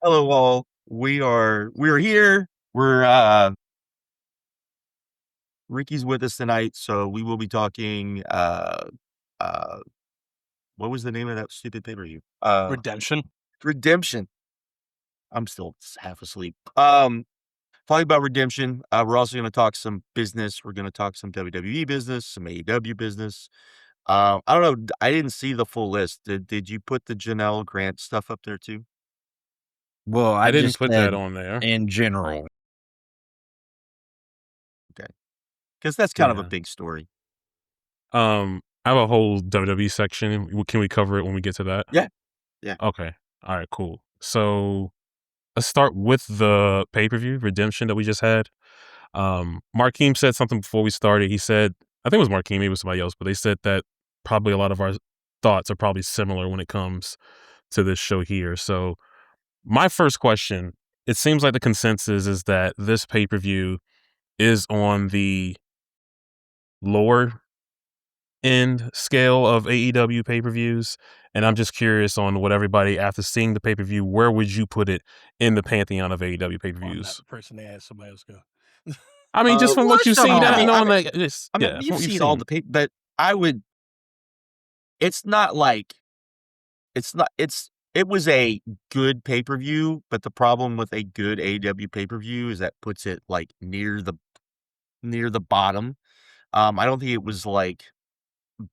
Hello all. We're here. Ricky's with us tonight, so we will be talking uh what was the name of that stupid pay-per-view? Redemption. Redemption. I'm still half asleep. Talking about Redemption. We're also gonna talk some business. We're gonna talk some WWE business, some AEW business. I don't know. I didn't see the full list. Did you put the Janelle Grant stuff up there too? Well, I didn't just put said that on there. in general. Because that's kind of a Yeah. big story. I have a whole WWE section. Can we cover it when we get to that? Yeah. Yeah. Okay. All right, cool. So let's start with the pay-per-view Redemption that we just had. Markeem said something before we started. He said, I think it was Markeem, maybe it was somebody else, but they said that probably a lot of our thoughts are probably similar when it comes to this show here. So my first question, it seems like the consensus is that this pay-per-view is on the lower end scale of AEW pay-per-views, and I'm just curious on what everybody, after seeing the pay-per-view, where would you put it in the pantheon of AEW pay-per-views? The person they asked, somebody else go. I mean, just from what you've seen, You've seen all the paper, but I would. It's not like, it was a good pay-per-view, but the problem with a good AEW pay-per-view is that puts it like near the bottom. I don't think it was like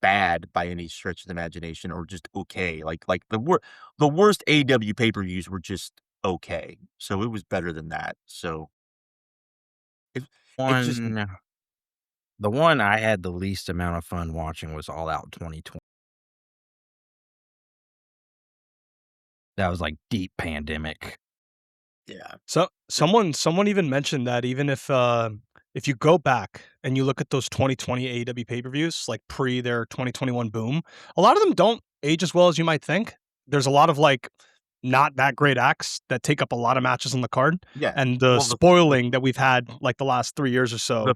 bad by any stretch of the imagination, or just okay. Like the worst AEW pay-per-views were just okay. So it was better than that. So The one I had the least amount of fun watching was All Out 2020. That was like deep pandemic. Yeah. So someone even mentioned that even if you go back and you look at those 2020 AEW pay-per-views, like pre their 2021 boom, a lot of them don't age as well as you might think. There's a lot of like not that great acts that take up a lot of matches on the card. Yeah. And the spoiling that we've had like the last 3 years or so. The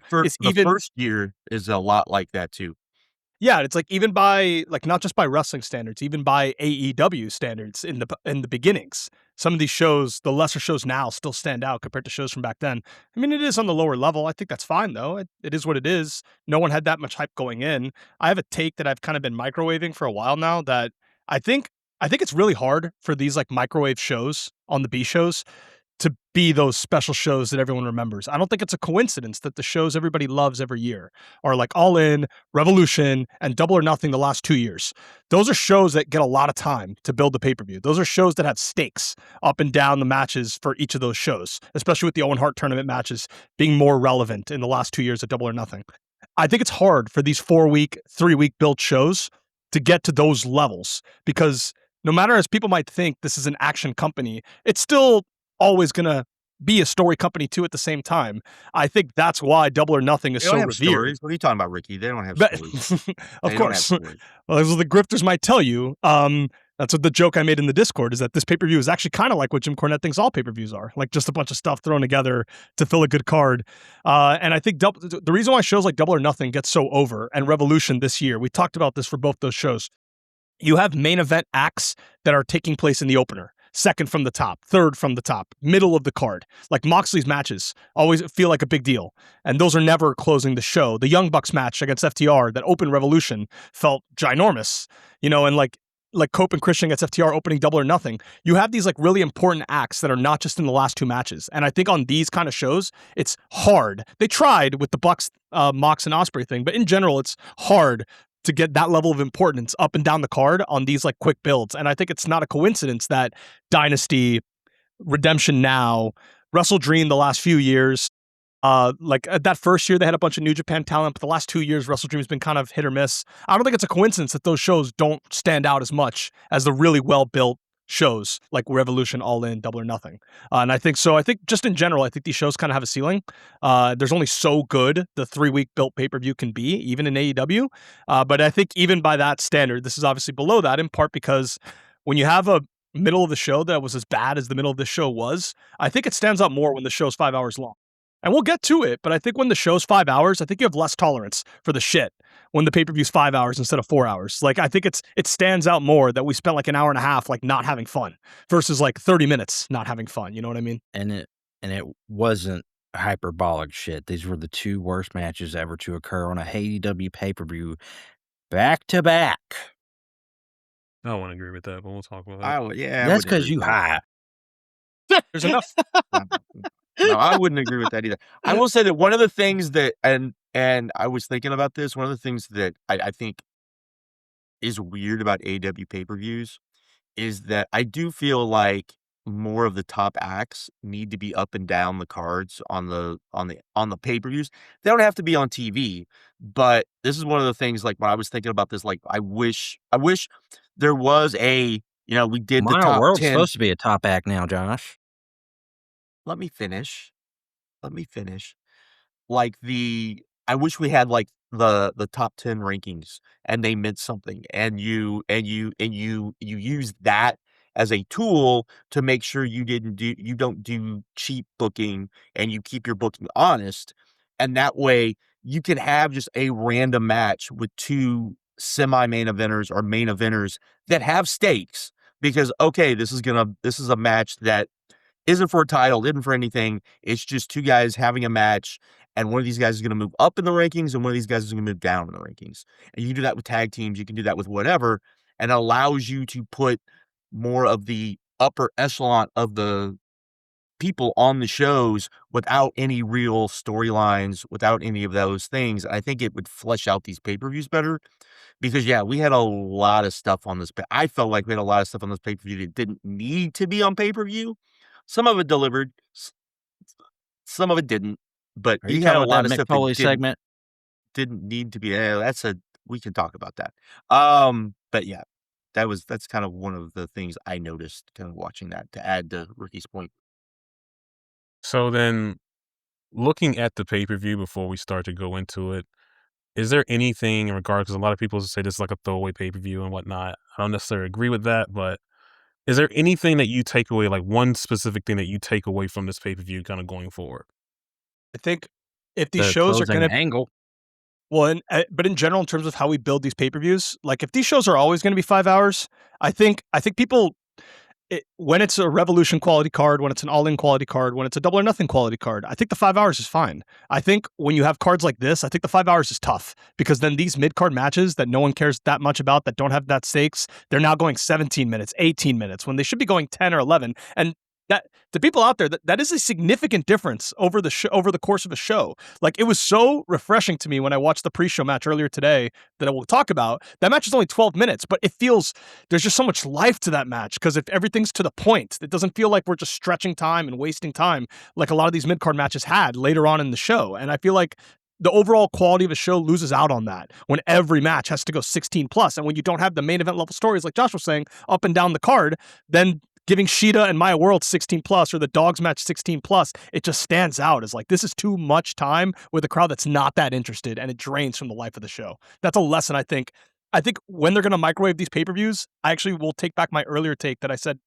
first year is a lot like that too. Yeah, it's like even by like not just by wrestling standards, even by AEW standards in the beginnings. Some of these shows, the lesser shows now, still stand out compared to shows from back then. I mean, it is on the lower level. I think that's fine though. It is what it is. No one had that much hype going in. I have a take that I've kind of been microwaving for a while now that I think it's really hard for these like microwave shows on the B shows to be those special shows that everyone remembers. I don't think it's a coincidence that the shows everybody loves every year are like All In, Revolution, and Double or Nothing the last 2 years. Those are shows that get a lot of time to build the pay-per-view. Those are shows that have stakes up and down the matches for each of those shows, especially with the Owen Hart tournament matches being more relevant in the last 2 years of Double or Nothing. I think it's hard for these 4-week, 3-week built shows to get to those levels because no matter as people might think this is an action company, it's still always going to be a story company too at the same time. I think that's why Double or Nothing is so revered. Stories. What are you talking about, Ricky? They don't have stories. Of course. Well, as the grifters might tell you, that's what the joke I made in the Discord is that this pay-per-view is actually kind of like what Jim Cornette thinks all pay-per-views are, like just a bunch of stuff thrown together to fill a good card. And I think the reason why shows like Double or Nothing get so over and Revolution this year, we talked about this for both those shows. You have main event acts that are taking place in the opener. Second from the top, third from the top, middle of the card. Like Moxley's matches always feel like a big deal. And those are never closing the show. The Young Bucks match against FTR that opened Revolution felt ginormous, and like Cope and Christian against FTR opening Double or Nothing. You have these like really important acts that are not just in the last 2 matches. And I think on these kind of shows, it's hard. They tried with the Bucks, Mox and Ospreay thing, but in general, it's hard to get that level of importance up and down the card on these like quick builds. And I think it's not a coincidence that Dynasty, Redemption Now, Wrestle Dream the last few years, like that first year they had a bunch of New Japan talent, but the last 2 years Wrestle Dream's been kind of hit or miss. I don't think it's a coincidence that those shows don't stand out as much as the really well-built shows like Revolution, All In, Double or Nothing. And I think just in general, I think these shows kind of have a ceiling. There's only so good the 3-week built pay-per-view can be, even in AEW. But I think even by that standard, this is obviously below that in part because when you have a middle of the show that was as bad as the middle of this show was, I think it stands out more when the show's 5 hours long. And we'll get to it, but I think when the show's 5 hours, I think you have less tolerance for the shit. when the pay-per-view's 5 hours instead of 4 hours. Like, I think it stands out more that we spent like an hour and a half like not having fun versus like 30 minutes not having fun. You know what I mean? And it wasn't hyperbolic shit. These were the two worst matches ever to occur on a AEW pay-per-view back to back. I don't want to agree with that, but we'll talk about that. I would, yeah. That's because you high. There's enough. No, I wouldn't agree with that either. I will say that one of the things that, and I was thinking about this, one of the things that I think is weird about AEW pay-per-views is that I do feel like more of the top acts need to be up and down the cards on the pay-per-views. They don't have to be on TV, but this is one of the things, like, when I was thinking about this, like, I wish there was we did the My top World's 10. supposed to be a top act now, Josh. Let me finish. Like, I wish we had, like, the top 10 rankings and they meant something, and you use that as a tool to make sure you don't do cheap booking and you keep your booking honest, and that way you can have just a random match with semi-main eventers or main eventers that have stakes, because, okay, this is a match that isn't for a title, isn't for anything. It's just two guys having a match, and one of these guys is going to move up in the rankings, and one of these guys is going to move down in the rankings. And you can do that with tag teams. You can do that with whatever, and it allows you to put more of the upper echelon of the people on the shows without any real storylines, without any of those things. I think it would flesh out these pay-per-views better. Because, yeah, we had a lot of stuff on this. I felt like we had a lot of stuff on this pay-per-view that didn't need to be on pay-per-view. Some of it delivered, some of it didn't. But Are you you had talking a about lot that of Mick stuff Foley that segment? didn't need to be. We can talk about that. But yeah, that's kind of one of the things I noticed kind of watching that, to add to Ricky's point. So then, looking at the pay-per-view before we start to go into it, is there anything in regard, because a lot of people say this is like a throwaway pay-per-view and whatnot. I don't necessarily agree with that, but is there anything that you take away, like one specific thing that you take away from this pay-per-view kind of going forward? I think if these The shows are closing going to, angle. well, but in general, in terms of how we build these pay-per-views, like if these shows are always going to be 5 hours, I think people, when it's a Revolution quality card, when it's an All-In quality card, when it's a Double or Nothing quality card, I think the 5 hours is fine. I think when you have cards like this, I think the 5 hours is tough, because then these mid-card matches that no one cares that much about, that don't have that stakes, they're now going 17 minutes, 18 minutes, when they should be going 10 or 11. And that, to people out there, that is a significant difference over the course of a show. Like, it was so refreshing to me when I watched the pre-show match earlier today that I will talk about. That match is only 12 minutes, but it feels there's just so much life to that match, because if everything's to the point, it doesn't feel like we're just stretching time and wasting time like a lot of these mid-card matches had later on in the show. And I feel like the overall quality of a show loses out on that when every match has to go 16 plus. And when you don't have the main event level stories, like Josh was saying, up and down the card, then giving Sheeta and Maya World 16 plus, or the Dogs match 16 plus, it just stands out as like, this is too much time with a crowd that's not that interested, and it drains from the life of the show. That's a lesson I think when they're going to microwave these pay-per-views, I actually will take back my earlier take that I said,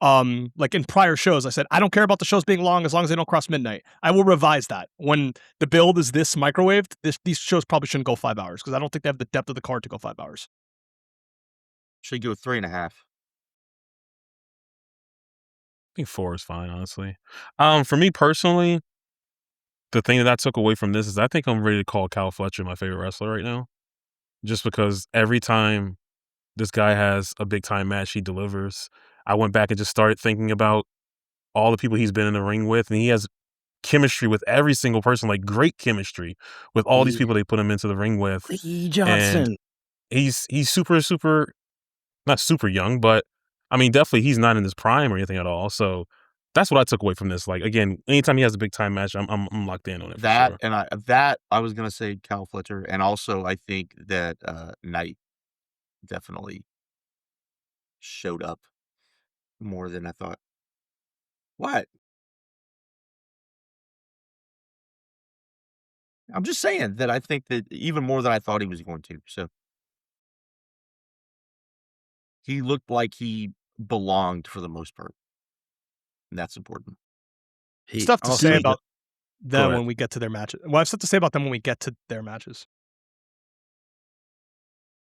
like in prior shows, I said, I don't care about the shows being long as long as they don't cross midnight. I will revise that. When the build is this microwaved, these shows probably shouldn't go 5 hours, because I don't think they have the depth of the card to go 5 hours. Should go 3.5. I think 4 is fine, honestly. For me personally, the thing that I took away from this is I think I'm ready to call Kyle Fletcher my favorite wrestler right now. Just because every time this guy has a big time match, he delivers. I went back and just started thinking about all the people he's been in the ring with, and he has chemistry with every single person, like great chemistry with all these people they put him into the ring with. Lee Johnson. And he's super, not super young, but I mean, definitely he's not in his prime or anything at all. So that's what I took away from this. Like, again, anytime he has a big time match, I'm locked in on it. That, for sure. and I was gonna say Kyle Fletcher, and also I think that Knight definitely showed up more than I thought. What? I'm just saying that I think that even more than I thought he was going to. So he looked like he belonged for the most part, and that's important. Stuff to say about them ahead. when we get to their matches. Well, I have stuff to say about them when we get to their matches.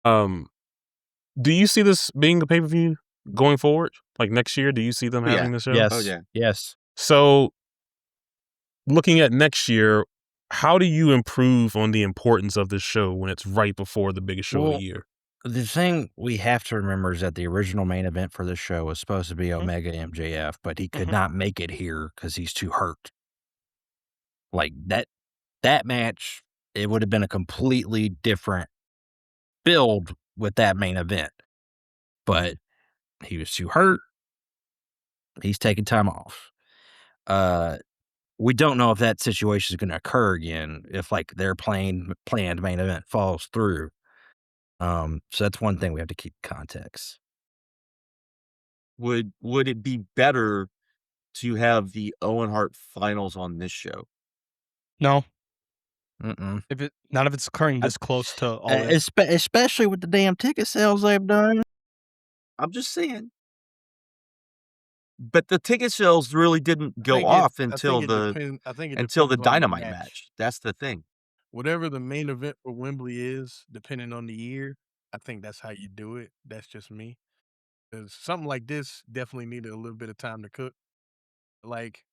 Do you see this being a pay-per-view going forward? Like next year, do you see them Oh, yeah. having the show? Yes. Oh, yeah. Yes. So, looking at next year, how do you improve on the importance of this show when it's right before the biggest show of Well, the year? The thing we have to remember is that the original main event for this show was supposed to be Mhm. Omega MJF, but he could Mhm. not make it here because he's too hurt. Like that match, it would have been a completely different build with that main event. But he was too hurt. He's taking time off. We don't know if that situation is going to occur again if like their planned main event falls through. So that's one thing we have to keep context. Would it be better to have the Owen Hart finals on this show? No, Mm-mm. none of it's occurring this close to all in. Especially with the damn ticket sales they've done. I'm just saying. But the ticket sales really didn't go think it- off I until think it the depend- I think it until the depends on Dynamite match. That's the thing. Whatever the main event for Wembley is, depending on the year, I think that's how you do it. That's just me. 'Cause something like this definitely needed a little bit of time to cook. Like,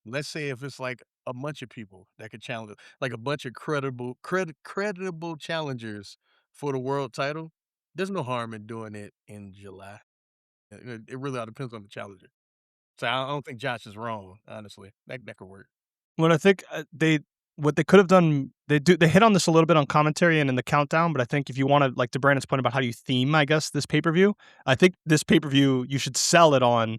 let's say if it's like a bunch of people that could challenge it, like a bunch of credible challengers for the world title, there's no harm in doing it in July. It really all depends on the challenger. So I don't think Josh is wrong, honestly. That could work. When I think what they could have done, they hit on this a little bit on commentary and in the countdown, but I think if you want to, like to Brandon's point about how do you theme, I guess, this pay-per-view, I think this pay-per-view, you should sell it on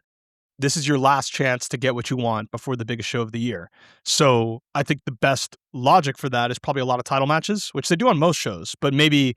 this is your last chance to get what you want before the biggest show of the year. So I think the best logic for that is probably a lot of title matches, which they do on most shows, but maybe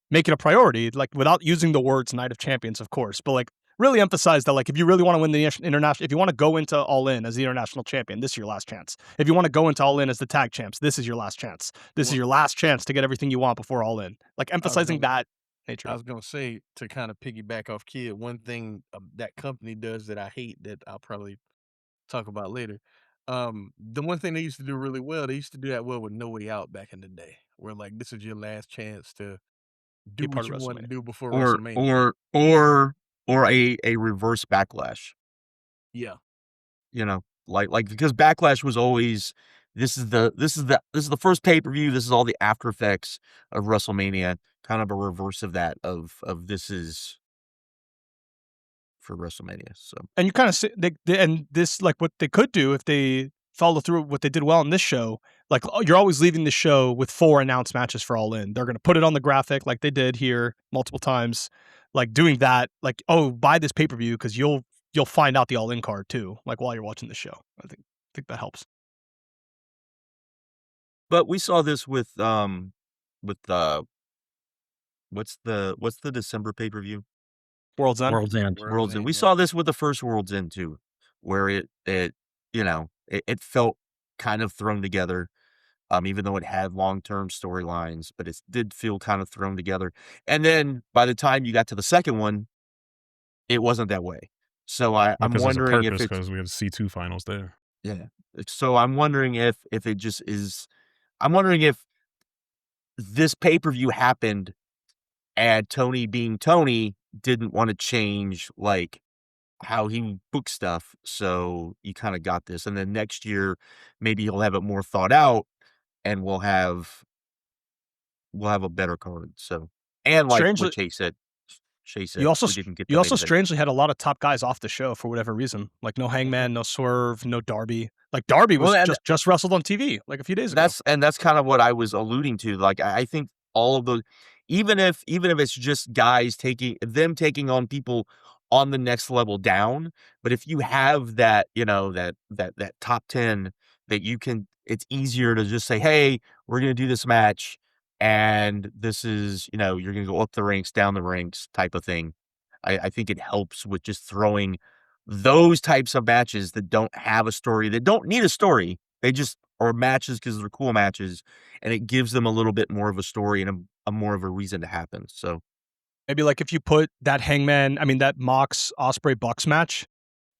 make it a priority, like without using the words Night of Champions, of course, but like really emphasize that, like, if you really want to win the international, if you want to go into All In as the international champion, this is your last chance. If you want to go into All In as the tag champs, this is your last chance. This is your last chance to get everything you want before All In. Like emphasizing that nature. I was gonna say, to kind of piggyback off Kid, one thing that company does that I hate that I'll probably talk about later. The one thing they used to do really well, they used to do that well with No Way Out back in the day, where like this is your last chance to do part what of you want to WrestleMania. do before Or WrestleMania. or a reverse backlash. Yeah, You know, like because backlash was always this is the first pay-per-view, this is all the after effects of WrestleMania, kind of a reverse of that of this is for WrestleMania. So And you kind of see and this, like, what they could do if they follow through what they did well in this show, like, you're always leaving the show with 4 announced matches for All In. They're going to put it on the graphic like they did here multiple times, like doing that, like, oh, buy this pay-per-view because you'll find out the All In card too, like while you're watching the show. I think that helps. but we saw this with what's the December pay-per-view? World's End. World's End. World's End. We saw this with the first World's End too, where it you know, it felt kind of thrown together. Even though it had long-term storylines, but it did feel kind of thrown together. And then by the time you got to the second one, it wasn't that way. So I'm Because there's a wondering if purpose, it's because we have C2 finals there. yeah. So I'm wondering if it just is. I'm wondering if this pay-per-view happened and Tony being Tony didn't want to change like how he booked stuff. So you kind of got this, and then next year maybe he'll have it more thought out, and we'll have a better card. So and like Strangely, what Shay said, you also we didn't get you the also main event. strangely had a lot of top guys off the show for whatever reason, like no Hangman, no Swerve, no Darby. Like Darby was Well, and just wrestled on TV like a few days ago. that's kind of what I was alluding to. Like I think all of those, even if it's just guys taking on people on the next level down, but if you have that, you know, that top 10 that you can, it's easier to just say, hey, we're gonna do this match, and this is, you know, you're gonna go up the ranks, down the ranks type of thing. I think it helps with just throwing those types of matches that don't have a story, that don't need a story. They just are matches because they're cool matches, and it gives them a little bit more of a story and a more of a reason to happen. So Maybe like if you put that Mox Osprey Bucks match,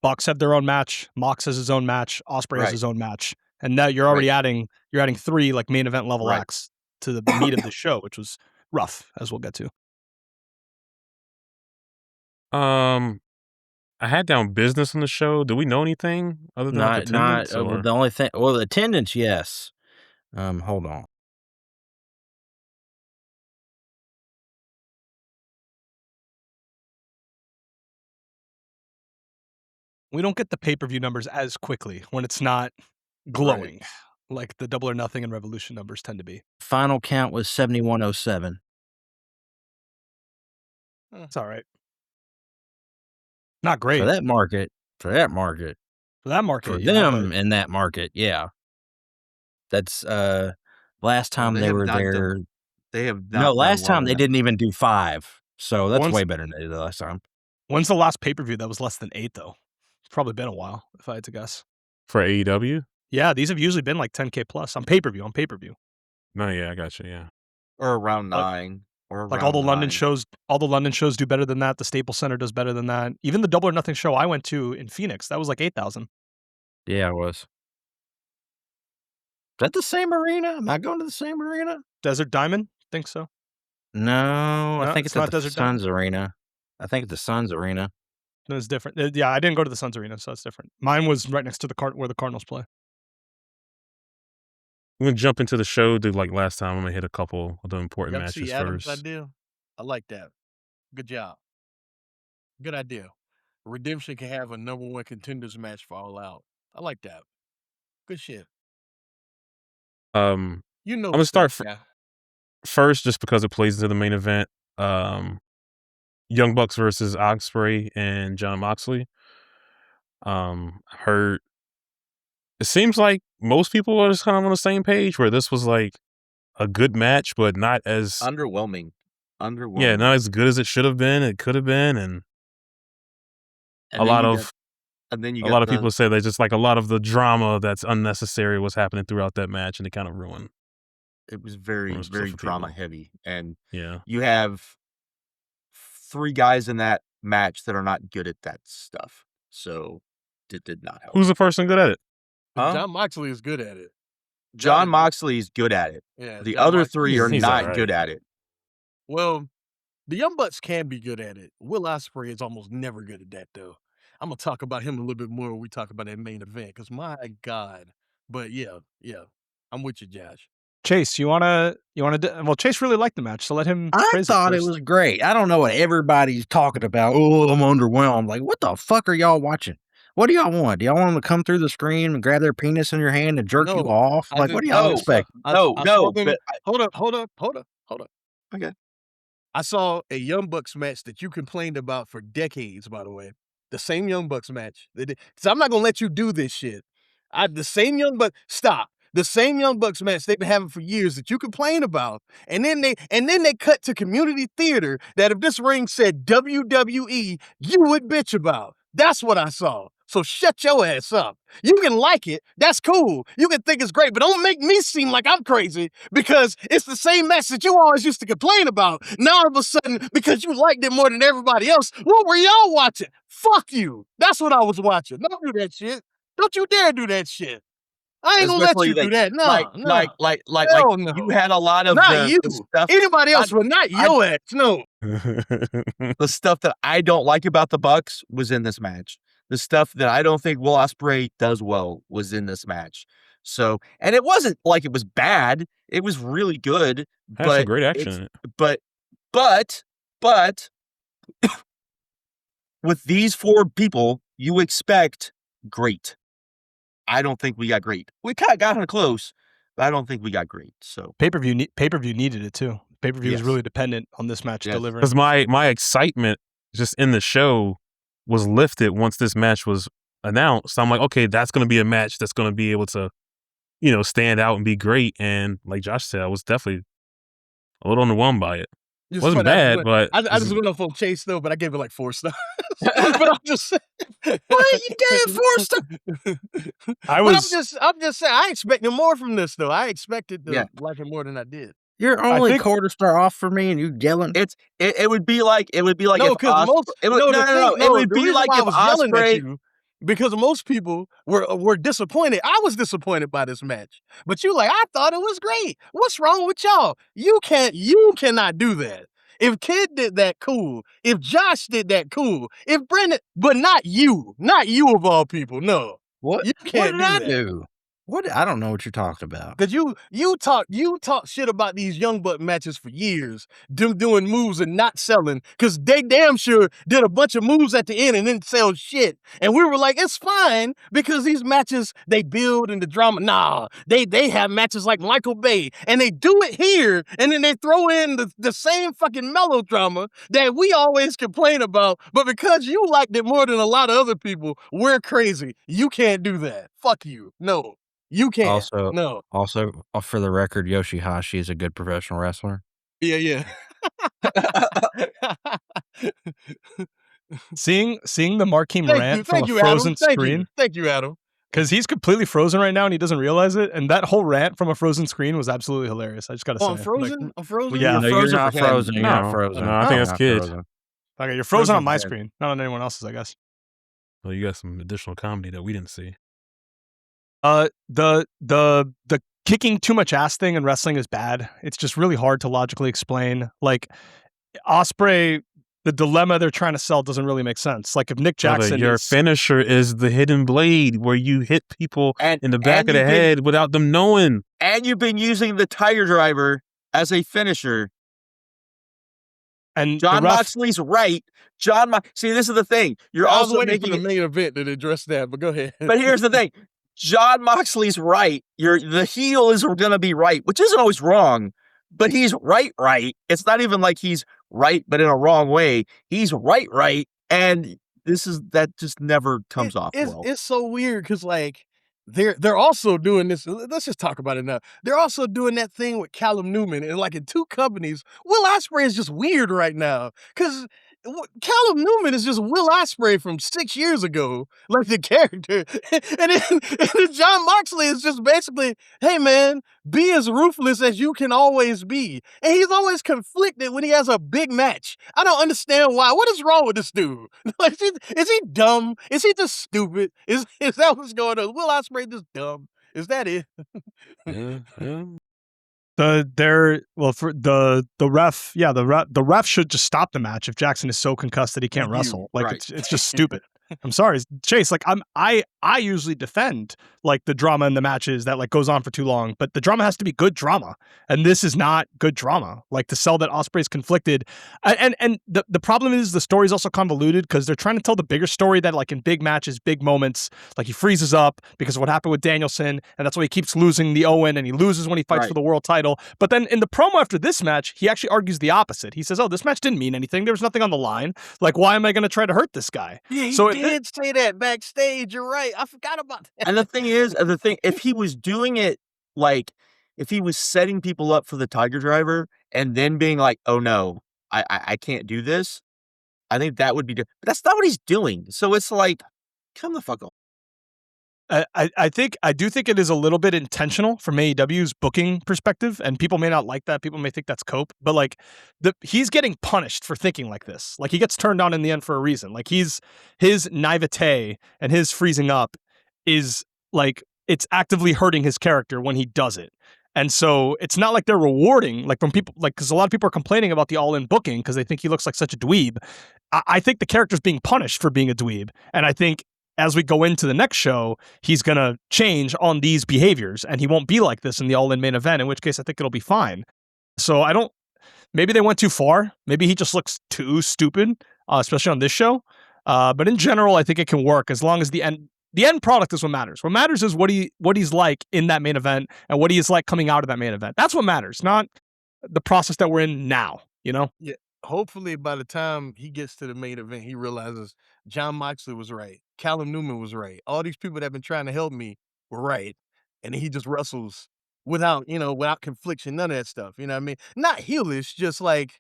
Bucks have their own match, Mox has his own match, Osprey has Right. his own match, and now you're already adding 3 like main event level Right. acts to the meat of the show, which was rough, as we'll get to. I had down business on the show. Do we know anything other than like attendance? Or? The only thing. Well, the attendance, yes. Hold on. We don't get the pay-per-view numbers as quickly when it's not glowing, like the Double or Nothing and Revolution numbers tend to be. Final count was 7107. It's all right. Not great For that market. For that market. For yeah, them in that market, yeah. That's last time they were there. They have not. No, last done well time they enough. didn't even do 5. So that's Once- way better than they did last time. When's the last pay-per-view that was less than 8 though? It's probably been a while, if I had to guess. For AEW? Yeah, these have usually been like 10K plus on pay-per-view. No, yeah, I got you. Yeah. Or around Like- 9. Or Like around all the London 9. shows, do better than that. The Staples Center does better than that. Even the Double or Nothing show I went to in Phoenix, that was like 8,000. Yeah, it was. Is that the same arena? Am I going to the same arena? Desert Diamond, think so. No, I No, think it's it's at not the Desert Diamond. Suns Arena. I think it's the Suns Arena. No, it's different. Yeah, I didn't go to the Suns Arena, so it's different. Mine was right next to the where the Cardinals play. We're going to jump into the show. Do like last time. I'm going to hit a couple of the important Y'all matches see Adam's first. idea? I like that. Good job. Good idea. Redemption can have a number 1 contenders match for All Out. I like that. Good shit. You know, I'm gonna start stuff, yeah. first just because it plays into the main event. Young Bucks versus Ospreay and John Moxley. Heard it seems like most people are just kind of on the same page where this was like a good match, but not as Underwhelming. Yeah, not as good as it should have been. It could have been, and a lot of people say that just like a lot of the drama that's unnecessary was happening throughout that match, and it kind of ruined. It was very, Most very stuff for drama people. heavy, and Yeah, you have 3 guys in that match that are not good at that stuff. So it did not help. who's the person good at it? Huh? John Moxley is good at it. John Moxley is good at it. Yeah, The John other Moxley- 3 are He's not alright. good at it. Well, the Young Bucks can be good at it. Will Ospreay is almost never good at that, though. I'm gonna talk about him a little bit more when we talk about that main event, because my God. But yeah, I'm with you, Josh. Chase, you wanna? Well, Chase really liked the match, so let him. I praise thought it first. was great. I don't know what everybody's talking about. Oh, I'm underwhelmed. Like, what the fuck are y'all watching? What do y'all want? Do y'all want them to come through the screen and grab their penis in your hand and jerk you No, off? I Like, just- what do y'all no, expect? I No, saw them- but Hold up. Okay. I saw a Young Bucks match that you complained about for decades, by the way. The same Young Bucks match. So I'm not gonna let you do this shit. The same Young Bucks match they've been having for years that you complain about, and then they cut to community theater that if this ring said WWE, you would bitch about. That's what I saw. So shut your ass up. You can like it. That's cool. You can think it's great, but don't make me seem like I'm crazy because it's the same match that you always used to complain about. Now all of a sudden, because you liked it more than everybody else, what were y'all watching? Fuck you. That's what I was watching. Don't do that shit. Don't you dare do that shit. I ain't gonna let Especially you do that. No, like Hell no. you had a lot of Not the you. stuff. Anybody else, but not your ass. No. The stuff that I don't like about the Bucks was in this match. The stuff that I don't think Will Ospreay does well was in this match. So, and it wasn't like it was bad. It was really good. Had some But great action it's- in it. but with these 4 people, you expect great. I don't think we got great. We kind of got close, but I don't think we got great. So Pay-per-view needed it too. Pay-per-view was Yes. really dependent on this match Yes. delivering. Because my excitement just in the show was lifted once this match was announced. I'm like, okay, that's going to be a match that's going to be able to, stand out and be great. And like Josh said, I was definitely a little underwhelmed by it. Just Wasn't funny, I bad, just but went- I just went up on Chase though, but I gave it like 4 stars. But I'm just saying. What? You gave it 4 stars? I'm just saying. I expected more from this though. I expected to Yeah. like it more than I did. You're only think- quarter star off for me, and you yelling. it would be like No, if because most it would, no, no, the no, no, thing- it would the be reason like why if I was yelling at Ospreay. you, because most people were disappointed. I was disappointed by this match, but you like I thought it was great. What's wrong with y'all? You cannot do that. If Kid did that, cool. If Josh did that, cool. If Brendan, but not you of all people. No, What? you What can't did I that. do? I don't know what you're talking about. Cause you talk shit about these Young Buck matches for years, them doing moves and not selling. Cause they damn sure did a bunch of moves at the end and didn't sell shit. And we were like, it's fine because these matches they build and the drama. Nah, they have matches like Michael Bay and they do it here and then they throw in the same fucking melodrama that we always complain about. But because you liked it more than a lot of other people, we're crazy. You can't do that. Fuck you. No. You can't. Also, for the record, Yoshihashi is a good professional wrestler. Yeah. Seeing the Marquis rant from a frozen screen. Thank you, Adam. Because he's completely frozen right now and he doesn't realize it. And that whole rant from a frozen screen was absolutely hilarious. I just got to say. I'm frozen? I'm frozen? Yeah, no, you're not frozen. You're not No, frozen. no, I think that's Kid. Frozen. Okay, you're frozen on my Frozen's screen, not on anyone else's, I guess. Well, you got some additional comedy that we didn't see. The kicking too much ass thing in wrestling is bad. It's just really hard to logically explain. Like Ospreay, the dilemma they're trying to sell doesn't really make sense. Like if Nick Jackson, your finisher is the hidden blade where you hit people in the back of the head without them knowing. And you've been using the Tiger Driver as a finisher. And John Moxley's right. See, this is the thing. You're I was also waiting making for the main event to address that, but go ahead. But here's the thing. John Moxley's right. The heel is going to be right, which isn't always wrong, but he's right. It's not even like he's right, but in a wrong way. He's right. And that just never comes off well. It's so weird because like they're also doing this. Let's just talk about it now. They're also doing that thing with Callum Newman and like in two companies. Will Ospreay is just weird right now because Callum Newman is just Will Ospreay from 6 years ago, like the character. and then John Moxley is just basically, hey man, be as ruthless as you can always be. And he's always conflicted when he has a big match. I don't understand why. What is wrong with this dude? Like, is he dumb? Is he just stupid? Is that what's going on? Will Ospreay just dumb? Is that it? Yeah. The ref should just stop the match if Jackson is so concussed that he can't wrestle. Like right. it's just stupid. I'm sorry, Chase. Like I usually defend like the drama in the matches that like goes on for too long, but the drama has to be good drama, and this is not good drama. Like to sell that Ospreay's conflicted, and the problem is the story's also convoluted because they're trying to tell the bigger story that like in big matches, big moments, like he freezes up because of what happened with Danielson, and that's why he keeps losing the Owen, and he loses when he fights for the world title. But then in the promo after this match, he actually argues the opposite. He says, "Oh, this match didn't mean anything. There was nothing on the line. Like, why am I going to try to hurt this guy?" Yeah, he did say that backstage. You're right. I forgot about that. And the thing is, if he was doing it, like, if he was setting people up for the Tiger Driver and then being like, oh no, I can't do this, I think that would be different. But that's not what he's doing. So it's like, come the fuck on. I do think it is a little bit intentional from AEW's booking perspective, and people may not like that. People may think that's cope, but like he's getting punished for thinking like this. Like he gets turned on in the end for a reason. Like his naivete and his freezing up is like it's actively hurting his character when he does it. And so it's not like they're rewarding, like from people, like, because a lot of people are complaining about the all-in booking because they think he looks like such a dweeb. I think the character's being punished for being a dweeb. And I think as we go into the next show, he's going to change on these behaviors and he won't be like this in the all-in main event, in which case I think it'll be fine. So maybe they went too far. Maybe he just looks too stupid, especially on this show. But in general, I think it can work as long as the end product is what matters. What matters is what he's like in that main event and what he is like coming out of that main event. That's what matters, not the process that we're in now, you know? Yeah. Hopefully by the time he gets to the main event, he realizes John Moxley was right. Callum Newman was right. All these people that have been trying to help me were right. And he just wrestles without confliction, none of that stuff. You know what I mean? Not heelish, just like,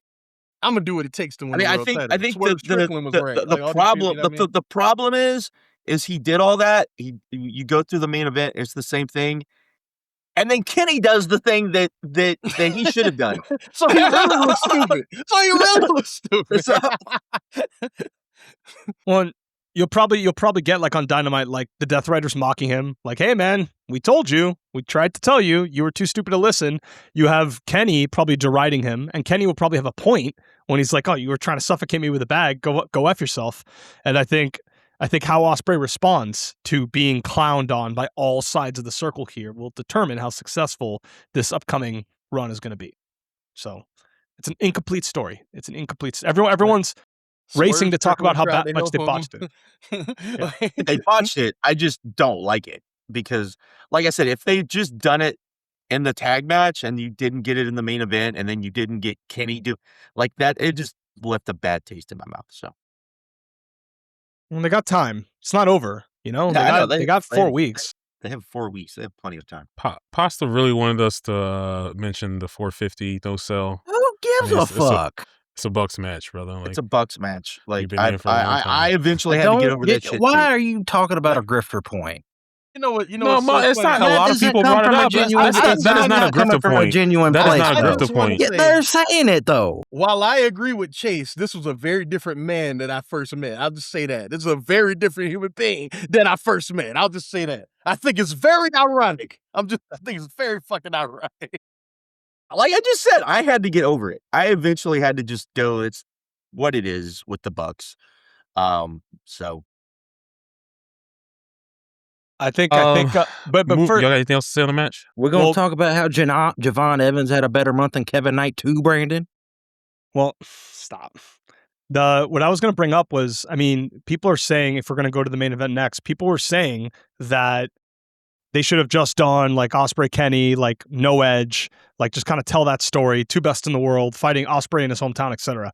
I'm going to do what it takes to win the world title. I think Strickland was right. The problem is he did all that. You go through the main event, it's the same thing. And then Kenny does the thing that he should have done. So he really looks stupid. Well, You'll probably get like on Dynamite, like the Death Riders mocking him, like, "Hey man, we told you, we tried to tell you, you were too stupid to listen." You have Kenny probably deriding him, and Kenny will probably have a point when he's like, "Oh, you were trying to suffocate me with a bag. Go f yourself." And I think how Ospreay responds to being clowned on by all sides of the circle here will determine how successful this upcoming run is going to be. So it's an incomplete story. It's an incomplete. Everyone's racing to talk about how much they botched it. Yeah. They botched it. I just don't like it because, like I said, if they just done it in the tag match and you didn't get it in the main event and then you didn't get Kenny do like that, it just left a bad taste in my mouth. So Well, they got time. It's not over. You know, Yeah, they got 4 weeks. they have 4 weeks. They have plenty of time. Pasta really wanted us to mention the 450 no sell. Who gives a fuck? It's a Bucks match, brother. Like, It's a Bucks match. Like you've been there for a long time. I eventually had to get over that shit. Why too. are you talking about a grifter point? You know what? No, what's so it's funny? not. A lot of doesn't people come brought it from a up. genuine- That is not a coming grifter from a point. genuine That is place. not a I grifter just wanna point. Yeah, say- they're saying it though. While I agree with Chase, this was a very different man that I first met. I'll just say that. This is a very different human being than I first met. I'll just say that. I think it's very ironic. I think it's very fucking ironic. Like I just said, I had to get over it. I eventually had to just go. It's what it is with the Bucks. So I think, but Y'all first, got anything else to say on the match? We're gonna Well- talk about how Javon Evans had a better month than Kevin Knight too, Brandon. well, stop. What I was going to bring up was, I mean, people are saying, if we're going to go to the main event next, people were saying that they should have just done like Ospreay Kenny, like no edge, like just kind of tell that story. 2 best in the world fighting Ospreay in his hometown, etc.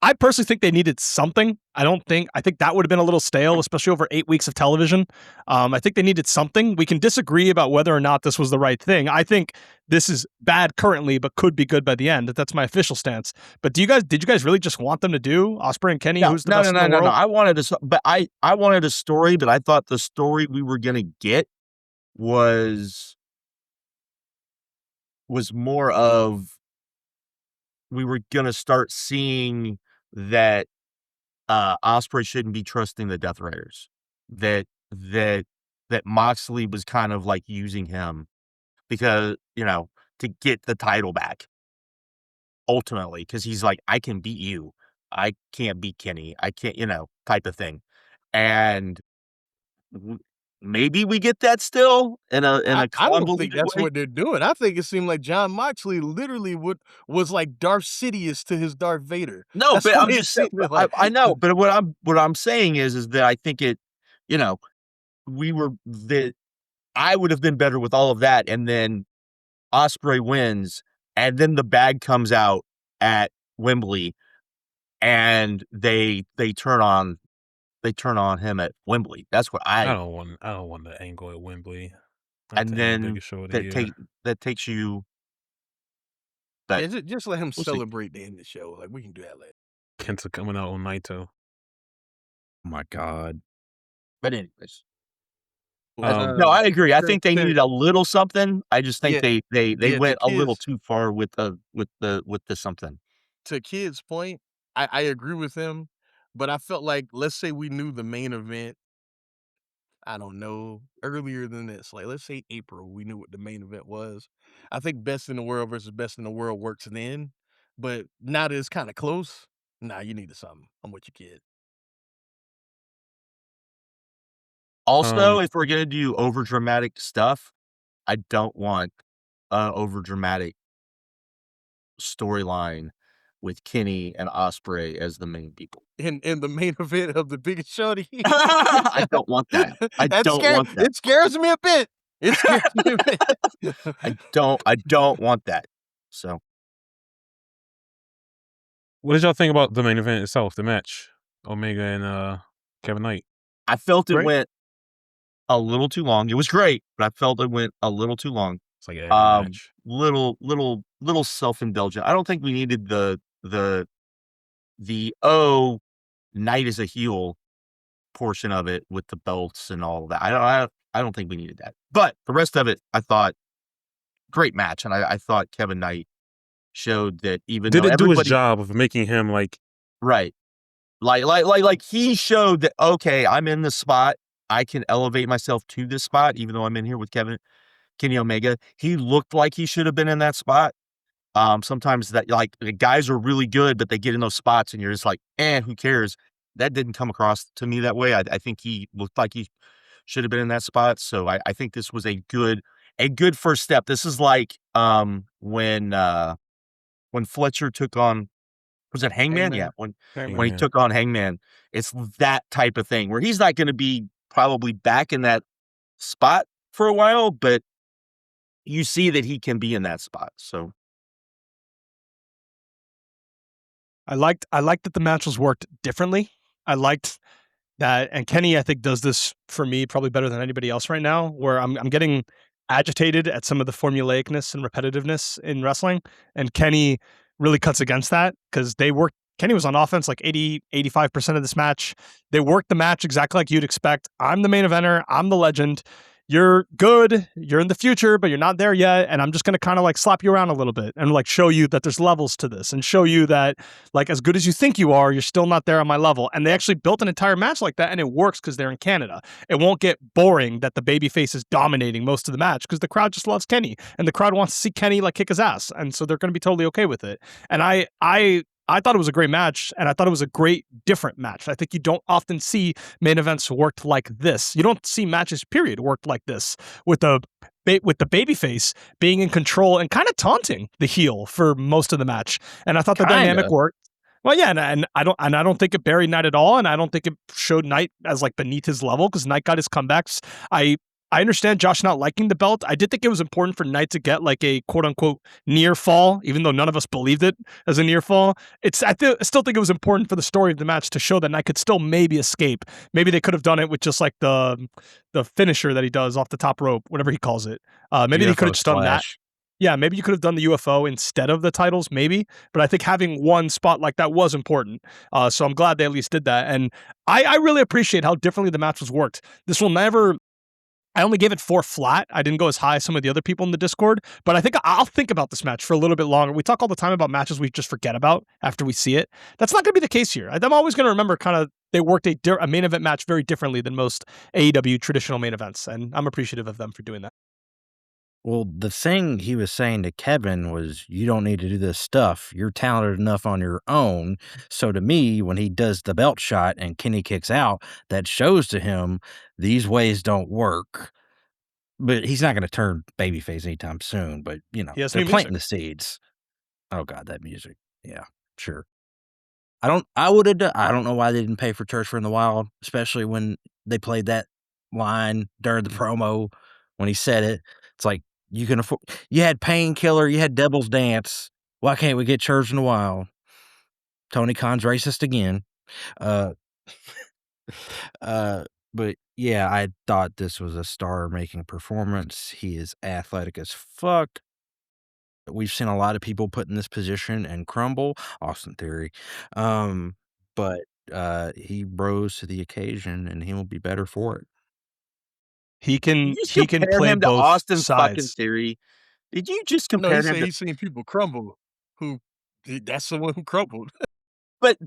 I personally think they needed something. I think that would have been a little stale, especially over 8 weeks of television. I think they needed something. We can disagree about whether or not this was the right thing. I think this is bad currently, but could be good by the end. That's my official stance. But did you guys really just want them to do Ospreay and Kenny? Who's the best in the world? No. I wanted a story, but I thought the story we were gonna get was more of we were gonna start seeing that Ospreay shouldn't be trusting the Death Riders. That Moxley was kind of like using him because, to get the title back. Ultimately, because he's like, I can beat you. I can't beat Kenny. I can't, type of thing. And maybe we get that still in a I don't think convoluted that's way. what they're doing. I think it seemed like John Moxley literally was like Darth Sidious to his Darth Vader. No, That's but what I'm it just saying. seemed like. I know, but what I'm saying is that I think it, that I would have been better with all of that, and then Ospreay wins, and then the bag comes out at Wembley, and they turn on him at Wembley. That's what I don't want the angle at Wembley. and That's the then biggest show of the year. that takes you. Yeah, just let him We'll see. celebrate the end of the show. Like, we can do that later. Kenta coming out on Naito. Oh my God. But anyways, Um, no, I agree. I to- think they to- needed a little something. I just think Yeah. they Yeah, went the a little kids- too far with the something. To Kid's point, I agree with him, but I felt like, let's say we knew the main event, I don't know, earlier than this. Like, let's say April, we knew what the main event was. I think Best in the World versus Best in the World works then, but now that it's kind of close, nah, you needed something. I'm with you, Kid. Also, if we're gonna do over dramatic stuff, I don't want over dramatic storyline with Kenny and Ospreay as the main people. In the main event of the biggest show of the year. I don't want that. I don't want that. It scares me a bit. It scares me a bit. I don't want that. So what did y'all think about the main event itself, the match? Omega and Kevin Knight. I felt it Great. went a little too long. It was great, but I felt it went a little too long. It's like every match. Little self-indulgent. I don't think we needed the Knight is a heel portion of it with the belts and all of that. I don't think we needed that. But the rest of it, I thought great match, and I thought Kevin Knight showed that even Did though it do his everybody job of making him like right, Like he showed that, okay, I'm in this spot. I can elevate myself to this spot, even though I'm in here with Kenny Omega. He looked like he should have been in that spot. Sometimes that like the guys are really good, but they get in those spots and you're just like, who cares? That didn't come across to me that way. I think he looked like he should have been in that spot. So I think this was a good first step. This is like when Fletcher took on, was it Hangman? Yeah, when he Hangman. took on Hangman, it's that type of thing where he's not going to be probably back in that spot for a while, but you see that he can be in that spot. So I liked that the match was worked differently. I liked that, and Kenny, I think, does this for me probably better than anybody else right now, where I'm getting agitated at some of the formulaicness and repetitiveness in wrestling, and Kenny really cuts against that because Kenny was on offense like 85% of this match. They worked the match exactly like you'd expect. I'm the main eventer. I'm the legend. You're good. You're in the future, but you're not there yet. And I'm just going to kind of like slap you around a little bit and like show you that there's levels to this and show you that like as good as you think you are, you're still not there on my level. And they actually built an entire match like that, and it works because they're in Canada. It won't get boring that the babyface is dominating most of the match because the crowd just loves Kenny and the crowd wants to see Kenny like kick his ass. And so they're going to be totally okay with it. And I thought it was a great match, and I thought it was a great, different match. I think you don't often see main events worked like this. You don't see matches, period, worked like this with the babyface being in control and kind of taunting the heel for most of the match. And I thought the dynamic worked. Well, yeah, and I don't think it buried Knight at all, and I don't think it showed Knight as like beneath his level because Knight got his comebacks. I understand Josh not liking the belt. I did think it was important for Knight to get like a quote unquote near fall, even though none of us believed it as a near fall. I still think it was important for the story of the match to show that Knight could still maybe escape. Maybe they could have done it with just like the finisher that he does off the top rope, whatever he calls it. Maybe they could have just done that. Yeah, maybe you could have done the UFO instead of the titles, maybe. But I think having one spot like that was important. So I'm glad they at least did that. And I really appreciate how differently the match was worked. This will never. I only gave it 4 flat. I didn't go as high as some of the other people in the Discord, but I think I'll think about this match for a little bit longer. We talk all the time about matches we just forget about after we see it. That's not going to be the case here. I'm always going to remember kind of they worked a main event match very differently than most AEW traditional main events, and I'm appreciative of them for doing that. Well, the thing he was saying to Kevin was, you don't need to do this stuff. You're talented enough on your own. So to me, when he does the belt shot and Kenny kicks out, that shows to him these ways don't work. But he's not going to turn babyface anytime soon. But, you know, they're planting the seeds. Oh, God, that music. Yeah, sure. I don't know why they didn't pay for Church from the Wild, especially when they played that line during the promo when he said it. It's like, you had Painkiller, you had Devil's Dance. Why can't we get Church in the Wild? Tony Khan's racist again. But yeah, I thought this was a star-making performance. He is athletic as fuck. We've seen a lot of people put in this position and crumble. Austin Theory. But he rose to the occasion, and he will be better for it. He can play him to both Austin sides. fucking Theory. Did you just compare him to? He's seen people crumble. That's someone who crumbled. But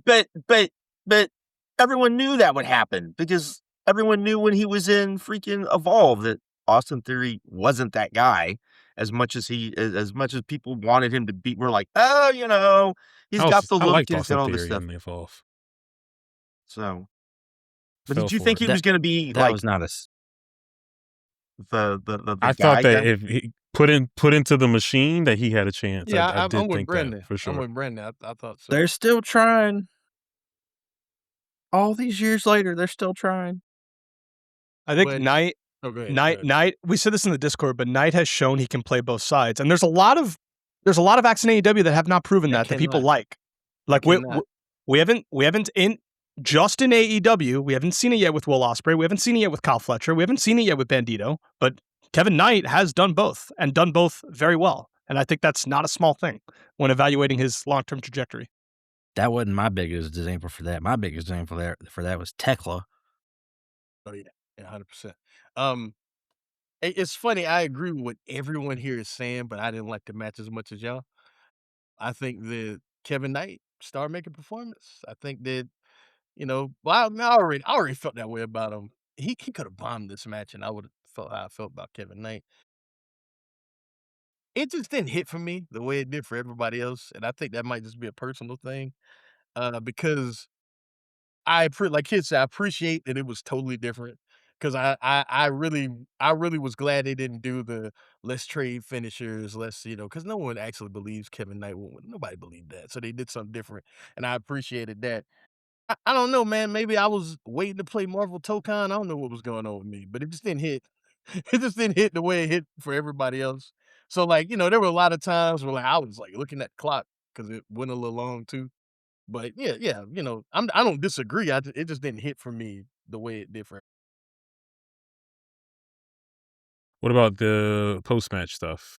everyone knew that would happen because everyone knew when he was in freaking Evolve that Austin Theory wasn't that guy. As much as people wanted him to be, we're like, oh, you know, he's got the look, he's got all this stuff. Evolve. So, but did you think he was going to be that like was not the I thought that if he put into the machine that he had a chance. Yeah, I did I'm with think Brendan. that for sure. I'm with Brendan. I thought so. They're still trying. All these years later, they're still trying. I think Knight. Oh, go ahead. Knight. We said this in the Discord, but Knight has shown he can play both sides, and there's a lot of acts in AEW that have not proven that people like. Like we haven't in AEW. We haven't seen it yet with Will Ospreay. We haven't seen it yet with Kyle Fletcher. We haven't seen it yet with Bandito. But Kevin Knight has done both and done both very well, and I think that's not a small thing when evaluating his long-term trajectory. That wasn't my biggest example for that. My biggest example for that was Tekla. Oh yeah, 100%. It's funny. I agree with what everyone here is saying, but I didn't like the match as much as y'all. I think the Kevin Knight star-making performance. I think that Well, I already felt that way about him. He could have bombed this match, and I would have felt how I felt about Kevin Knight. It just didn't hit for me the way it did for everybody else, and I think that might just be a personal thing, because like kids said, I appreciate that it was totally different. Because I really was glad they didn't do the let's trade finishers, because no one actually believes Kevin Knight will win. Nobody believed that, so they did something different, and I appreciated that. I don't know, man. Maybe I was waiting to play Marvel Tokan. I don't know what was going on with me, but it just didn't hit. It just didn't hit the way it hit for everybody else. So, there were a lot of times where I was looking at the clock because it went a little long too. But yeah, I don't disagree. It just didn't hit for me the way it did for. What about the post-match stuff?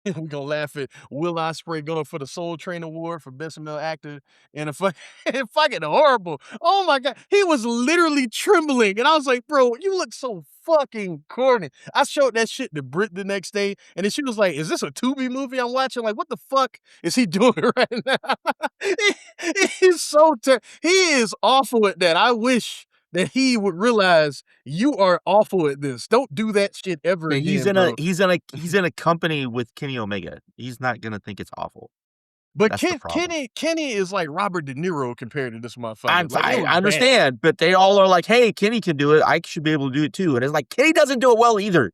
We're gonna laugh at Will Ospreay going for the Soul Train Award for Best Male Actor and a fucking horrible. Oh my god, he was literally trembling, and I was like, bro, you look so fucking corny. I showed that shit to Britt the next day, and then she was like, "Is this a Tubi movie I'm watching? Like, what the fuck is he doing right now?" He's so he is awful at that. I wish that he would realize you are awful at this. Don't do that shit ever Yeah, again, he's in a company with Kenny Omega. He's not gonna think it's awful. But That's the problem. Kenny is like Robert De Niro compared to this motherfucker. I It was understand, but they all are like, "Hey, Kenny can do it. I should be able to do it too." And it's like Kenny doesn't do it well either.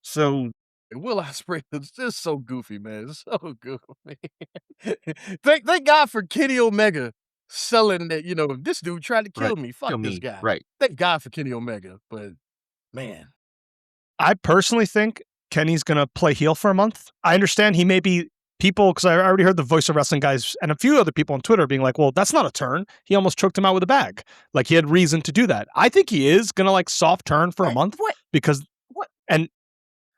So bad. Will Ospreay is just so goofy, man. It's so goofy. Thank God for Kenny Omega selling that. If this dude tried to kill right, me, fuck kill this me, guy. right? Thank God for Kenny Omega, but man, I personally think Kenny's going to play heel for a month. I understand he may be people, because I already heard the Voice of Wrestling guys and a few other people on Twitter being like, well, that's not a turn. He almost choked him out with a bag. Like, he had reason to do that. I think he is going to soft turn for a month. What? Because, What? And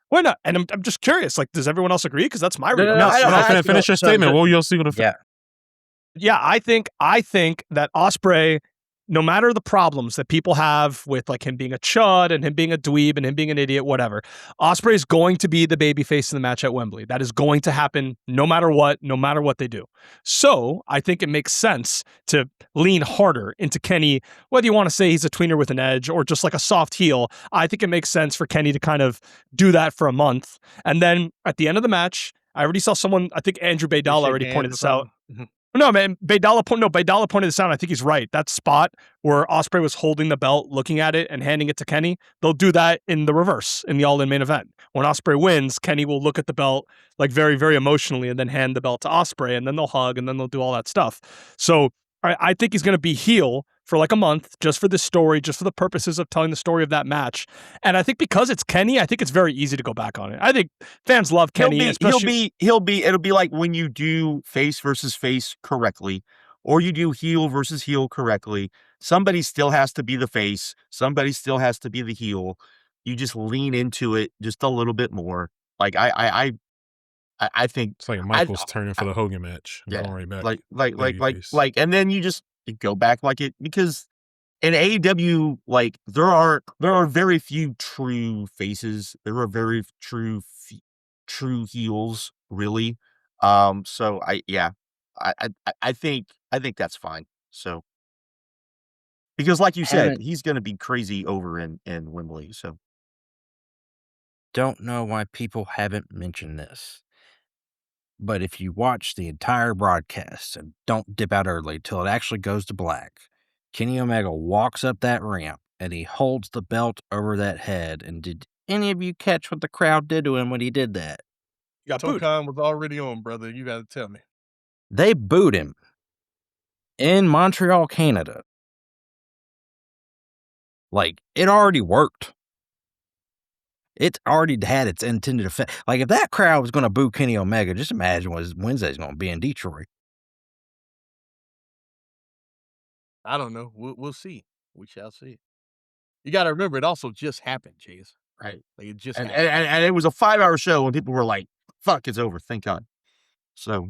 why not? And I'm just curious, does everyone else agree? Because that's my reading. Finish your statement. What were you going to? Yeah, I think that Ospreay, no matter the problems that people have with him being a chud and him being a dweeb and him being an idiot, whatever, Ospreay is going to be the babyface in the match at Wembley. That is going to happen no matter what they do. So I think it makes sense to lean harder into Kenny, whether you want to say he's a tweener with an edge or just like a soft heel. I think it makes sense for Kenny to kind of do that for a month. And then at the end of the match, I already saw someone, I think Andrew Baydala already pointed this out. No, man, Baydala pointed this out. I think he's right. That spot where Ospreay was holding the belt, looking at it, and handing it to Kenny, they'll do that in the reverse in the All-In main event. When Ospreay wins, Kenny will look at the belt very, very emotionally and then hand the belt to Ospreay, and then they'll hug, and then they'll do all that stuff. So I think he's going to be heel for a month just for this story, just for the purposes of telling the story of that match. And I think because it's Kenny, I think it's very easy to go back on it. I think fans love Kenny. It'll be like when you do face versus face correctly, or you do heel versus heel correctly. Somebody still has to be the face. Somebody still has to be the heel. You just lean into it just a little bit more. I think it's like Michael's turning for the Hogan match. Yeah, going right back. And then you go back because in AEW, there are very few true faces. There are very true heels, really. So I think that's fine. So because like you said, he's going to be crazy over in Wembley. So don't know why people haven't mentioned this. But if you watch the entire broadcast and don't dip out early till it actually goes to black, Kenny Omega walks up that ramp and he holds the belt over that head. And did any of you catch what the crowd did to him when he did that? Tokan was already on, brother. You got to tell me. They booed him in Montreal, Canada. It already worked. It's already had its intended effect. If that crowd was going to boo Kenny Omega, just imagine what Wednesday's going to be in Detroit. I don't know. We'll see. We shall see. You got to remember, it also just happened, Chase. Right. It just happened. And it was a 5-hour show, and people were like, "Fuck, it's over. Thank God." So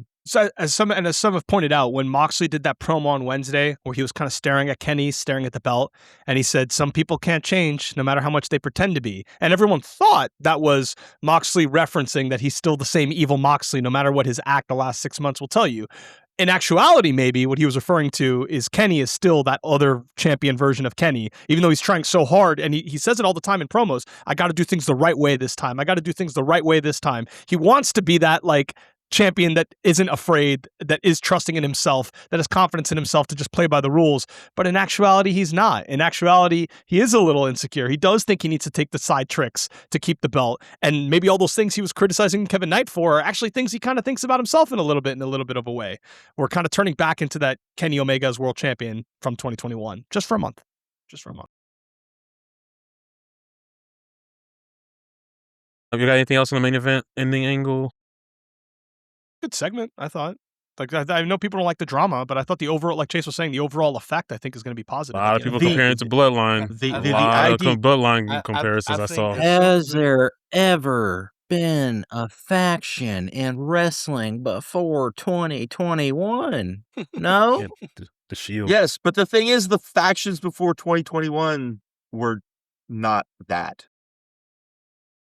as some have pointed out, when Moxley did that promo on Wednesday where he was kind of staring at Kenny, staring at the belt, and he said, some people can't change no matter how much they pretend to be. And everyone thought that was Moxley referencing that he's still the same evil Moxley no matter what his act the last 6 months will tell you. in actuality, maybe what he was referring to is Kenny is still that other champion version of Kenny, even though he's trying so hard. And he says it all the time in promos. I got to do things the right way this time. I got to do things the right way this time. He wants to be that like champion that isn't afraid, that is trusting in himself, that has confidence in himself to just play by the rules. But in actuality, he's not. In actuality, he is a little insecure. He does think he needs to take the side tricks to keep the belt. And maybe all those things he was criticizing Kevin Knight for are actually things he kind of thinks about himself in a little bit of a way. We're kind of turning back into that Kenny Omega as world champion from 2021, just for a month. Have you got anything else on the main event ending angle? Good segment, I thought. Like I know people don't like the drama, but I thought the overall, like Chase was saying, the overall effect I think is going to be A positive. lot of people comparing it to Bloodline. A lot of Bloodline comparisons I saw. Has there ever been a faction in wrestling before 2021? No? Yeah, the Shield. Yes, but the thing is, the factions before 2021 were not that.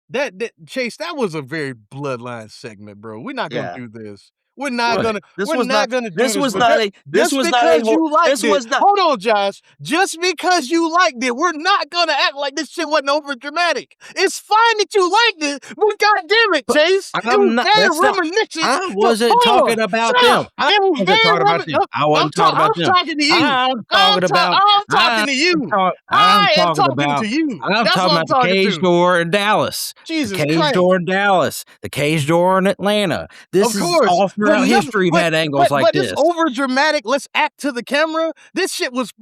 That Chase, that was a very Bloodline segment, bro. We're not gonna do this. We're not What? gonna. This we're was not not- gonna do this this. was but not ju- a- this just was not a because whole- you liked this it. was not- Hold on, Josh. Just because you liked it, we're not gonna act like this shit wasn't over dramatic. It's fine that you liked it, but goddamn it, Chase, it I'm was not- very that's not- reminiscent. I wasn't Hold talking on. about Shut them. up. I It was wasn't very talking about reminiscent. them. I wasn't talking about them. I'm talking to you. I'm talking about. I'm talking to you. I am talking to you. I'm That's talking what I'm about the talking cage to. door in Dallas. Jesus the cage Christ. door in Dallas. The cage door in Atlanta. This Of is course, all but throughout never- history. We've had angles but like this this. over dramatic. Let's act to the camera. This shit was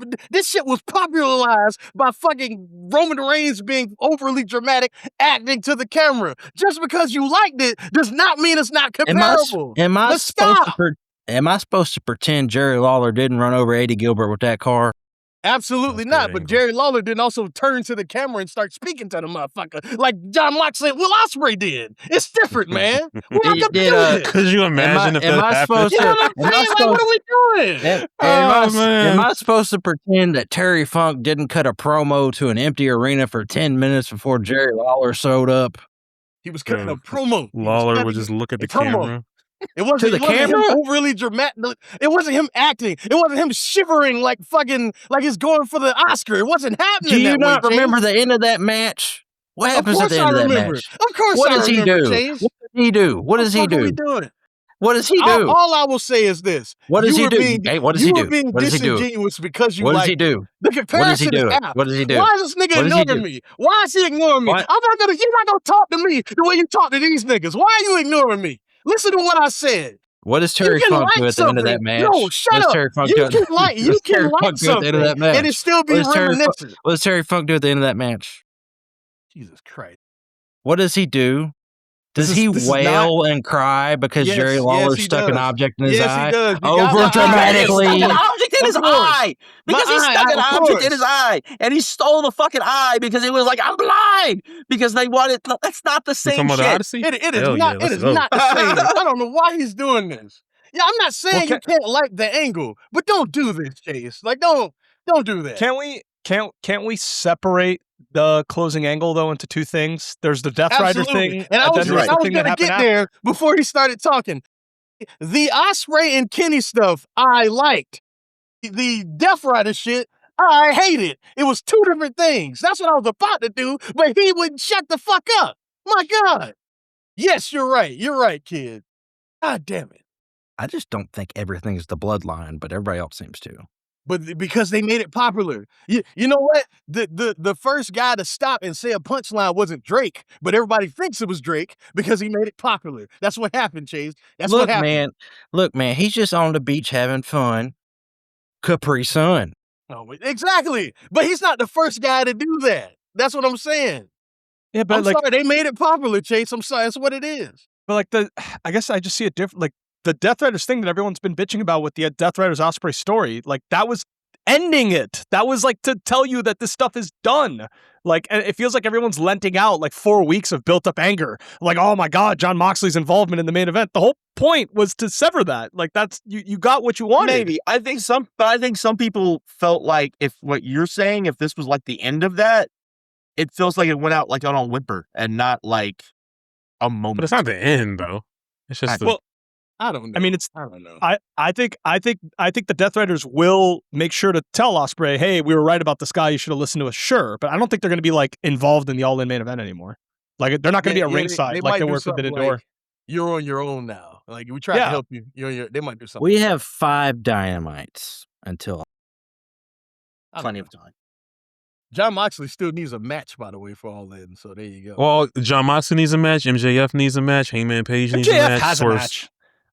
popularized by fucking Roman Reigns being overly dramatic, acting to the camera. Just because you liked it does not mean it's not comparable. Am I Let's supposed stop. to pretend Jerry Lawler didn't run over Eddie Gilbert with that car? Absolutely That's not. good But angle. Jerry Lawler didn't also turn to the camera and start speaking to the motherfucker like John Moxley and Will Ospreay did. It's different, man. We're not gonna do this. Could you imagine if am that I happened? supposed You know to? what I'm saying? Like, what are we doing? Am I supposed to pretend that Terry Funk didn't cut a promo to an empty arena for 10 minutes before Jerry Lawler showed up? He was cutting Yeah. a promo. He was Lawler cutting would just look at a the promo. camera. It wasn't, To the it wasn't him camera? overly dramatic. It wasn't him acting. It wasn't him shivering like fucking like he's going for the Oscar. It wasn't happening. Do you that not way, remember Chase. the end of that match? What Of happens at course the I end of that remember. match? Of course What I does he remember, do? Chase. What does he do? What does he What are we do? doing? What does he do? All I will say is this. What does You he were do? being- Hey, what does you he were do? being What does he do? disingenuous because you What does he liked it. do? The What does he comparison do? is out. What does he do? Why is this nigga What does he ignoring do? me? Why is he ignoring me? What? You're not gonna talk to me the way you talk to these niggas. Why are you ignoring me? Listen to what I said. What does Terry you can Funk do like at the end of that something. match? No, shut What does up. Terry Funk You do at- can what does Terry like Funk do at the end of something that match? and it still be What does Terry Funk- reminiscent. What does Terry Funk do at the end of that match? Jesus Christ. What does he do? Does he this is wail and cry because Yes, Jerry yes, Lawler he stuck an does. object in his Yes, eye? he does. You got my Over eye. dramatically. Stuck an object in Of his course. eye because My he stuck eye, an of object in course. his eye, and he stole the fucking eye because he was like, "I'm blind," because they wanted. That's not the You same talking about the shit. Odyssey? It is Hell not. yeah, It let's is go. not the same. I don't know why he's doing this. Yeah, I'm not saying you can't like the angle, but don't do this, Chase. Like, don't do that. Can't we separate the closing angle though into two things? There's the Death Rider Absolutely. thing, And I was, then there's the thing that gonna happened get after. there before he started talking. The Ospreay and Kenny stuff I liked. The Death Rider shit I hated. It was two different things. That's what I was about to do, but he wouldn't shut the fuck up. My God. Yes, you're right. You're right, kid. God damn it. I just don't think everything is the bloodline, but everybody else seems to. But because they made it popular. You know what? The first guy to stop and say a punchline wasn't Drake, but everybody thinks it was Drake because he made it popular. That's what happened, Chase. That's what happened. Look, man, he's just on the beach having fun. Capri Sun. Oh, exactly. But he's not the first guy to do that. That's what I'm saying. Yeah, but I'm sorry, they made it popular, Chase. I'm sorry, that's what it is. But I guess I just see it different. Like the Death Riders thing that everyone's been bitching about with the Death Riders Ospreay story, like that was ending it. That was like to tell you that this stuff is done. Like, and it feels like everyone's lenting out like 4 weeks of built up anger. Like, oh my God, John Moxley's involvement in the main event. The whole point was to sever that. Like, that's you got what you wanted. Maybe I think some people felt like if what you're saying, if this was like the end of that, it feels like it went out like on a whimper and not like a moment. But it's not the end, though. It's just I don't know. I mean, I don't know. I think the Death Riders will make sure to tell Ospreay, hey, we were right about this guy. You should have listened to us. Sure, but I don't think they're going to be like involved in the All In main event anymore. Like they're not going to be at ringside they like might they do were at something Forbidden Door. like, you're on your own now. Like we tried to help you. They might do something. We have 5 Dynamites until Plenty of time. John Moxley still needs a match, by the way, for All In. So there you go. Well, John Moxley needs a match. MJF needs a match. Hangman Page needs a MJF match. has a match.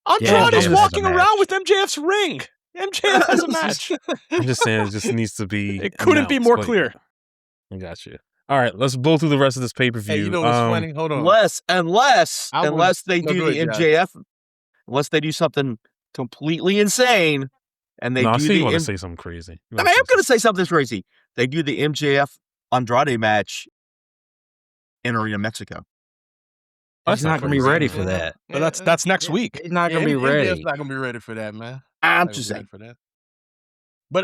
Andrade MJF is has a walking match. around with MJF's ring. MJF has a match. I'm just saying it just needs to be. It couldn't be announced, more but- clear. I got you. All right, let's blow through the rest of this pay-per-view. Hey, you know what's funny? Hold on. Unless they No, do go the ahead, Josh. MJF, unless they do something completely insane, and they No, I do see you the want to say something crazy. I mean, I'm going to say something crazy. They do the MJF Andrade match in Arena Mexico. He's not going to be crazy. ready for that. But that's next week. He's not going to be MJF's ready. not gonna be ready for that, man. I'm Not just gonna be saying. ready for that.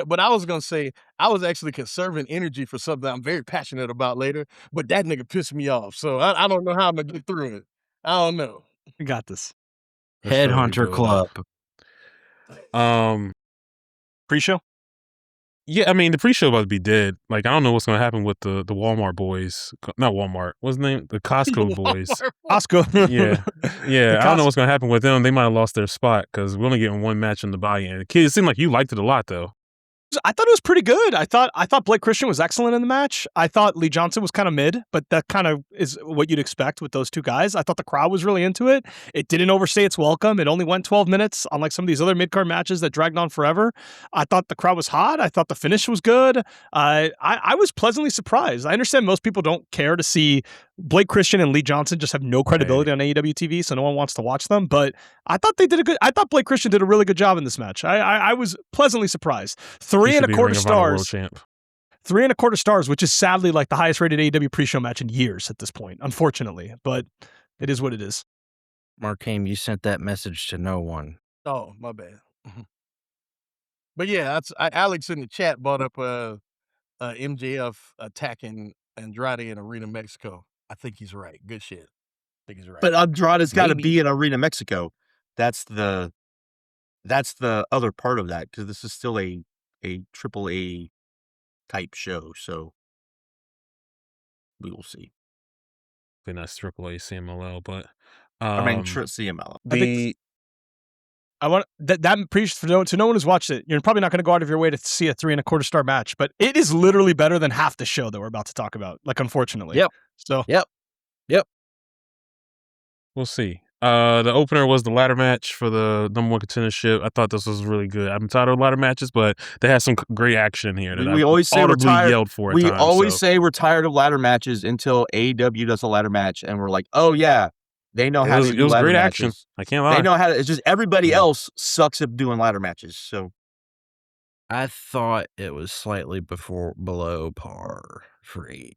But I was gonna say I was actually conserving energy for something I'm very passionate about later. But that nigga pissed me off, so I don't know how I'm gonna get through it. I don't know. We got this. Let's see how we Headhunter go, Club. though. Pre-show? Yeah, I mean the pre-show about to be dead. Like I don't know what's going to happen with the Walmart boys. Not Walmart. What's the name? The Costco boys. Costco. Yeah, yeah. I don't know what's going to happen with them. They might have lost their spot because we're only getting one match in the buy-in. It seemed like you liked it a lot though. I thought it was pretty good. I thought Blake Christian was excellent in the match. I thought Lee Johnson was kind of mid, but that kind of is what you'd expect with those two guys. I thought the crowd was really into it. It didn't overstay its welcome. It only went 12 minutes, unlike some of these other mid-card matches that dragged on forever. I thought the crowd was hot. I thought the finish was good. I was pleasantly surprised. I understand most people don't care to see Blake Christian and Lee Johnson just have no credibility on AEW TV, so no one wants to watch them. But I thought I thought Blake Christian did a really good job in this match. I was pleasantly surprised. He should be 3.25 Ring of Honor stars. World champ. 3.25 stars, which is sadly like the highest rated AEW pre-show match in years at this point, unfortunately. But it is what it is. Markame, you sent that message to no one. Oh, my bad. But yeah, Alex in the chat brought up MJF attacking Andrade in Arena Mexico. I think he's right. Good shit. I think he's right. But Andrade's got to Maybe. be in Arena Mexico. That's the other part of that because this is still a AAA type show. So we will see. Then that's AAA CMLL, but I mean, CML. I want that to no one who's watched it. You're probably not going to go out of your way to see a 3.25 star match, but it is literally better than half the show that we're about to talk about. Like, unfortunately. Yep. So we'll see. The opener was the ladder match for the #1 contendership. I thought this was really good. I'm tired of ladder matches, but they had some great action here. That We I always say we're audibly tired. yelled for. At We times, always so. say we're tired of ladder matches until AEW does a ladder match, and we're like, oh yeah, they know how to do It was ladder great matches. action. I can't lie. They know how to. It's just everybody Yeah. else sucks at doing ladder matches. So I thought it was slightly below par for AEW.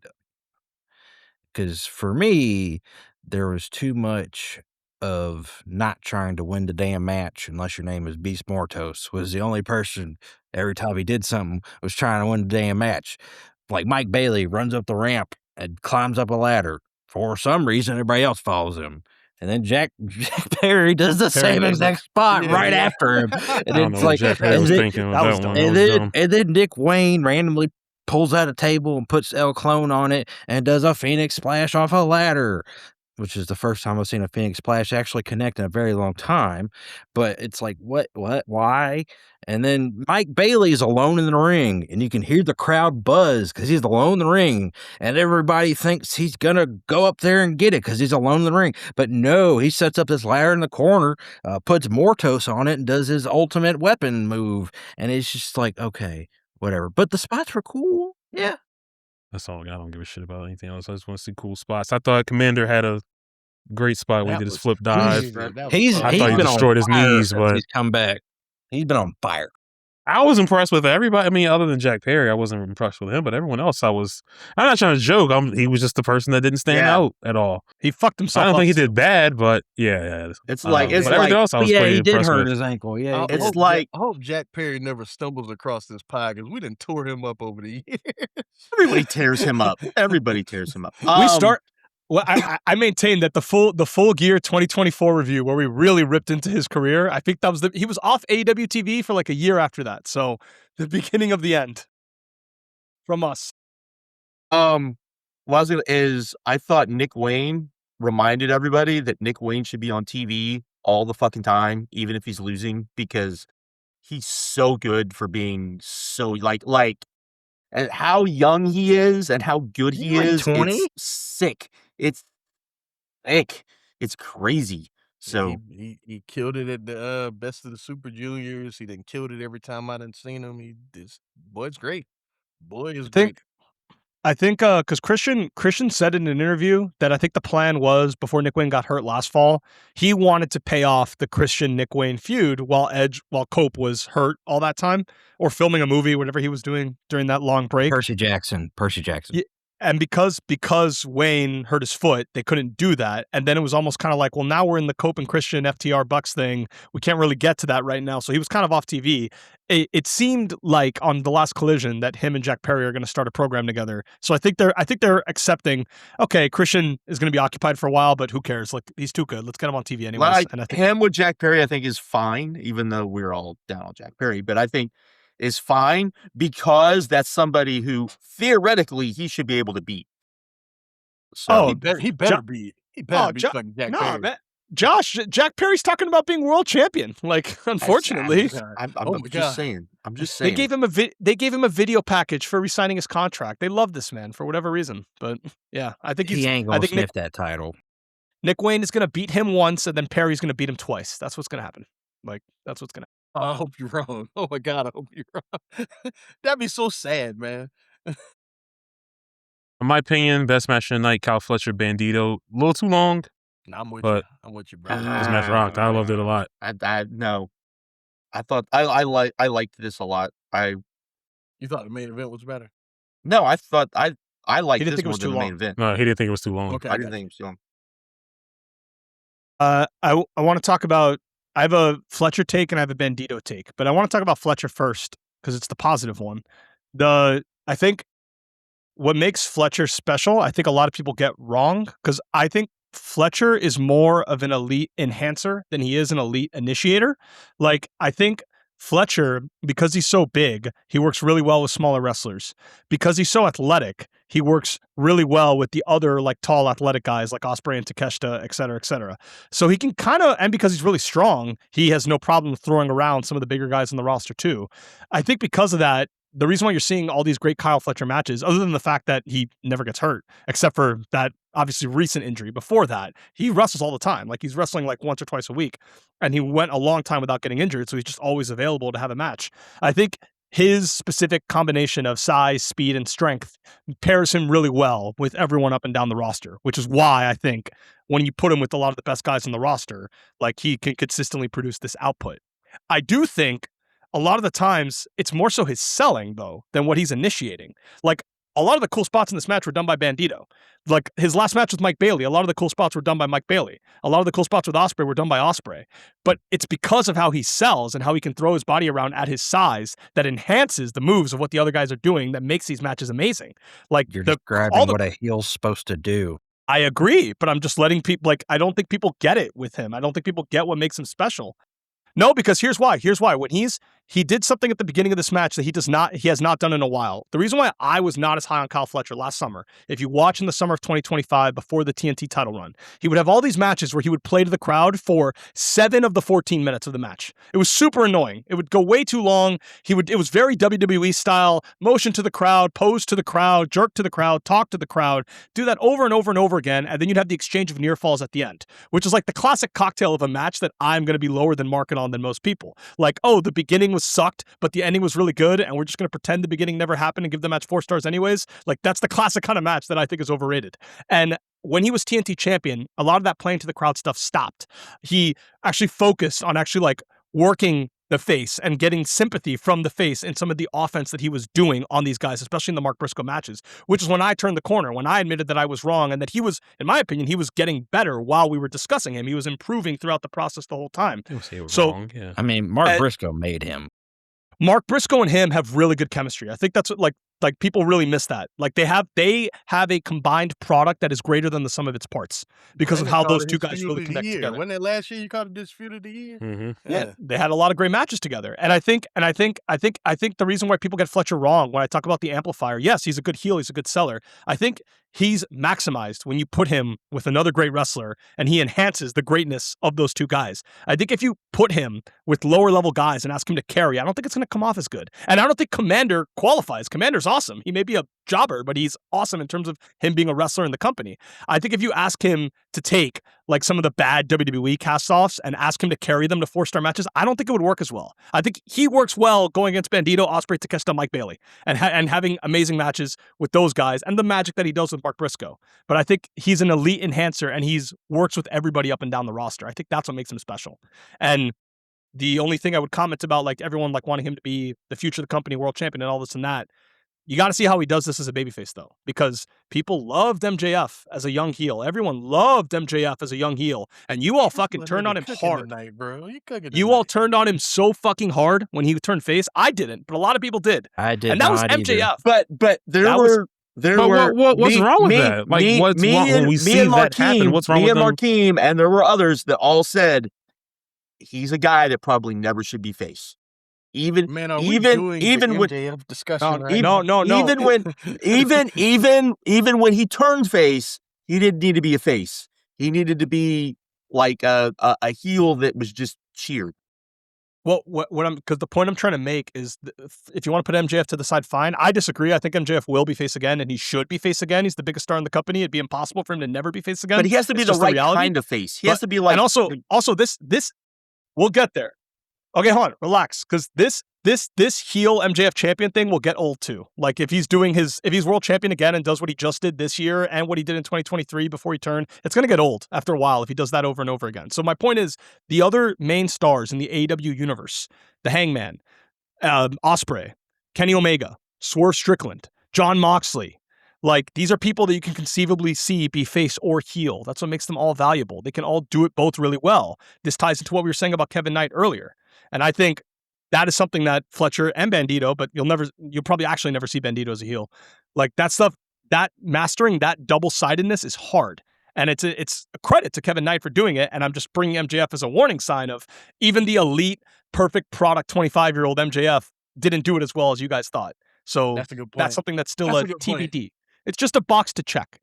Because for me, there was too much of not trying to win the damn match unless your name is Beast Mortos, was the only person every time he did something was trying to win the damn match. Like Mike Bailey runs up the ramp and climbs up a ladder. For some reason, everybody else follows him. And then Jack Perry does the same exact spot right after him. I And don't know it's what like, Jack Perry was thinking with that was that dumb. one. That and was then dumb. and then Nick Wayne randomly pulls out a table and puts El Clone on it and does a Phoenix Splash off a ladder, which is the first time I've seen a Phoenix Splash actually connect in a very long time. But it's like, what, why? And then Mike Bailey's alone in the ring, and you can hear the crowd buzz because he's alone in the ring, and everybody thinks he's going to go up there and get it because he's alone in the ring. But no, he sets up this ladder in the corner, puts Mortos on it, and does his ultimate weapon move. And it's just like, okay, whatever. But the spots were cool. Yeah. That's all. I don't give a shit about anything else. I just want to see cool spots. I thought Commander had a great spot where he That did his was flip dive. crazy. That was He's I fun. thought he been destroyed on his fire knees, since but he's come back. He's been on fire. I was impressed with everybody. I mean, other than Jack Perry, I wasn't impressed with him, but everyone else, I'm not trying to joke. He was just the person that didn't stand Yeah. out at all. he fucked himself I don't up think he too. did bad, but yeah. it's like but everything else I was Yeah, pretty he did impressed hurt with. his ankle. Yeah, he It's did. like- I hope Jack Perry never stumbles across this pie because we done tore him up over the years. everybody tears him up. Everybody tears him up. Well, I maintain that the full gear 2024 review where we really ripped into his career. I think that was he was off AEW TV for like a year after that. So the beginning of the end from us. What I was gonna is I thought Nick Wayne reminded everybody that Nick Wayne should be on TV all the fucking time, even if he's losing, because he's so good for being so like and how young he is and how good he like is. 20? It's sick. It's sick. It's crazy. So he killed it at the Best of the Super Juniors. He done killed it every time I done seen him. This boy's great. Boy is great. I think because Christian said in an interview that I think the plan was before Nick Wayne got hurt last fall, he wanted to pay off the Christian Nick Wayne feud while Cope was hurt all that time or filming a movie, whatever he was doing during that long break. Percy Jackson. Yeah, and because Wayne hurt his foot, they couldn't do that. And then it was almost kind of like, well, now we're in the Cope and Christian FTR Bucks thing. We can't really get to that right now. So he was kind of off TV. It seemed like on the last Collision that him and Jack Perry are going to start a program together. So I think they're accepting, okay, Christian is going to be occupied for a while, but who cares? Like, he's too good. Let's get him on TV anyways. And I think him with Jack Perry, I think is fine, even though we're all down on Jack Perry. But I think is fine because that's somebody who theoretically he should be able to beat. So he better be fucking Jack Perry. Man. Josh, Jack Perry's talking about being world champion. Like, unfortunately, I'm just saying. They gave him a video package for re-signing his contract. They love this man for whatever reason. But yeah, I think he ain't gonna sniff that title. Nick Wayne is gonna beat him once, and then Perry's gonna beat him twice. That's what's gonna happen. Like, that's what's gonna. I hope you're wrong. Oh my God, I hope you're wrong. That'd be so sad, man. In my opinion, best match of the night, Kyle Fletcher, Bandito. A little too long. No, I'm with but you. I'm with you, bro. This match rocked. I loved it a lot. No. I thought I liked this a lot. You thought the main event was better? No, I thought I liked this more than the main event. No, he didn't think it was too long. Okay, I didn't think it was too long. I want to talk about. I have a Fletcher take and I have a Bandito take, but I want to talk about Fletcher first because it's the positive one. I think what makes Fletcher special, I think a lot of people get wrong because I think Fletcher is more of an elite enhancer than he is an elite initiator. Like, I think Fletcher, because he's so big, he works really well with smaller wrestlers. Because he's so athletic, he works really well with the other like tall athletic guys like Ospreay and Takeshita, et cetera, et cetera. So he can kind of, and because he's really strong, he has no problem throwing around some of the bigger guys on the roster too. I think because of that, the reason why you're seeing all these great Kyle Fletcher matches, other than the fact that he never gets hurt, except for that obviously recent injury. Before that, he wrestles all the time. Like, he's wrestling like once or twice a week, and he went a long time without getting injured, so he's just always available to have a match. I think his specific combination of size, speed, and strength pairs him really well with everyone up and down the roster, which is why I think when you put him with a lot of the best guys on the roster, like, he can consistently produce this output. I do think a lot of the times it's more so his selling, though, than what he's initiating. Like, a lot of the cool spots in this match were done by Bandito. Like, his last match with Mike Bailey, a lot of the cool spots were done by Mike Bailey. A lot of the cool spots with Ospreay were done by Ospreay. But it's because of how he sells and how he can throw his body around at his size that enhances the moves of what the other guys are doing that makes these matches amazing. Like, you're describing what a heel's supposed to do. I agree, but I'm just letting people, like, I don't think people get it with him. I don't think people get what makes him special. No, because here's why. When he did something at the beginning of this match that he has not done in a while. The reason why I was not as high on Kyle Fletcher last summer, if you watch in the summer of 2025 before the TNT title run, he would have all these matches where he would play to the crowd for 7 of the 14 minutes of the match. It was super annoying. It would go way too long. It was very WWE style, motion to the crowd, pose to the crowd, jerk to the crowd, talk to the crowd, do that over and over and over again, and then you'd have the exchange of near falls at the end, which is like the classic cocktail of a match that I'm going to be lower than market on than most people. Like, oh, the beginning was sucked, but the ending was really good, and we're just going to pretend the beginning never happened and give the match 4 stars anyways. Like, that's the classic kind of match that I think is overrated. And when he was TNT champion, a lot of that playing to the crowd stuff stopped. He actually focused on actually like working the face and getting sympathy from the face in some of the offense that he was doing on these guys, especially in the Mark Briscoe matches, which is when I turned the corner, when I admitted that I was wrong and that he was, in my opinion, he was getting better while we were discussing him. He was improving throughout the process the whole time. Wrong, yeah. I mean, Mark Briscoe made him. Mark Briscoe and him have really good chemistry. I think that's what, like Like people really miss that. Like they have a combined product that is greater than the sum of its parts because of Brandon how called those it two his guys feud really of the connect year. together. Wasn't that last year you called it this feud of the year? Mm-hmm. Yeah, they had a lot of great matches together, and I think the reason why people get Fletcher wrong when I talk about the amplifier, yes, he's a good heel, he's a good seller. I think he's maximized when you put him with another great wrestler, and he enhances the greatness of those two guys. I think if you put him with lower level guys and ask him to carry, I don't think it's going to come off as good, and I don't think Commander qualifies. Commander's awesome. He may be a jobber, but he's awesome in terms of him being a wrestler in the company. I think if you ask him to take like some of the bad WWE cast-offs and ask him to carry them to 4-star matches, I don't think it would work as well. I think he works well going against Bandito, Ospreay, Takeshita, Mike Bailey, and having amazing matches with those guys and the magic that he does with Mark Briscoe. But I think he's an elite enhancer and he's works with everybody up and down the roster. I think that's what makes him special. And the only thing I would comment about, like everyone like wanting him to be the future of the company, world champion, and all this and that, you got to see how he does this as a babyface, though, because people loved MJF as a young heel. Everyone loved MJF as a young heel, and you all fucking turned on him hard. Tonight, bro. You all turned on him so fucking hard when he turned face. I didn't, but a lot of people did. I did, and that was not MJF. either. But there were. What's wrong with that? Like, what's wrong when we see that happen? What's wrong with them? Me and Markeem, and there were others that all said he's a guy that probably never should be face. Even when MJF discussion, right? even when he turned face, he didn't need to be a face. He needed to be like a heel that was just cheered. Well, because the point I'm trying to make is, if you want to put MJF to the side, fine. I disagree. I think MJF will be face again, and he should be face again. He's the biggest star in the company. It'd be impossible for him to never be face again. But he has to be the right kind of face. He has to be like, and also this. We'll get there. Okay, hold on, relax, because this heel MJF champion thing will get old too. Like if he's world champion again and does what he just did this year and what he did in 2023 before he turned, it's gonna get old after a while if he does that over and over again. So my point is, the other main stars in the AEW universe, the Hangman, Ospreay, Kenny Omega, Swerve Strickland, Jon Moxley. Like, these are people that you can conceivably see be face or heel. That's what makes them all valuable. They can all do it both really well. This ties into what we were saying about Kevin Knight earlier. And I think that is something that Fletcher and Bandito, but you'll probably actually never see Bandito as a heel. Like, that stuff, that mastering that double-sidedness is hard. And it's a credit to Kevin Knight for doing it. And I'm just bringing MJF as a warning sign of even the elite, perfect product 25-year-old MJF didn't do it as well as you guys thought. So that's a good point. That's something that's still a TBD. It's just a box to check.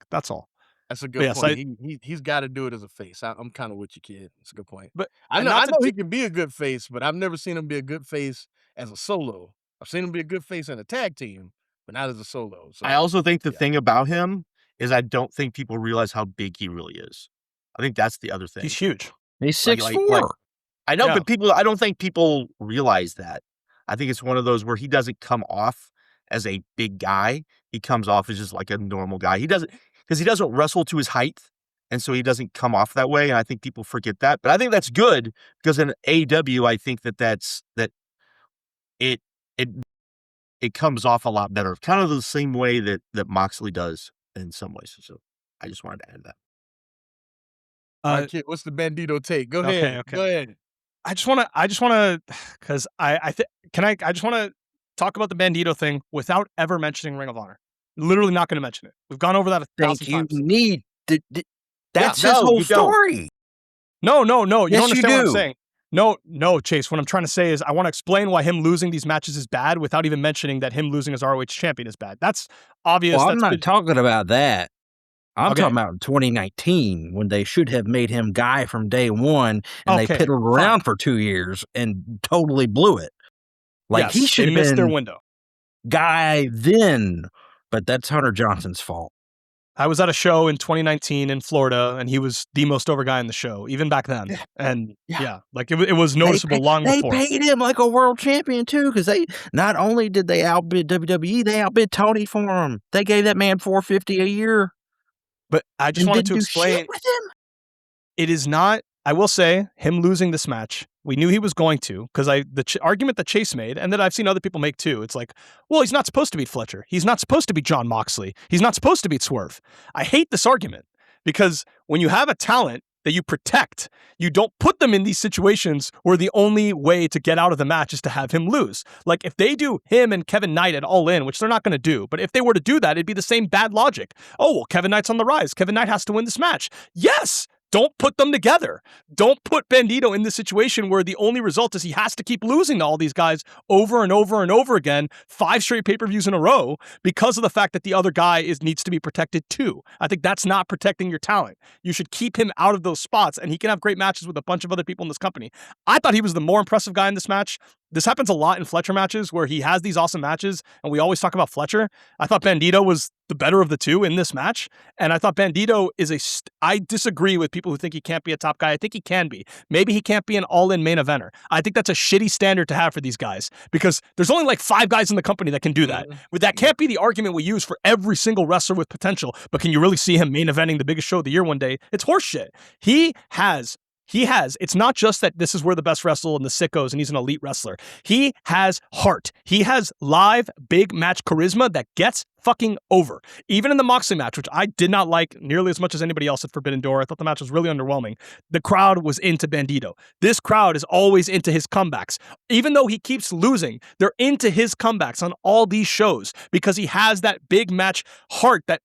That's all. That's a good point. He's got to do it as a face. I'm kind of with you, kid. It's a good point. But I know he can be a good face, but I've never seen him be a good face as a solo. I've seen him be a good face in a tag team, but not as a solo. So, I also think the thing about him is I don't think people realize how big he really is. I think that's the other thing. He's huge. He's 6'4". I know, but I don't think people realize that. I think it's one of those where he doesn't come off as a big guy. He comes off as just like a normal guy. He doesn't wrestle to his height, and so he doesn't come off that way. And I think people forget that. But I think that's good because in AEW, I think that it comes off a lot better, kind of the same way that Moxley does in some ways. So I just wanted to add that. Right, kid, what's the Bandito take? Go ahead. Okay. Go ahead. I just want to, because I just want to talk about the Bandito thing without ever mentioning Ring of Honor. Literally not going to mention it. We've gone over that 1,000 times. You need to, that's his whole story. No. You don't understand what I'm do. saying. No, Chase. What I'm trying to say is I want to explain why him losing these matches is bad without even mentioning that him losing as ROH champion is bad. That's obvious. Well, I'm not talking about that. I'm talking about in 2019 when they should have made him guy from day one, and they piddled around for 2 years and totally blew it. Like, he should have missed been their window. Guy then, but that's Hunter Johnson's fault. I was at a show in 2019 in Florida, and he was the most over guy in the show, even back then. Yeah. And like it was noticeable long before. They paid him like a world champion too, because they not only did they outbid WWE, they outbid Tony for him. They gave that man $450 a year. But I just wanted to explain, with him. It is not. I will say, him losing this match, we knew he was going to, because the argument that Chase made, and that I've seen other people make too, it's like, well, he's not supposed to beat Fletcher. He's not supposed to beat Jon Moxley. He's not supposed to beat Swerve. I hate this argument, because when you have a talent that you protect. You don't put them in these situations where the only way to get out of the match is to have him lose. Like if they do him and Kevin Knight at All In, which they're not going to do, but if they were to do that, it'd be the same bad logic. Oh, well, Kevin Knight's on the rise. Kevin Knight has to win this match. Yes! Don't put them together. Don't put Bandito in this situation where the only result is he has to keep losing to all these guys over and over and over again, 5 straight pay-per-views in a row, because of the fact that the other guy needs to be protected too. I think that's not protecting your talent. You should keep him out of those spots, and he can have great matches with a bunch of other people in this company. I thought he was the more impressive guy in this match. This happens a lot in Fletcher matches where he has these awesome matches, and we always talk about Fletcher. I thought Bandito was the better of the two in this match, and I thought Bandito is I disagree with people who think he can't be a top guy. I think he can be. Maybe he can't be an all-in main eventer. I think that's a shitty standard to have for these guys because there's only like 5 guys in the company that can do that. But that can't be the argument we use for every single wrestler with potential. But can you really see him main eventing the biggest show of the year one day? It's horseshit. He has, it's not just that this is where the best wrestler in the sickos and he's an elite wrestler. He has heart. He has live, big match charisma that gets fucking over. Even in the Moxley match, which I did not like nearly as much as anybody else at Forbidden Door, I thought the match was really underwhelming. The crowd was into Bandito. This crowd is always into his comebacks. Even though he keeps losing, they're into his comebacks on all these shows because he has that big match heart that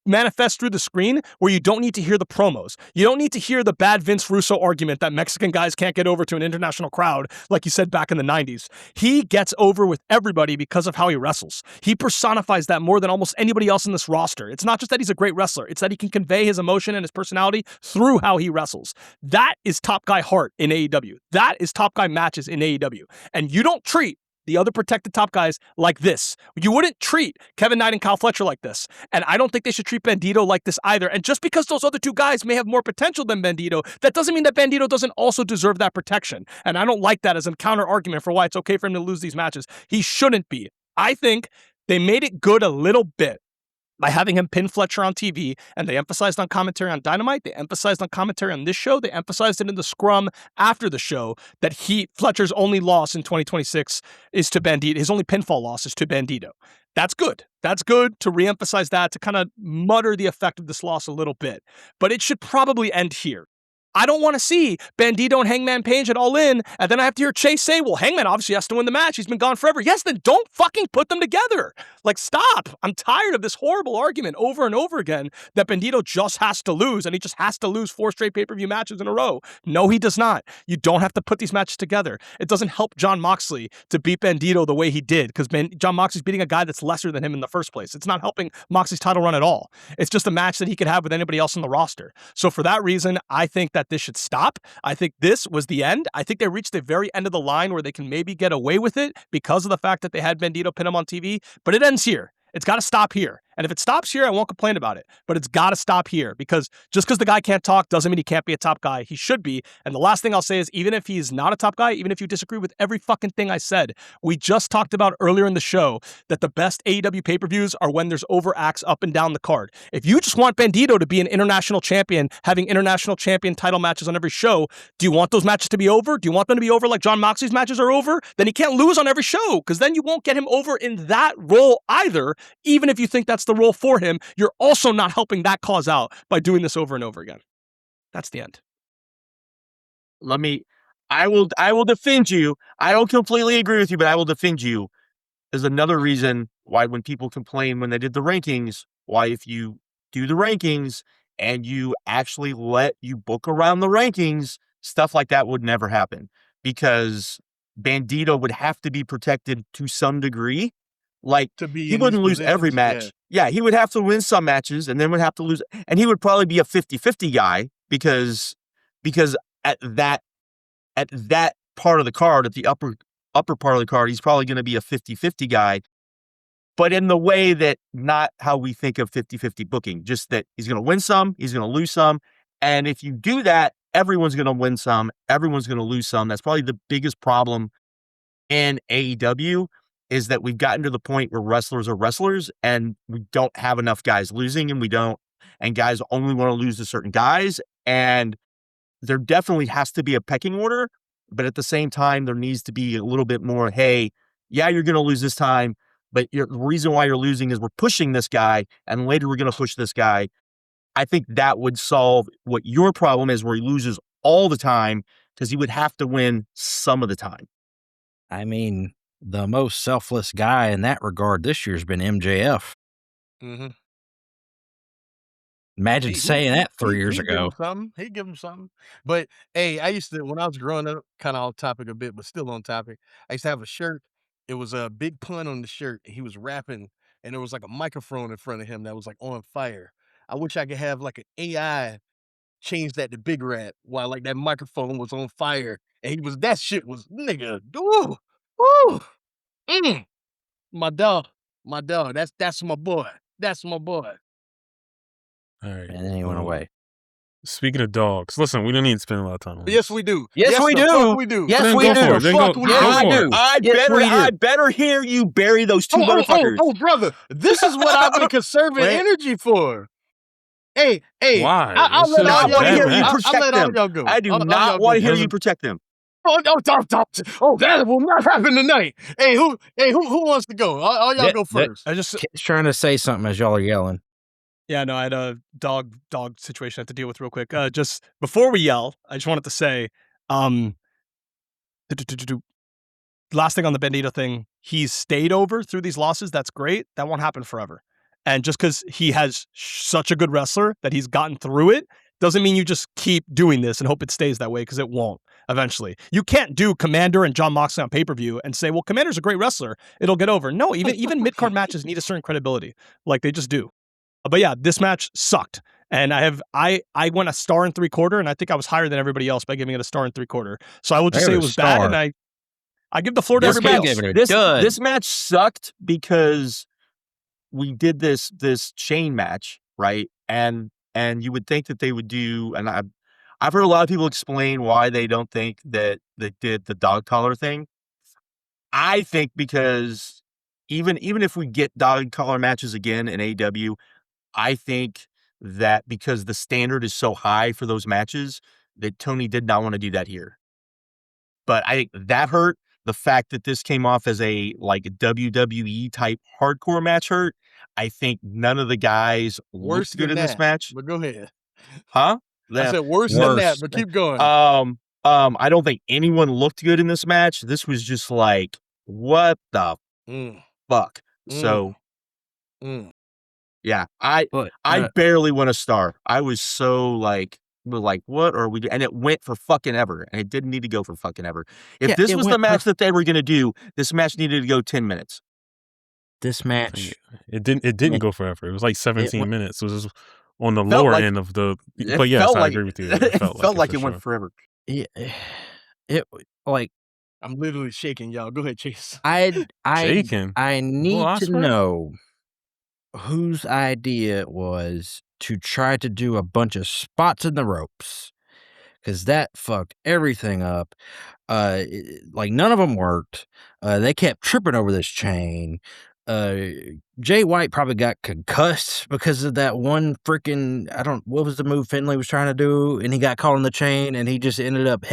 manifest through the screen where you don't need to hear the promos. You don't need to hear the bad Vince Russo argument that Mexican guys can't get over to an international crowd, like you said back in the 90s. He gets over with everybody because of how he wrestles. He personifies that more than almost anybody else in this roster. It's not just that he's a great wrestler, it's that he can convey his emotion and his personality through how he wrestles. That is top guy heart in AEW. That is top guy matches in AEW. And you don't treat the other protected top guys like this. You wouldn't treat Kevin Knight and Kyle Fletcher like this. And I don't think they should treat Bandito like this either. And just because those other 2 guys may have more potential than Bandito, that doesn't mean that Bandito doesn't also deserve that protection. And I don't like that as a counter argument for why it's okay for him to lose these matches. He shouldn't be. I think they made it good a little bit by having him pin Fletcher on TV, and they emphasized on commentary on Dynamite, they emphasized on commentary on this show, they emphasized it in the scrum after the show that Fletcher's only loss in 2026 is to Bandito. His only pinfall loss is to Bandito. That's good. That's good to reemphasize that, to kind of mutter the effect of this loss a little bit. But it should probably end here. I don't want to see Bandito and Hangman Page at All In, and then I have to hear Chase say, well, Hangman obviously has to win the match. He's been gone forever. Yes, then don't fucking put them together. Like, stop. I'm tired of this horrible argument over and over again that Bandito just has to lose, and he just has to lose 4 straight pay-per-view matches in a row. No, he does not. You don't have to put these matches together. It doesn't help Jon Moxley to beat Bandito the way he did, because Jon Moxley's beating a guy that's lesser than him in the first place. It's not helping Moxley's title run at all. It's just a match that he could have with anybody else on the roster. So for that reason, I think that this should stop. I think this was the end. I think they reached the very end of the line where they can maybe get away with it because of the fact that they had Bandito pin him on TV, but it ends here. It's got to stop here. And if it stops here, I won't complain about it. But it's got to stop here because just because the guy can't talk doesn't mean he can't be a top guy. He should be. And the last thing I'll say is even if he's not a top guy, even if you disagree with every fucking thing I said, we just talked about earlier in the show that the best AEW pay-per-views are when there's overacts up and down the card. If you just want Bandito to be an international champion, having international champion title matches on every show, do you want those matches to be over? Do you want them to be over like Jon Moxley's matches are over? Then he can't lose on every show because then you won't get him over in that role either. Even if you think that's the role for him, you're also not helping that cause out by doing this over and over again. That's the end. I will defend you. I don't completely agree with you, but I will defend you. There's another reason why when people complain when they did the rankings, why if you do the rankings and you actually let you book around the rankings, stuff like that would never happen because Bandito would have to be protected to some degree. Like, he wouldn't lose every match. Yeah, he would have to win some matches and then would have to lose. And he would probably be a 50-50 guy because at that part of the card, at the upper part of the card, he's probably going to be a 50-50 guy. But in the way that not how we think of 50-50 booking, just that he's going to win some, he's going to lose some. And if you do that, everyone's going to win some, everyone's going to lose some. That's probably the biggest problem in AEW. Is that we've gotten to the point where wrestlers are wrestlers and we don't have enough guys losing and guys only want to lose to certain guys. And there definitely has to be a pecking order, but at the same time, there needs to be a little bit more, hey, yeah, you're going to lose this time, but the reason why you're losing is we're pushing this guy and later we're going to push this guy. I think that would solve what your problem is, where he loses all the time, because he would have to win some of the time. I mean, the most selfless guy in that regard this year's been MJF. Mm-hmm. Imagine saying that 3 years ago. He'd give him something. But hey, I used to, when I was growing up, kind of off topic a bit, but still on topic, I used to have a shirt. It was a big pun on the shirt. He was rapping, and there was like a microphone in front of him that was like on fire. I wish I could have like an AI change that to Big Rat while like that microphone was on fire. And that shit was, nigga, ooh, ooh, my dog, that's my boy. That's my boy. All right. And then he went away. Speaking of dogs, listen, we don't need to spend a lot of time on this. Yes, we do. Yes, we the do. fuck we do. Yes, Then we go do. for it. Then Fuck go, we go do. I for do. it. I better hear you bury those two motherfuckers. Oh, brother, this is what I've been conserving Wait. energy for. Hey, Why? I'll This let is all a y'all bad go. match. I'll Protect let all them. y'all go. I do All not y'all want to go. hear you protect them. That will not happen tonight. Hey, who wants to go? All y'all go first. I just Kid's trying to say something as y'all are yelling. Yeah, no, I had a dog situation I had to deal with real quick. Just before we yell, I just wanted to say, last thing on the Bandito thing, he's stayed over through these losses. That's great. That won't happen forever. And just because he has such a good wrestler that he's gotten through it, doesn't mean you just keep doing this and hope it stays that way, because it won't eventually. You can't do Commander and John Moxley on pay-per-view and say, well, Commander's a great wrestler, it'll get over. No, even mid-card matches need a certain credibility. Like, they just do. But yeah, this match sucked. And I went a 1 3/4, and I think I was higher than everybody else by giving it a 1 3/4. So I will just say it was bad, and I give the floor to This everybody kid else. gave it a dud. This match sucked because we did this chain match, right? And you would think that they would do, and I've heard a lot of people explain why they don't think that they did the dog collar thing. I think because even if we get dog collar matches again in AEW, I think that because the standard is so high for those matches, that Tony did not want to do that here. But I think that hurt. The fact that this came off as a like WWE type hardcore match hurt. I think none of the guys Worse looked good than in this that, match. But go ahead. Huh? I said worse than that, Worse. but keep going. I don't think anyone looked good in this match. This was just like, what the fuck? So, yeah, I barely won a star. I was so like, what are we doing? And it went for fucking ever, and it didn't need to go for fucking ever. If this was the match that they were going to do, this match needed to go 10 minutes. This match, it didn't go forever. It was like 17 minutes. It was just on the lower end of the. But yes, I agree with you. It felt like it went forever. It like I'm literally shaking, y'all. Go ahead, Chase. Shaking. I need to know whose idea it was to try to do a bunch of spots in the ropes, because that fucked everything up. Like none of them worked. They kept tripping over this chain. Jay White probably got concussed because of that one freaking, what was the move Finlay was trying to do, and he got caught in the chain, and he just ended up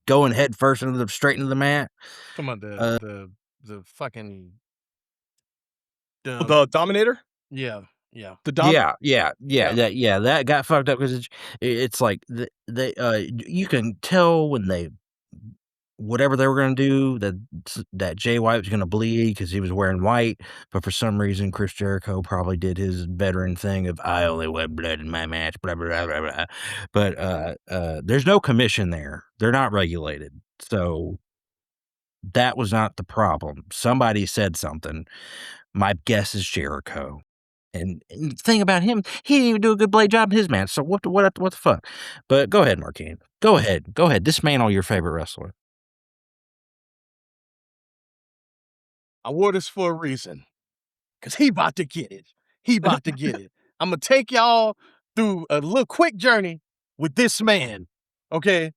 going head first straight into the mat. Come on, the fucking The Dominator? Yeah. The Dom? Yeah. That got fucked up because it's like you can tell when whatever they were going to do, that Jay White was going to bleed because he was wearing white, but for some reason Chris Jericho probably did his veteran thing of, I only wear blood in my match, blah, blah, blah, blah, blah. But there's no commission there. They're not regulated. So that was not the problem. Somebody said something. My guess is Jericho. And the thing about him, he didn't even do a good blade job in his match. So what the fuck? But go ahead, Marquine. Go ahead. Dismantle your favorite wrestler. I wore this for a reason. Because he about to get it. I'm going to take y'all through a little quick journey with this man. Okay?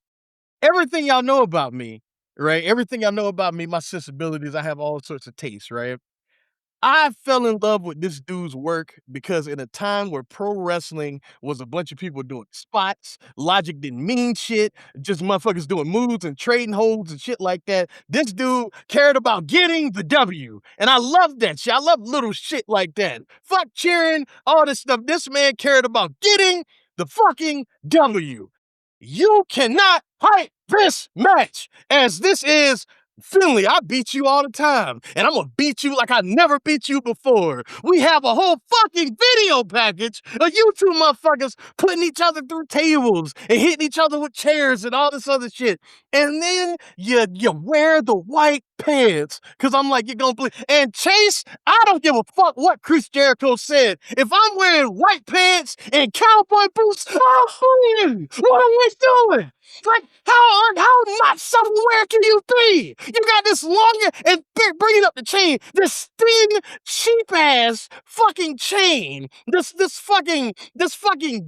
Everything y'all know about me, right? Everything y'all know about me, my sensibilities, I have all sorts of tastes, right? I fell in love with this dude's work because in a time where pro wrestling was a bunch of people doing spots, logic didn't mean shit, just motherfuckers doing moves and trading holds and shit like that, this dude cared about getting the W. And I love that shit. I love little shit like that. Fuck cheering, all this stuff. This man cared about getting the fucking W. You cannot hype this match, as this is Finley. I beat you all the time, and I'm gonna beat you like I never beat you before. We have a whole fucking video package of you two motherfuckers putting each other through tables and hitting each other with chairs and all this other shit. And then you wear the white pants, because I'm like, you're gonna bleed. And Chase, I don't give a fuck what Chris Jericho said. If I'm wearing white pants and cowboy boots, what am I doing? Like, how not self-aware can you be? You got this long and bringing up the chain, this thin, cheap-ass fucking chain, this fucking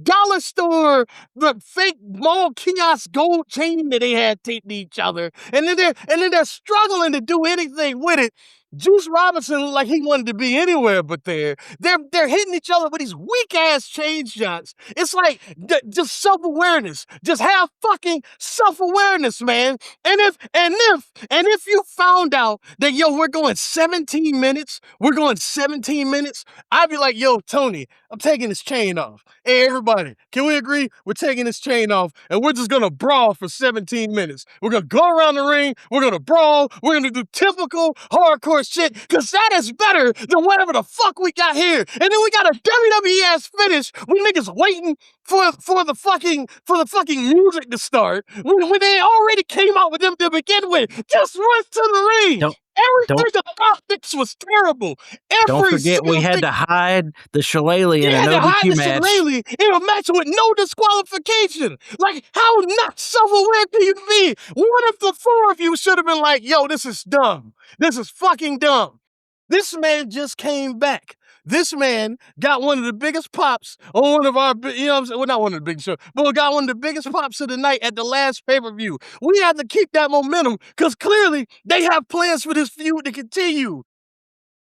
dollar store, the fake mall kiosk gold chain that they had taped to each other, and then they're struggling to do anything with it. Juice Robinson looked like he wanted to be anywhere but there. They're hitting each other with these weak ass chain shots. It's like just self-awareness. Just have fucking self-awareness, man. And if you found out that we're going 17 minutes, I'd be like, yo, Tony, I'm taking this chain off. Hey, everybody, can we agree? We're taking this chain off, and we're just gonna brawl for 17 minutes. We're gonna go around the ring, we're gonna brawl, we're gonna do typical hardcore shit, because that is better than whatever the fuck we got here. And then we got a WWE ass finish when niggas waiting for the fucking music to start when they already came out with them to begin with. Just run to the ring. Everything about this was terrible. Don't forget we had to hide the shillelagh in an ODQ match. In a match with no disqualification. Like, how not self-aware can you be? One of the four of you should have been like, yo, this is dumb. This is fucking dumb. This man just came back. This man got one of the biggest pops on one of our, you know what I'm saying? Well, not one of the biggest shows, but got one of the biggest pops of the night at the last pay-per-view. We have to keep that momentum, because clearly they have plans for this feud to continue.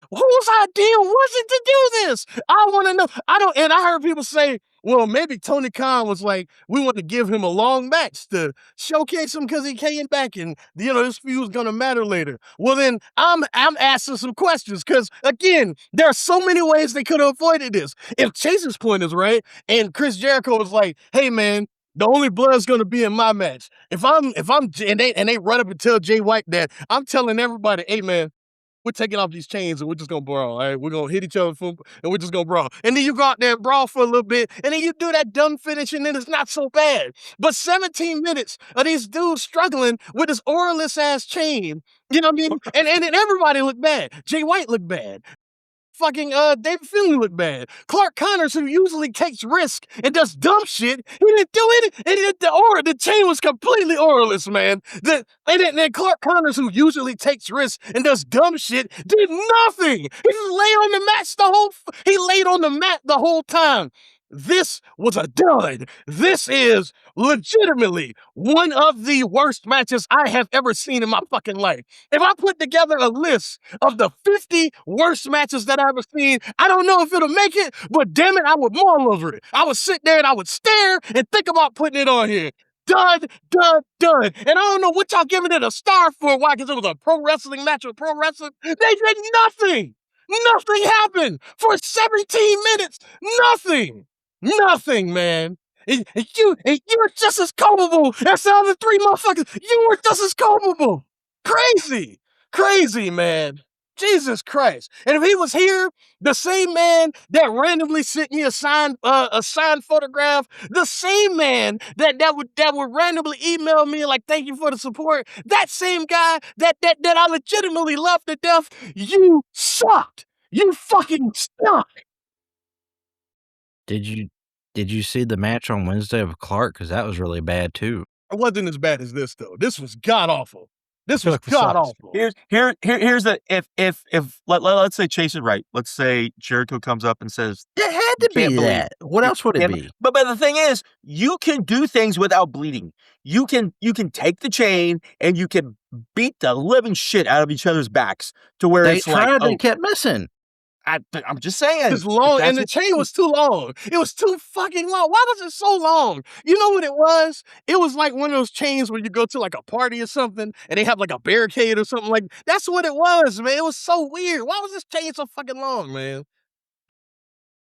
Whose idea was it to do this? I want to know. I heard people say, well, maybe Tony Khan was like, we want to give him a long match to showcase him because he came back and, this feud's going to matter later. Well, then I'm asking some questions, because, again, there are so many ways they could have avoided this. If Chase's point is right, and Chris Jericho was like, hey, man, the only blood's gonna be in my match. If I'm and they run up and tell Jay White that, I'm telling everybody, hey, man, we're taking off these chains and we're just gonna brawl. All right, we're gonna hit each other and we're just gonna brawl. And then you go out there and brawl for a little bit, and then you do that dumb finish, and then it's not so bad. But 17 minutes of these dudes struggling with this oralist ass chain, you know what I mean? And everybody looked bad. Jay White looked bad. Fucking David Finley looked bad. Clark Connors, who usually takes risk and does dumb shit, he didn't do it. The chain was completely oralist, man. And Clark Connors, who usually takes risks and does dumb shit, did nothing. He just laid on the mat the whole time. This was a dud. This is legitimately one of the worst matches I have ever seen in my fucking life. If I put together a list of the 50 worst matches that I've ever seen, I don't know if it'll make it, but damn it, I would mull over it. I would sit there and I would stare and think about putting it on here. Dud. And I don't know what y'all giving it a star for. Why? Because it was a pro wrestling match with pro wrestling. They did nothing. Nothing happened for 17 minutes. Nothing, man. And you were just as culpable as the other three motherfuckers. You were just as culpable. Crazy, man. Jesus Christ. And if he was here, the same man that randomly sent me a signed photograph, the same man that would randomly email me like, thank you for the support, that same guy that I legitimately love to death, you sucked. You fucking sucked. Did you see the match on Wednesday of Clark? Because that was really bad too. It wasn't as bad as this though. This was god awful. This was god awful. Here's the let's say Chase is right. Let's say Jericho comes up and says it had to be that. What else would it be? But the thing is, you can do things without bleeding. You can take the chain and you can beat the living shit out of each other's backs to where they it's like, they kept missing. I'm just saying. It's long, and the chain was too long. It was too fucking long. Why was it so long? You know what it was? It was like one of those chains where you go to like a party or something, and they have like a barricade or something like. That's what it was, man. It was so weird. Why was this chain so fucking long, man?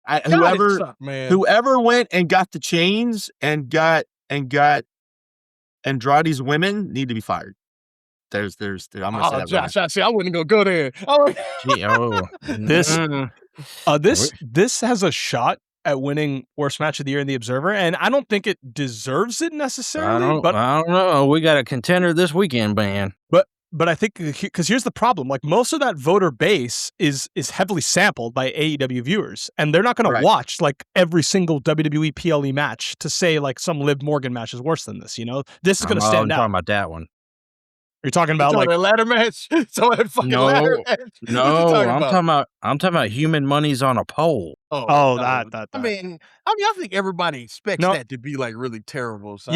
God, it sucked, man. Whoever went and got the chains and got Andrade's women need to be fired. I'm gonna say that Josh, right I wouldn't go there. This has a shot at winning worst match of the year in the Observer, and I don't think it deserves it necessarily. I don't know. We got a contender this weekend, man. But I think because here's the problem: like most of that voter base is heavily sampled by AEW viewers, and they're not going to watch like every single WWE PLE match to say like some Liv Morgan match is worse than this. You know, this is going to stand out. I'm talking about that one. You're talking about like a ladder match? Ladder match? I'm talking about human money's on a pole. That. I mean, I think everybody expects that to be like really terrible. So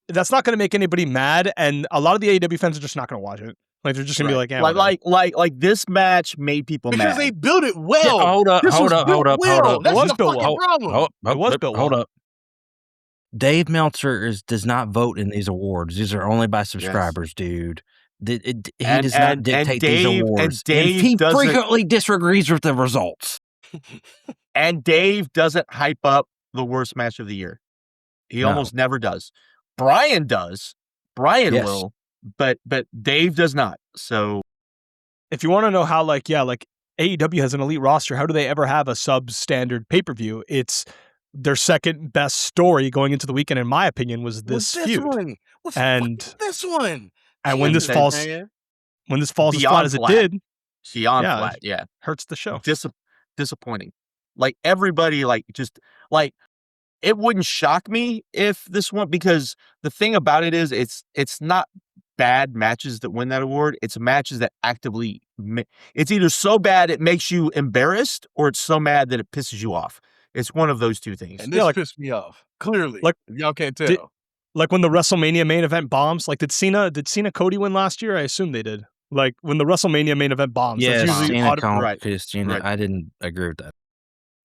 that's not going to make anybody mad, and a lot of the AEW fans are just not going to watch it. Like they're just going to be like, yeah, like this match made people mad because they built it well. Yeah, hold up. That's the fucking problem. It was built well. Hold up. Dave Meltzer does not vote in these awards. These are only by subscribers, dude. He does not dictate these awards. And he frequently disagrees with the results. And Dave doesn't hype up the worst match of the year. He almost never does. Brian does. Brian will, but Dave does not. So if you want to know how AEW has an elite roster, how do they ever have a substandard pay-per-view? It's their second best story going into the weekend, in my opinion, was this feud. This one. And when this falls as flat as it did, beyond flat, hurts the show. Disappointing. Like everybody, it wouldn't shock me if this one, because the thing about it is, it's not bad matches that win that award. It's matches that actively. It's either so bad it makes you embarrassed, or it's so mad that it pisses you off. It's one of those two things. And this pissed me off. Clearly. Like, y'all can't tell. Like when the WrestleMania main event bombs, like did Cena Cody win last year? I assume they did. Like when the WrestleMania main event bombs. Yeah, Cena pissed. I didn't agree with that.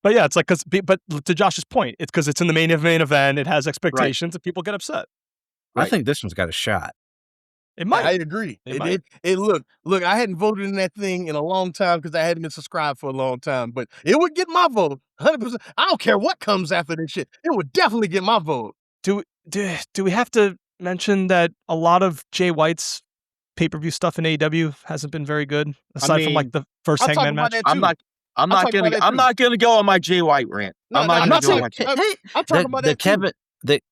But yeah, it's like, but to Josh's point, it's because it's in the main event, it has expectations, and people get upset. I think this one's got a shot. It might. I agree. Look, I hadn't voted in that thing in a long time because I hadn't been subscribed for a long time, but it would get my vote. 100%. I don't care what comes after this shit. It would definitely get my vote. Do we have to mention that a lot of Jay White's pay-per-view stuff in AEW hasn't been very good, aside from like the first Hangman match? I'm not gonna go on my Jay White rant. I'm talking about that too.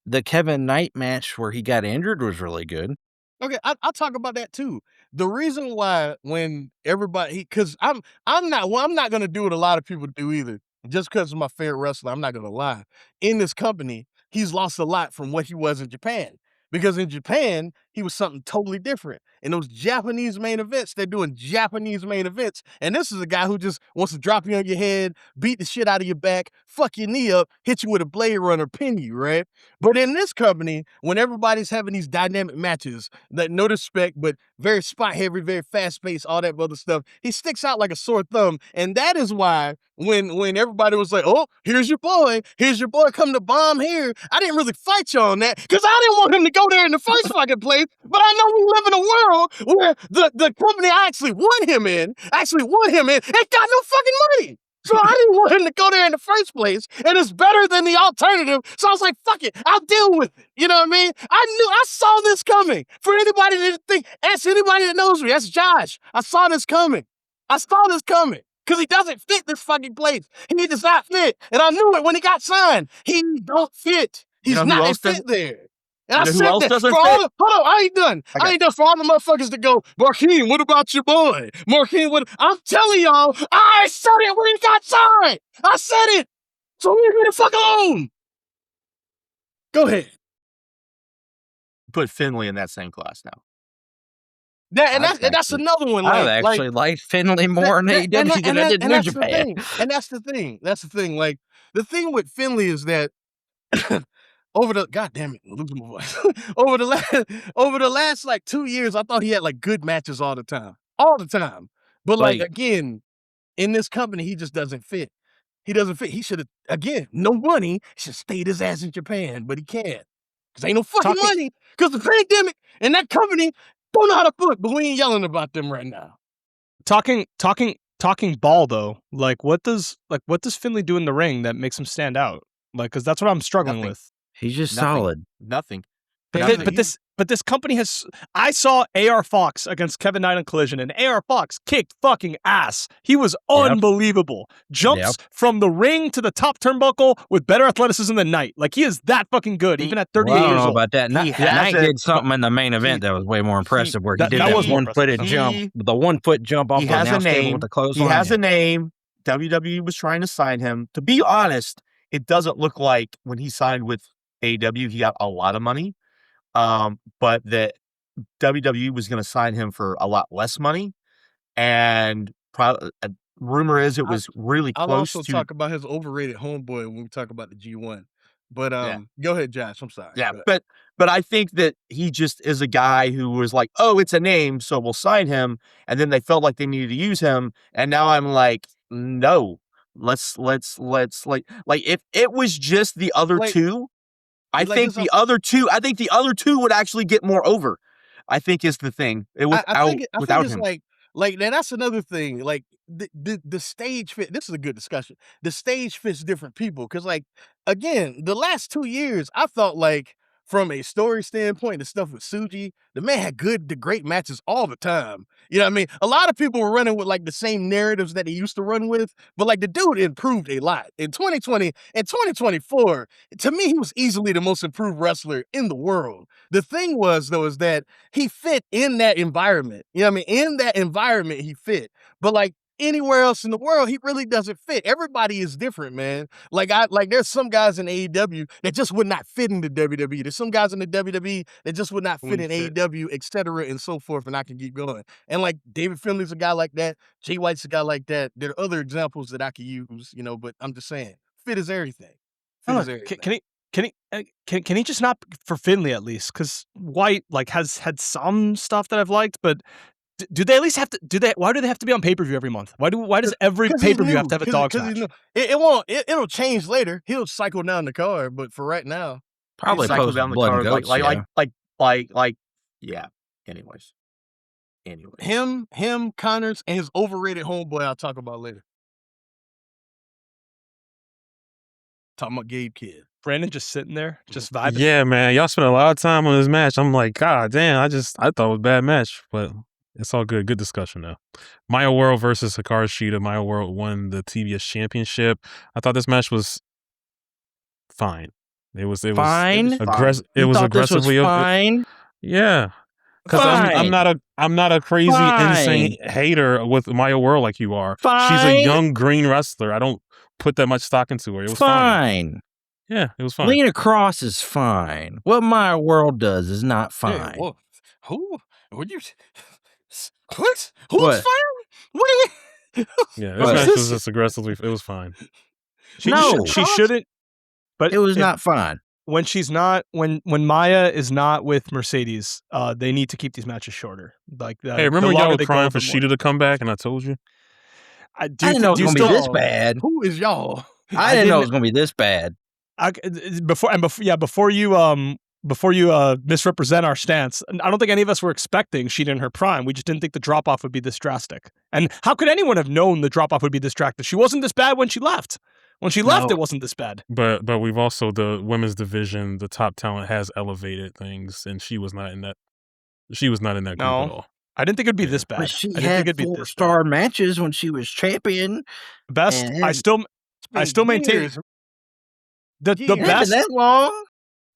The Kevin Knight match where he got injured was really good. Okay, I'll talk about that too. The reason why when everybody, because I'm not gonna do what a lot of people do either. Just because of my favorite wrestler, I'm not gonna lie. In this company, he's lost a lot from what he was in Japan. Because in Japan, he was something totally different. In those Japanese main events, they're doing Japanese main events. And this is a guy who just wants to drop you on your head, beat the shit out of your back, fuck your knee up, hit you with a Blade Runner, pin you, right? But in this company, when everybody's having these dynamic matches, that no disrespect, but very spot heavy, very fast paced, all that other stuff, he sticks out like a sore thumb. And that is why when everybody was like, oh, here's your boy come to bomb here, I didn't really fight you on that because I didn't want him to go there in the first fucking place. But I know we live in a world where the company I actually want him in, ain't got no fucking money. So I didn't want him to go there in the first place, and it's better than the alternative. So I was like, fuck it, I'll deal with it. You know what I mean? I saw this coming. For anybody that ask anybody that knows me, that's Josh. I saw this coming. Because he doesn't fit this fucking place. He does not fit. And I knew it when he got signed. He don't fit. He's not fit there. And I said that. Hold on, I ain't done. I ain't done for all the motherfuckers that go, Marquine, what about your boy? Marquine, what? I'm telling y'all, I said it when he got signed. I said it. So leave me the fuck alone. Go ahead. Put Finlay in that same class now. That's another one. I actually liked Finlay more in AEW than I did New Japan. And that's the thing. Like, the thing with Finlay is that over the last like 2 years, I thought he had like good matches all the time. But like again, in this company, he just doesn't fit. He should have, again, no money. He should have stayed his ass in Japan, but he can't. Because ain't no fucking money. Because the pandemic and that company don't know how to put, but we ain't yelling about them right now. Talking talking ball though, like what does Finley do in the ring that makes him stand out? Like, because that's what I'm struggling Nothing. with. He's just Nothing. solid. Nothing. But, Nothing. this company has. I saw AR Fox against Kevin Knight on Collision, and AR Fox kicked fucking ass. He was unbelievable. Jumps from the ring to the top turnbuckle with better athleticism than Knight. Like, he is that fucking good, even at 38 I don't years know old. about that. Knight did something in the main event that was way more impressive, where he did that one-footed jump, the 1 foot jump off the announce table with the clothesline. He has a name. WWE was trying to sign him. To be honest, it doesn't look like when he signed with AEW, he got a lot of money. But that WWE was going to sign him for a lot less money, and rumor is it was really close. I'll also talk about his overrated homeboy when we talk about the G1. But go ahead, Josh. I'm sorry. Yeah, but I think that he just is a guy who was like, oh, it's a name, so we'll sign him, and then they felt like they needed to use him, and now I'm like, no, let's like if it was just the other two. I think the other two would actually get more over. I think is the thing. I think it's him. Like now that's another thing. Like the stage fit. This is a good discussion. The stage fits different people because, like, again, the last 2 years, I felt like from a story standpoint, the stuff with Suji, the man had great matches all the time. You know what I mean? A lot of people were running with like the same narratives that he used to run with, but like the dude improved a lot. In 2020 and 2024, to me, he was easily the most improved wrestler in the world. The thing was, though, is that he fit in that environment. You know what I mean? In that environment, he fit. But like anywhere else in the world, he really doesn't fit. Everybody is different, man. Like there's some guys in AEW that just would not fit in the WWE. There's some guys in the WWE that just would not fit in AEW, etc., and so forth, and I can keep going. And like David Finley's a guy like that. Jay White's a guy like that. There are other examples that I could use, but I'm just saying, fit is everything. Fit is everything. Can he just not for Finley at least? Because White like has had some stuff that I've liked, but do they at least have to? Why do they have to be on pay-per-view every month? Why does every pay-per-view have to have a dogs match? It'll change later. He'll cycle down the card, but for right now, probably cycle down the card. Yeah. Anyways, him, Connors, and his overrated homeboy. I'll talk about later. Talking about Gabe Kidd. Brandon just sitting there, just vibing. Yeah, man. Y'all spent a lot of time on this match. I'm like, God damn, I thought it was a bad match, but it's all good. Good discussion, though. Maya World versus Hikaru Shida. Maya World won the TBS Championship. I thought this match was fine. It was fine. It was aggressively fine. Yeah, because I'm not a crazy insane hater with Maya World like you are. She's a young green wrestler. I don't put that much stock into her. It was fine. Yeah, it was fine. Lena Cross is fine. What Maya World does is not fine. Hey, well, who would you? What? Who's fine? What are you? Yeah, this match was just aggressively. It was fine. She shouldn't. But it was not fine. When she's not, when Maya is not with Mercedes, they need to keep these matches shorter. Like, hey, remember y'all were crying for Shida to come back, and I told you. I didn't know it was going to be this bad. Who is y'all? I didn't know it was going to be this bad. Before you misrepresent our stance, I don't think any of us were expecting Shida in her prime. We just didn't think the drop off would be this drastic. And how could anyone have known the drop off would be this drastic? She wasn't this bad when she left. When she left, it wasn't this bad. But we've also, the women's division, the top talent has elevated things, and she was not in that. She was not in that group at all. I didn't think it'd be this bad. But she had 4-star matches when she was champion. Best. I still maintain the best. That long?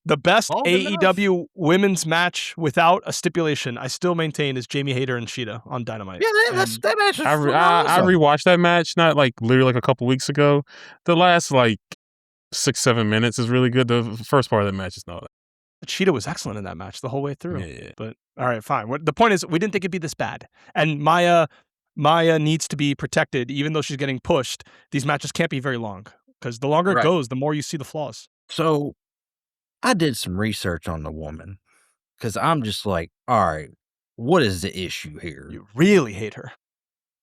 The best AEW women's match without a stipulation, I still maintain, is Jamie Hayter and Shida on Dynamite. Yeah, that match was I rewatched that match, not like literally like a couple weeks ago. The last like 6-7 minutes is really good. The first part of that match is not. Shida was excellent in that match the whole way through. Yeah. But all right, fine. The point is, we didn't think it'd be this bad. And Maya needs to be protected, even though she's getting pushed. These matches can't be very long because the longer it goes, the more you see the flaws. So I did some research on the woman because I'm just like, all right, what is the issue here? You really hate her.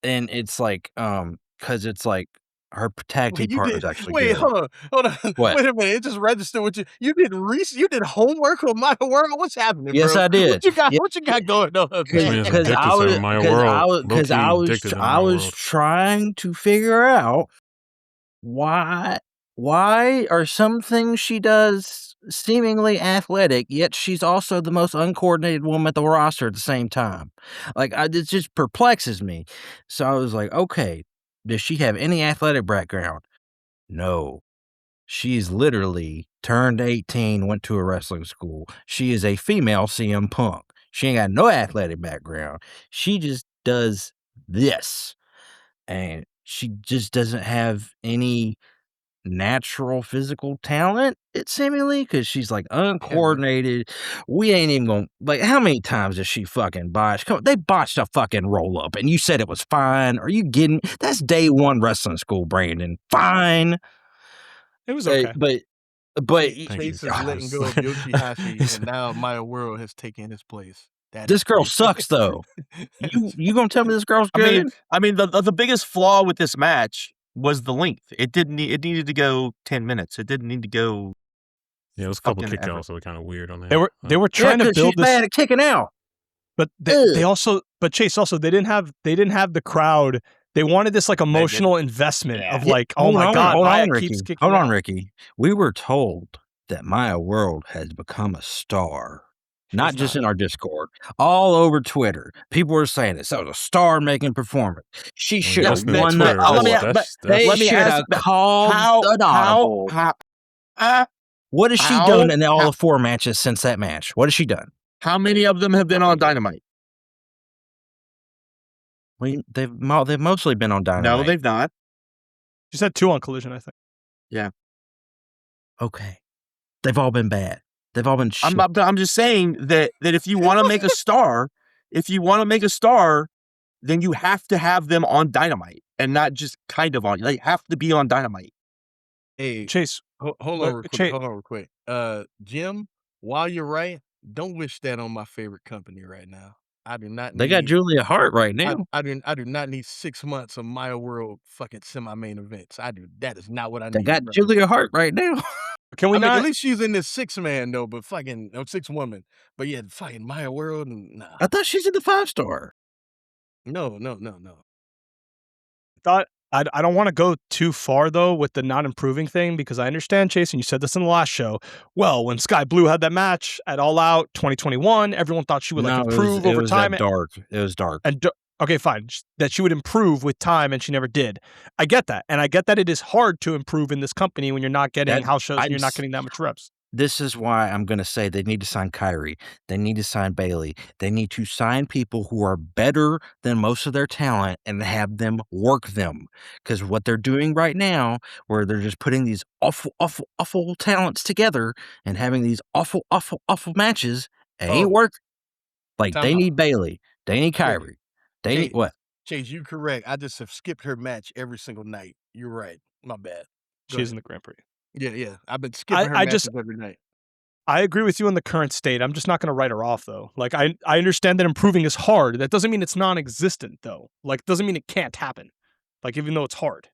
And it's like, because it's like Her tag team You partner is did. actually Wait, good. hold on. What? Wait a minute. It just registered with you. You did you did homework on my world. What's happening, Yes, bro? I did. Yeah, What you got going on, This man man? is because addicted to Maya World. Low-key addicted to I Maya was World. trying to figure out why are some things she does seemingly athletic, yet she's also the most uncoordinated woman at the roster at the same time. Like, it just perplexes me. So I was like, okay, does she have any athletic background? No. She's literally turned 18, went to a wrestling school. She is a female CM Punk. She ain't got no athletic background. She just does this. And she just doesn't have any natural physical talent, it seemingly, because she's like uncoordinated. We ain't even gonna, like, how many times does she fucking botch? Come on, they botched a fucking roll up and you said it was fine. Are you kidding? That's day one wrestling school, Brandon. Fine. It was okay. But Chase is letting go of Yoshihashi, and now Maya World has taken his place. This girl sucks, though. You gonna tell me this girl's good? I mean, the biggest flaw with this match was the length. It needed to go 10 minutes. It didn't need to go. Yeah, it was a couple fucking kickouts, ever. so kind of weird on that. They were trying to build she's this, bad at kicking out. but they also, but Chase also, they didn't have the crowd. They wanted this like emotional investment of like, oh my god, Maya keeps kicking Hold on, out. Ricky. We were told that Maya World has become a star. Not just in our Discord, all over Twitter. People were saying this. That was a star-making performance. She should have won that. They should have called the audible. What has she done in all the 4 matches since that match? What has she done? How many of them have been on Dynamite? They've mostly been on Dynamite. No, they've not. She's had 2 on Collision, I think. Yeah. Okay. They've all been bad. They've all been shit. I'm just saying that if you want to make a star, then you have to have them on Dynamite and not just kind of on. They have to be on Dynamite. Hey, Chase, hold on real quick. Jim, while you're right, don't wish that on my favorite company right now. I do not. They got Julia Hart right now. I do not need 6 months of Maya World fucking semi-main events. That is not what I need. They got Julia Hart right now. Can we not? At least she's in this 6-man though, but fucking 6-woman. But yeah, fucking Maya World. Nah. I thought she's in the 5-star. No. I don't want to go too far though with the not improving thing, because I understand, Chase, and you said this in the last show. Well, when Sky Blue had that match at All Out 2021, everyone thought she would improve over time. It was dark. And okay, fine, that she would improve with time, and she never did. I get that, and I get that it is hard to improve in this company when you're not getting house shows and you're not getting that much reps. This is why I'm going to say they need to sign Kyrie. They need to sign Bailey. They need to sign people who are better than most of their talent and have them work them. Because what they're doing right now, where they're just putting these awful talents together and having these awful matches, ain't working. Like, they need Bailey. They need Kyrie. They need what? Chase, you correct. I just have skipped her match every single night. You're right. My bad. She's in the Grand Prix. Yeah. I've been skipping her matches every night. I agree with you in the current state. I'm just not going to write her off, though. Like, I understand that improving is hard. That doesn't mean it's non-existent, though. Like, doesn't mean it can't happen. Like, even though it's hard.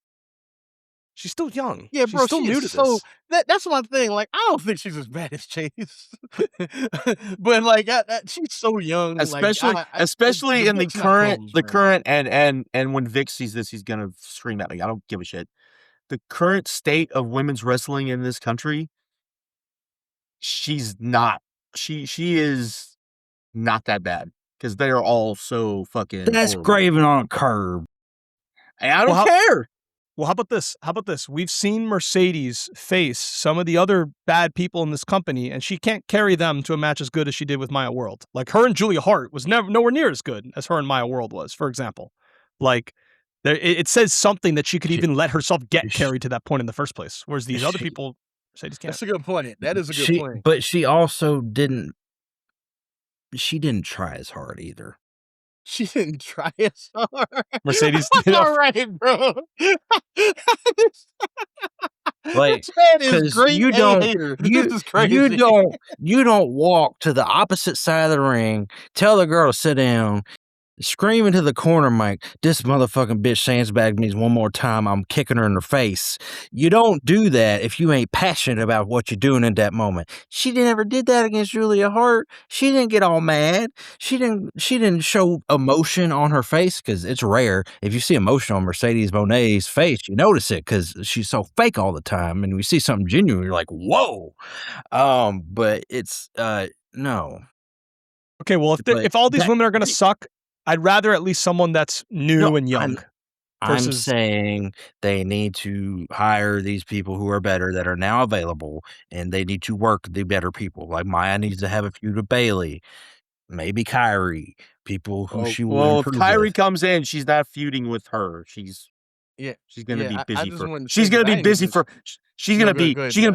She's still young. Yeah, bro, she's still new to this. That's one thing. Like, I don't think she's as bad as Chase. But, like, she's so young. Especially in the current, and when Vic sees this, he's going to scream at me. I don't give a shit. The current state of women's wrestling in this country, she's not. She is not that bad, because they are all so fucking. That's Graven on a curb. And I don't care. Well, how about this? We've seen Mercedes face some of the other bad people in this company, and she can't carry them to a match as good as she did with Maya World. Like, her and Julia Hart was nowhere near as good as her and Maya World was, for example. Like, it says something that she could even let herself get carried to that point in the first place, whereas these other people, Mercedes can't. That's a good point. That is a good point. But she also didn't. She didn't try as hard either. She didn't try as hard. Mercedes did. All right, bro. Like, this man is great. You don't walk to the opposite side of the ring, tell the girl to sit down, scream into the corner mic, this motherfucking bitch sandbagged me one more time, I'm kicking her in the face. You don't do that if you ain't passionate about what you're doing in that moment. She never did that against Julia Hart. She didn't get all mad. She didn't show emotion on her face, because it's rare. If you see emotion on Mercedes Monet's face, you notice it because she's so fake all the time. And we see something genuine, you're like, whoa. But it's no. Okay, well, if all these women are going to suck, I'd rather at least someone that's new and young. I'm saying they need to hire these people who are better, that are now available, and they need to work the better people. Like Maya needs to have a feud with Bailey, maybe Kyrie, people who she will Well, if improve Kyrie with. comes in, she's not feuding with her. She's gonna be busy for. She's gonna be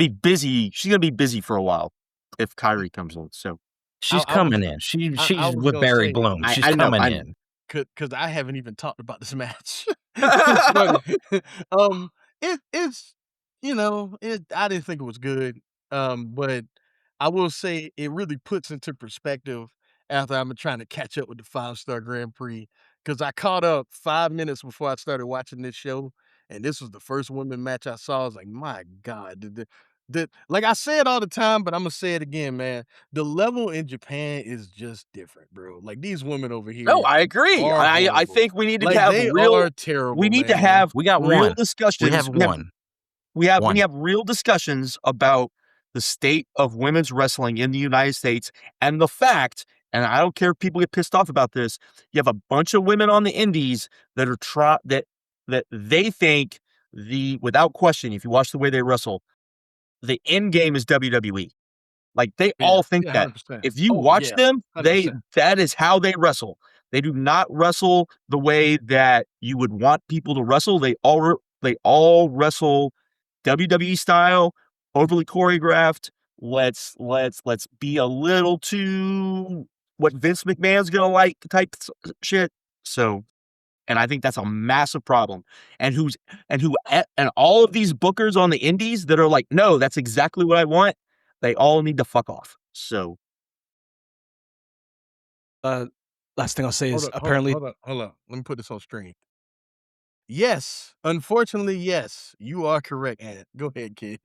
busy. She's gonna be busy for a while if Kyrie comes in. So she's coming in. She's with Barry Bloom. She's coming in. Because I haven't even talked about this match. It's I didn't think it was good. But I will say it really puts into perspective after I'm trying to catch up with the 5-star Grand Prix, because I caught up 5 minutes before I started watching this show, and this was the first women match I saw. I was like, my God, like I say it all the time, but I'm gonna say it again, man. The level in Japan is just different, bro. Like these women over here. no, I agree. I think we need to have real. Terrible. We need to have real discussions. We have one. We have real discussions about the state of women's wrestling in the United States, and the fact, and I don't care if people get pissed off about this, you have a bunch of women on the indies that are that they think without question, if you watch the way they wrestle, the end game is WWE. Like they all think that. 100%. If you watch them, 100%. that is how they wrestle. They do not wrestle the way that you would want people to wrestle. They all wrestle WWE style, overly choreographed. Let's be a little too what Vince McMahon's gonna like type shit. So, and I think that's a massive problem. And all of these bookers on the indies that are like, no, that's exactly what I want. They all need to fuck off. So, last thing I'll say is apparently. Hold on. Let me put this on stream. Yes, unfortunately, yes, you are correct. Go ahead, kid.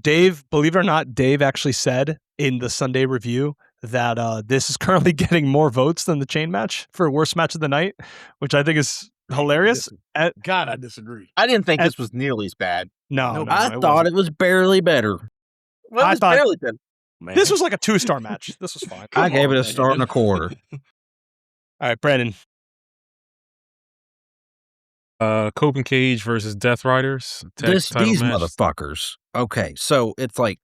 Dave, believe it or not, Dave actually said in the Sunday review that this is currently getting more votes than the chain match for worst match of the night, which I think is hilarious. God, I disagree. I didn't think this was nearly as bad. No, I thought it was barely better. Well, I thought barely good. This was like a 2-star match. This was fine. I gave it a star and a quarter. All right, Brandon. Copen Cage versus Death Riders. These match. Motherfuckers. Okay, so it's like,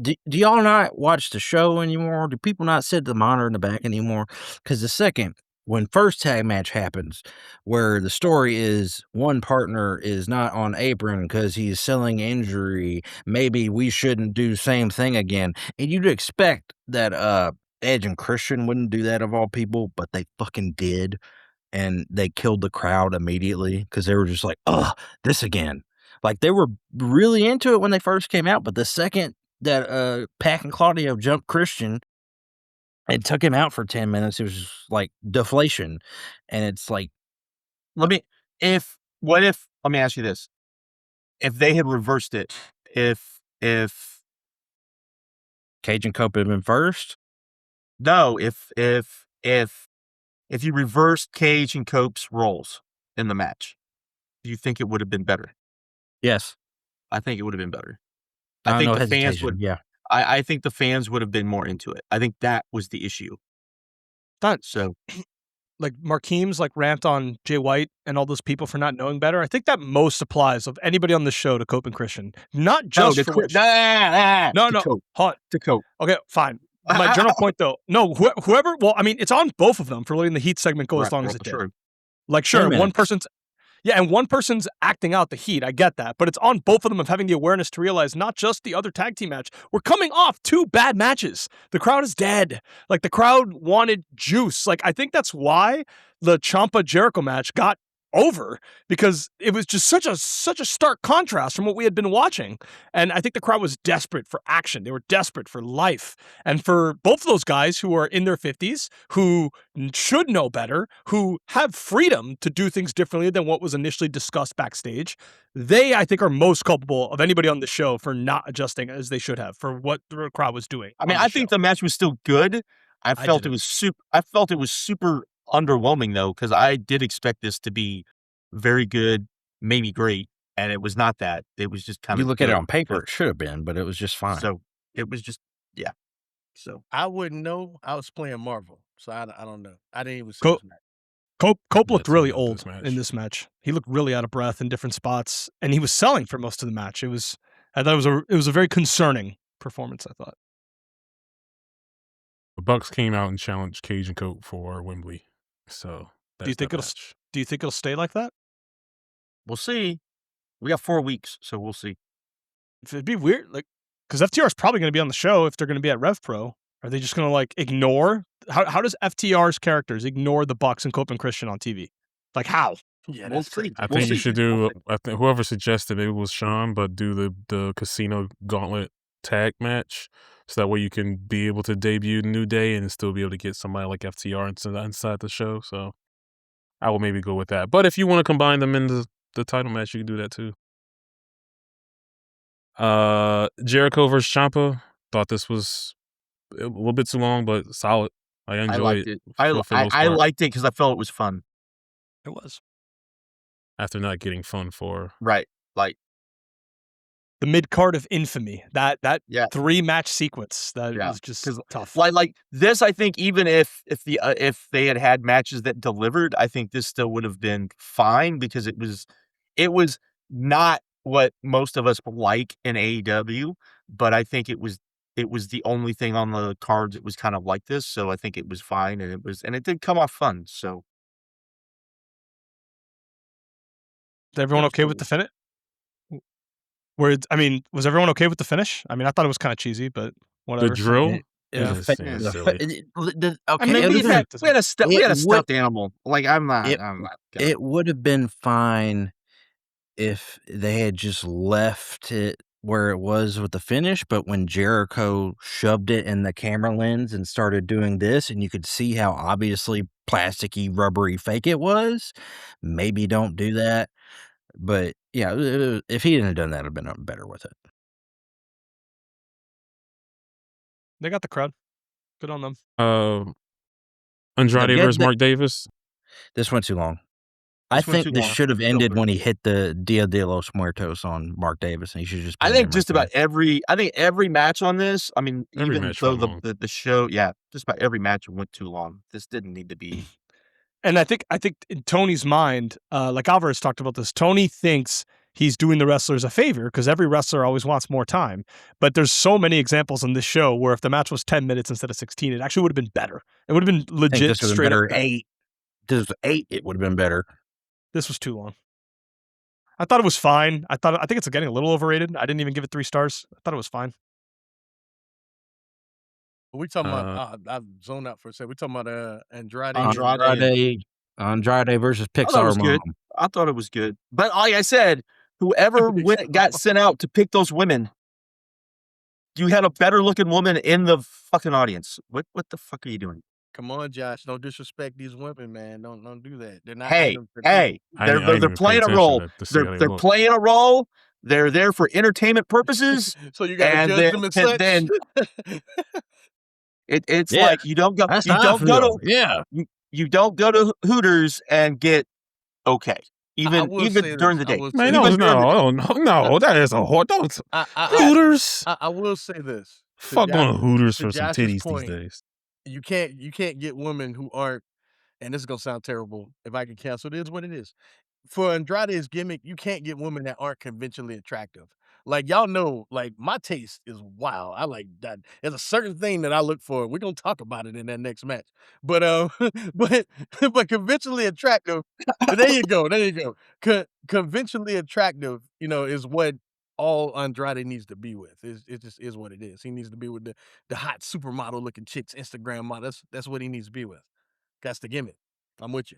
do y'all not watch the show anymore? Do people not sit at the monitor in the back anymore? Because when first tag match happens, where the story is one partner is not on apron because he's selling injury, maybe we shouldn't do the same thing again. And you'd expect that Edge and Christian wouldn't do that of all people, but they fucking did. And they killed the crowd immediately because they were just like, ugh, this again. Like they were really into it when they first came out, but the second that Pac and Claudio jumped Christian, it took him out for 10 minutes. It was just like deflation. And it's like, let me ask you this. If they had reversed it, if Cage and Cope had been first? No, if you reversed Cage and Cope's roles in the match, do you think it would have been better? Yes. I think it would have been better. I think the fans would. Yeah. I think the fans would have been more into it. I think that was the issue. So, like Markeem's rant on Jay White and all those people for not knowing better. I think that most applies of anybody on the show to Cope and Christian, not just for which. To Cope. Okay, fine. My general point, though, no, whoever. Well, I mean, it's on both of them for letting the heat segment go as long as it did. Like, sure, one person's acting out the heat. I get that, but it's on both of them of having the awareness to realize not just the other tag team match. We're coming off 2 bad matches. The crowd is dead. Like the crowd wanted juice. Like I think that's why the Ciampa Jericho match got over because it was just such a stark contrast from what we had been watching. And I think the crowd was desperate for action. They were desperate for life. And for both of those guys who are in their 50s, who should know better, who have freedom to do things differently than what was initially discussed backstage, they, I think, are most culpable of anybody on the show for not adjusting as they should have for what the crowd was doing. I mean, I think the match was still good. I felt it didn't. was super underwhelming though, because I did expect this to be very good, maybe great, and it was not that. It was just kind You of look at it on paper, it should have been, but it was just fine. So it was just So I wouldn't know. I was playing Marvel, so I don't know. I didn't even see Go- this match. Cope looked That's really about old this match. in this match. He looked really out of breath in different spots, and he was selling for most of the match. I thought it was a very concerning performance, I thought. The Bucks came out and challenged Cage and Cope for Wembley. So Do you that's think that it'll match. do you think it'll stay like that? we'll see. We got 4 weeks, so we'll see. It'd be weird, like, because FTR is probably going to be on the show if they're going to be at Rev Pro. Are they just going to like ignore? How does FTR's characters ignore the Bucks and Cope and Christian on TV? Like how? Yeah, We'll that's see. crazy. I We'll think you see. should do. I think whoever suggested it was Sean, but do the casino gauntlet tag match, so that way you can be able to debut New Day and still be able to get somebody like FTR inside the show. So I will maybe go with that. But if you want to combine them in the title match, you can do that too. Jericho versus Ciampa. Thought this was a little bit too long, but solid. I enjoyed I liked it. for the most I part, liked it because I felt it was fun. It was after not getting fun for. Right. Like, the mid card of infamy. That yeah. 3-match sequence that Yeah, was just 'cause, tough. Like this, I think even if they had matches that delivered, I think this still would have been fine because it was not what most of us like in AEW, but I think it was the only thing on the cards that was kind of like this, so I think it was fine, and it did come off fun. So Is everyone okay with the finish? Was everyone okay with the finish? I mean, I thought it was kind of cheesy, but whatever. The drill? It was Yeah, fa- it's the silly. fa- okay, I mean, it we was- had a it stuffed animal. Like I'm not it- gonna- it would have been fine if they had just left it where it was with the finish, but when Jericho shoved it in the camera lens and started doing this, and you could see how obviously plasticky, rubbery, fake it was, maybe don't do that. But yeah, if he hadn't done that, I'd have been better with it. They got the crowd. Good on them. Andrade No, versus Mark Davis. This went too long. I This went think too this long. should have It's ended over. when he hit the Dia de los Muertos on Mark Davis, and he should just. I pinned think him just right about every match on this. I mean, Every even match though went long. the show, yeah, just about every match went too long. This didn't need to be. And I think in Tony's mind, like Alvarez talked about this, Tony thinks he's doing the wrestlers a favor because every wrestler always wants more time. But there's so many examples in this show where if the match was 10 minutes instead of 16, it actually would have been better. It would have been I think legit this would have straight been up better. better. 8. This was 8. It would have been better. This was too long. I thought it was fine. I think it's getting a little overrated. I didn't even give it 3 stars. I thought it was fine. We talking about? I've zoned out for a second. We talking about Andrade. Andrade versus I thought it Pixar was good. Mom. I thought it was good. But like I said, whoever got sent out to pick those women, you had a better looking woman in the fucking audience. What the fuck are you doing? Come on, Josh. Don't disrespect these women, man. Don't do that. They're not. Hey, items for people. hey, I didn't they're even pay playing a attention role. to see how they They're look. playing a role. They're there for entertainment purposes. So you got to And judge them and such. then it's Yeah, like you don't go That's you how I don't go feel. to Yeah. you don't go to Hooters and get okay. I will Even say during this. the I day. will Man, say Even this. no, that is a whore. Don't Hooters. I will say this. To Fuck Josh- going to Hooters to for some Josh's titties point, these days. You can't get women who aren't. And this is gonna sound terrible. If I can cancel, it is what it is. For Andrade's gimmick, you can't get women that aren't conventionally attractive. Like y'all know, like my taste is wild. I like that. There's a certain thing that I look for. We're gonna talk about it in that next match. But but conventionally attractive. There you go. There you go. Conventionally attractive, is what all Andrade needs to be with. It just is what it is. He needs to be with the hot supermodel looking chicks, Instagram model. That's what he needs to be with. That's the gimmick. I'm with you.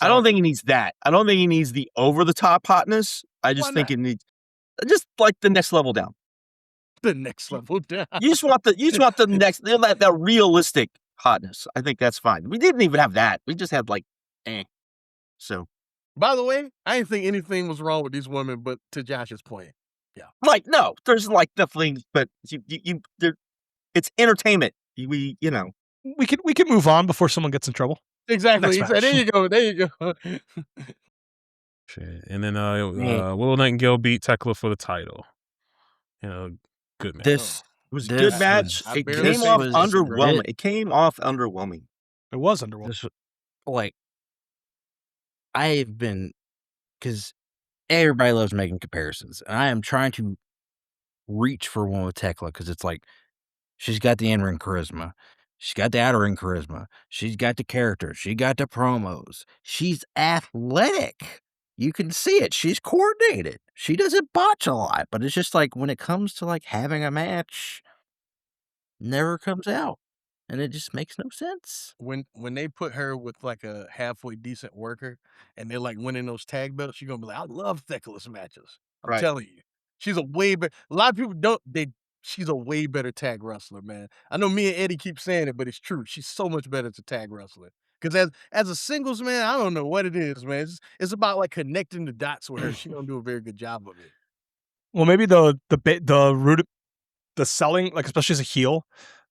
I don't think he needs that. I don't think he needs the over the top hotness. I just think it needs just like the next level down. The next level down. You just want the next that realistic hotness. I think that's fine. We didn't even have that. We just had like So by the way, I didn't think anything was wrong with these women, but to Josh's point. Yeah. Like no, there's like nothing, but it's entertainment. We can move on before someone gets in trouble. Exactly. He said, there you go. There you go. Shit. And then Willow Nightingale beat Tekla for the title. Good match. This was a good match. It came off underwhelming. It came off underwhelming. It was underwhelming. Because everybody loves making comparisons, and I am trying to reach for one with Tekla because it's like she's got the in-ring charisma. She's got the outer ring charisma. She's got the character. She got the promos. She's athletic. You can see it. She's coordinated. She doesn't botch a lot, but it's just like when it comes to like having a match, never comes out. And it just makes no sense. When they put her with like a halfway decent worker and they're like winning those tag belts, you're gonna be like, I love Tekla's matches. I'm telling you. She's a way better. A lot of people don't. She's a way better tag wrestler, man. I know me and Eddie keep saying it, but it's true. She's so much better as a tag wrestler. Because as a singles man, I don't know what it is, man. It's about like connecting the dots with her. She don't do a very good job of it. Well, maybe the selling, like especially as a heel,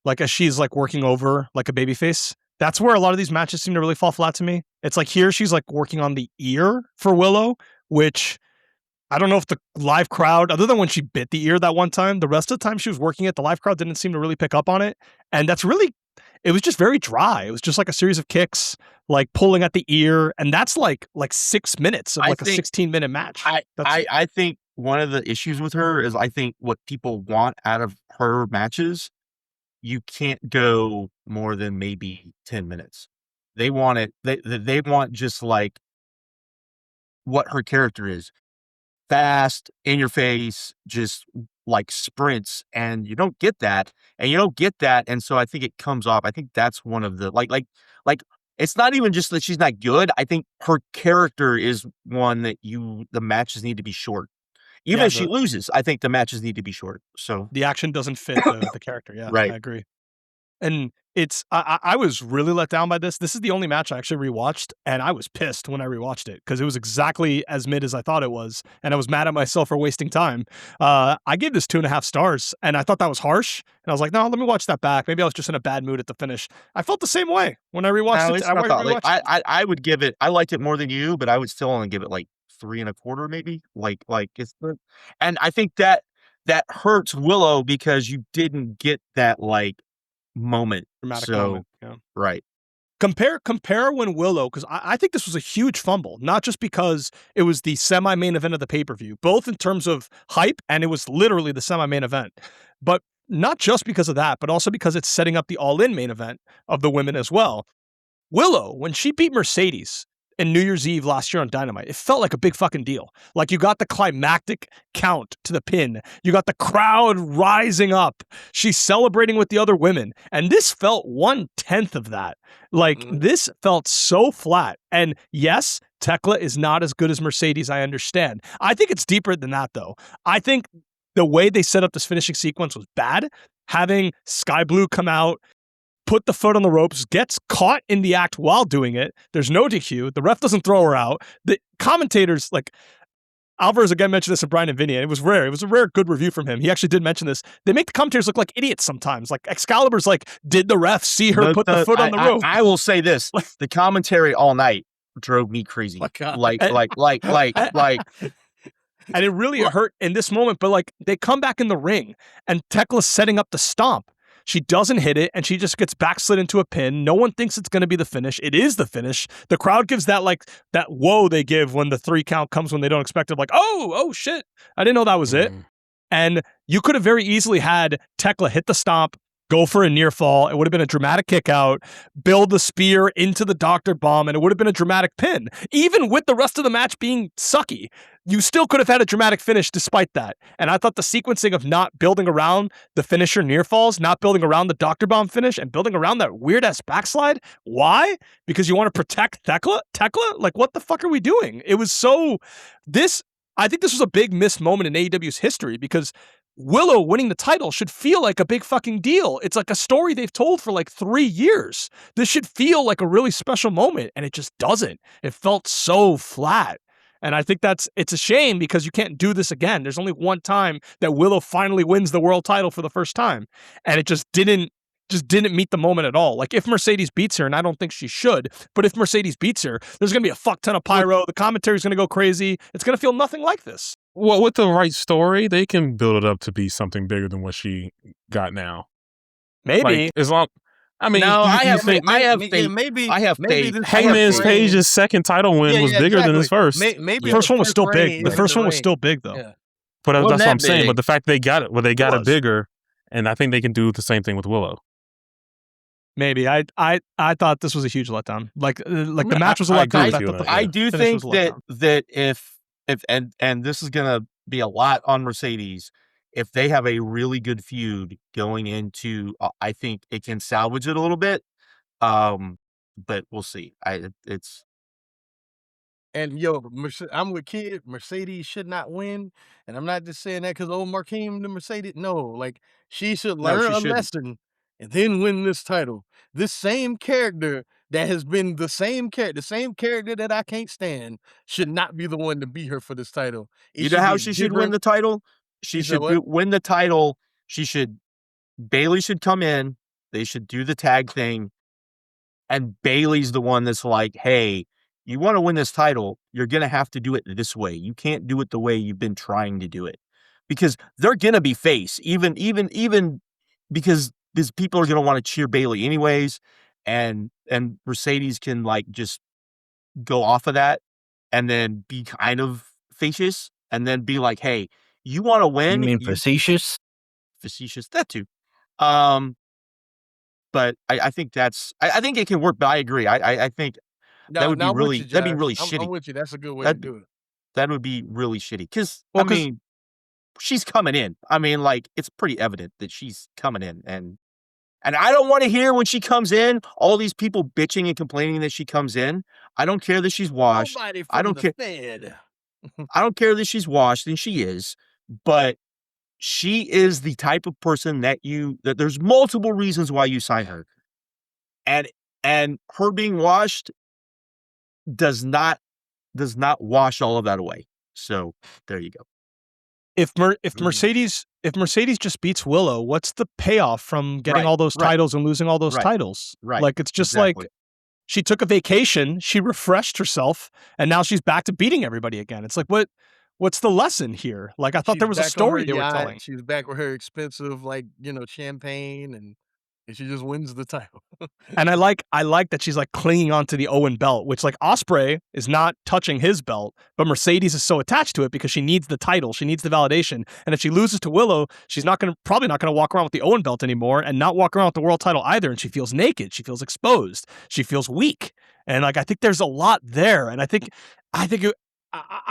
like as she's like working over like a babyface. That's where a lot of these matches seem to really fall flat to me. It's like here she's like working on the ear for Willow, which I don't know if the live crowd, other than when she bit the ear that one time, the rest of the time she was working it, the live crowd didn't seem to really pick up on it. And it was just very dry. It was just like a series of kicks, like pulling at the ear. And that's like 6 minutes of like a 16-minute match. I think one of the issues with her is I think what people want out of her matches, you can't go more than maybe 10 minutes. They want it. They want just like what her character is. Fast, in your face, just like sprints, and you don't get that, and so I think it comes off. I think that's one of the like it's not even just that she's not good. I think her character is one that the matches need to be short. Even if she loses, I think the matches need to be short. So the action doesn't fit the character. Yeah, right. I agree. And I was really let down by this. This is the only match I actually rewatched, and I was pissed when I rewatched it because it was exactly as mid as I thought it was, and I was mad at myself for wasting time. I gave this 2.5 stars, and I thought that was harsh, and I was like, no, let me watch that back. Maybe I was just in a bad mood at the finish. I felt the same way when I rewatched it. I would give it. I liked it more than you, but I would still only give it like 3.25, maybe. Like it's, and I think that hurts Willow because you didn't get that like moment. Dramatic moment. Yeah. Right. Compare when Willow, because I think this was a huge fumble, not just because it was the semi-main event of the pay-per-view, both in terms of hype, and it was literally the semi-main event, but not just because of that, but also because it's setting up the all-in main event of the women as well. Willow, when she beat Mercedes in New Year's Eve last year on Dynamite, it felt like a big fucking deal. Like you got the climactic count to the pin. You got the crowd rising up. She's celebrating with the other women. And this felt 1/10 of that. Like this felt so flat. And yes, Tekla is not as good as Mercedes, I understand. I think it's deeper than that though. I think the way they set up this finishing sequence was bad. Having Sky Blue come out, put the foot on the ropes, gets caught in the act while doing it. There's no DQ. The ref doesn't throw her out. The commentators, like Alvarez again mentioned this in Brian and Vinny, and it was rare. It was a rare good review from him. He actually did mention this. They make the commentators look like idiots sometimes. Like Excalibur's like, did the ref see her put the foot on the rope? I will say this. The commentary all night drove me crazy. Like. And it really hurt in this moment, but like they come back in the ring and Tekla's setting up the stomp. She doesn't hit it, and she just gets backslid into a pin. No one thinks it's going to be the finish. It is the finish. The crowd gives that whoa they give when the 3 count comes when they don't expect it. Like, oh shit, I didn't know that was it. And you could have very easily had Tekla hit the stomp, go for a near fall. It would have been a dramatic kick out, build the spear into the Dr. Bomb, and it would have been a dramatic pin. Even with the rest of the match being sucky, you still could have had a dramatic finish despite that. And I thought the sequencing of not building around the finisher near falls, not building around the Dr. Bomb finish, and building around that weird-ass backslide. Why? Because you want to protect Tekla? Like, what the fuck are we doing? It was so... I think this was a big missed moment in AEW's history because Willow winning the title should feel like a big fucking deal. It's like a story they've told for like 3 years. This should feel like a really special moment, and it just doesn't. It felt so flat. And I think it's a shame because you can't do this again. There's only one time that Willow finally wins the world title for the first time, and it just didn't meet the moment at all. Like, if Mercedes beats her, and I don't think she should, but if Mercedes beats her, there's going to be a fuck ton of pyro. The commentary's going to go crazy. It's going to feel nothing like this. Well, with the right story, they can build it up to be something bigger than what she got now. Maybe. Like, as long... I mean, No, I have faith. Maybe I have faith. Hangman's Page's second title win was bigger than his first. Maybe The first one was still big. The first one was still big, though. Yeah. But that's what that I'm saying. big. But the fact they got it, they got It it was. bigger, and I think they can do the same thing with Willow. Maybe. I thought this was a huge letdown. Like the I- match was a I letdown. agree with you on that, I yeah. do Finish think was a that if and this is gonna be a lot on Mercedes, if they have a really good feud going into, I think it can salvage it a little bit. But we'll see. It's And I'm with Kid. Mercedes should not win, and I'm not just saying that because old Markeem the Mercedes. No, like she should No, learn she a shouldn't. lesson and then win this title. This same character that has been the same character that I can't stand, should not be the one to beat her for this title. It You know should how be she should win different- the title? She You said should what? win the title. Bailey should come in. They should do the tag thing. And Bailey's the one that's like, hey, you want to win this title, you're going to have to do it this way. You can't do it the way you've been trying to do it. Because they're going to be face, even because these people are going to want to cheer Bailey anyways. And Mercedes can like just go off of that and then be kind of facetious and then be like, hey, you want to win? You mean facetious? Facetious, that too. But I think I think it can work, but I agree. I think that would be I'm with really you, that'd be Josh. really I'm shitty. with you. That's a good way That- to do it. That would be really shitty. Because Well, I mean, she's coming in. I mean, like, it's pretty evident that she's coming in, and I don't want to hear when she comes in all these people bitching and complaining that she comes in. I don't care that she's washed. Nobody I from don't the care. Fed. I don't care that she's washed, and she is, but she is the type of person that there's multiple reasons why you sign her. And her being washed does not wash all of that away. So there you go. If Mercedes just beats Willow, what's the payoff from getting Right, all those right. titles and losing all those Right, titles? right, Like, it's just exactly. like she took a vacation, she refreshed herself, and now she's back to beating everybody again. It's like, what's the lesson here? Like, I thought She's there was a back on story her they were yacht. telling. She was back with her expensive, champagne, and she just wins the title. And I like that she's like clinging onto the Owen belt, which like Ospreay is not touching his belt, but Mercedes is so attached to it because she needs the title, she needs the validation. And if she loses to Willow, she's probably not gonna walk around with the Owen belt anymore, and not walk around with the world title either. And she feels naked, she feels exposed, she feels weak. And like I think there's a lot there, and I think I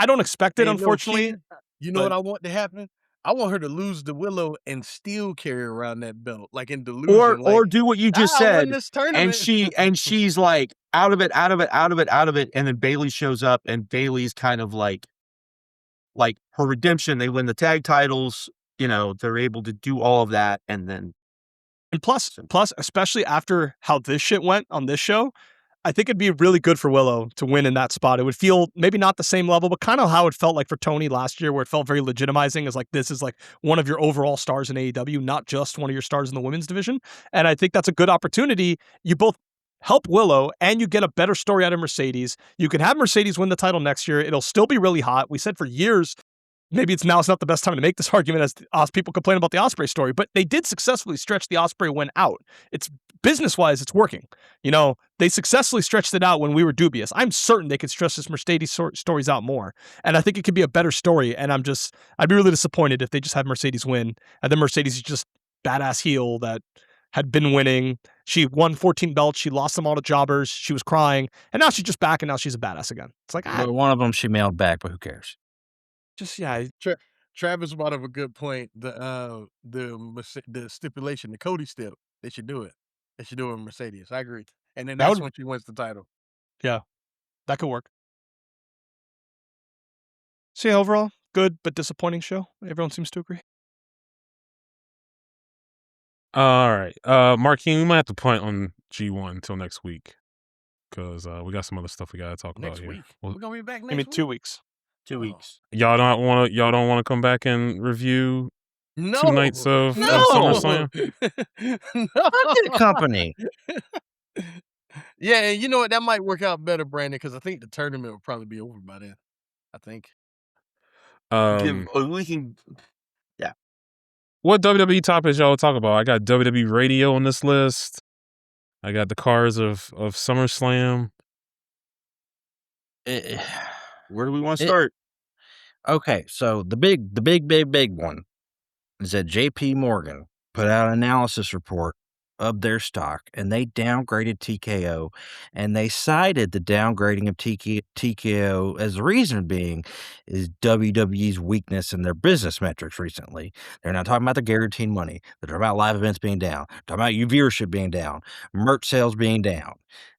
don't expect it, Hey, no, unfortunately. Kid, you know what I want to happen? I want her to lose to Willow and still carry around that belt, like in delusion. Or do what you just I won said, this tournament. and she's like out of it, and then Bailey shows up, and Bailey's kind of like her redemption. They win the tag titles, they're able to do all of that, and then And plus, especially after how this shit went on this show, I think it'd be really good for Willow to win in that spot. It would feel maybe not the same level, but kind of how it felt like for Tony last year, where it felt very legitimizing as like, this is like one of your overall stars in AEW, not just one of your stars in the women's division. And I think that's a good opportunity. You both help Willow and you get a better story out of Mercedes. You can have Mercedes win the title next year. It'll still be really hot. We said for years, maybe it's not the best time to make this argument as people complain about the Ospreay story, but they did successfully stretch the Ospreay win out. It's business-wise, it's working. They successfully stretched it out when we were dubious. I'm certain they could stretch this Mercedes stories out more. And I think it could be a better story. And I'd be really disappointed if they just have Mercedes win. And then Mercedes is just badass heel that had been winning. She won 14 belts. She lost them all to jobbers. She was crying. And now she's just back, and now she's a badass again. It's like, But one of them she mailed back, but who cares? Travis brought up a good point. The stipulation, the Cody step, they should do it. They should do it with Mercedes. I agree. And then that's when she wins the title. Yeah, that could work. So yeah, overall, good but disappointing show. Everyone seems to agree. All right. Marquine, we might have to punt on G1 until next week because we got some other stuff we got to talk about Next here. week. Well, We're gonna be back next Maybe week. 2 weeks. 2 weeks. y'all don't want to come back and review No. 2 nights of No. SummerSlam? No. Fuck the company. Yeah, and you know what? That might work out better, Brandon, because I think the tournament will probably be over by then. I think. We can. What WWE topics y'all talk about? I got WWE Radio on this list. I got the cards of SummerSlam. Where do we want to start? Okay, so the big one is that JP Morgan put out an analysis report of their stock, and they downgraded TKO, and they cited the downgrading of TKO as the reason being is WWE's weakness in their business metrics recently. They're not talking about the guaranteed money. They're talking about live events being down. They're talking about viewership being down, merch sales being down.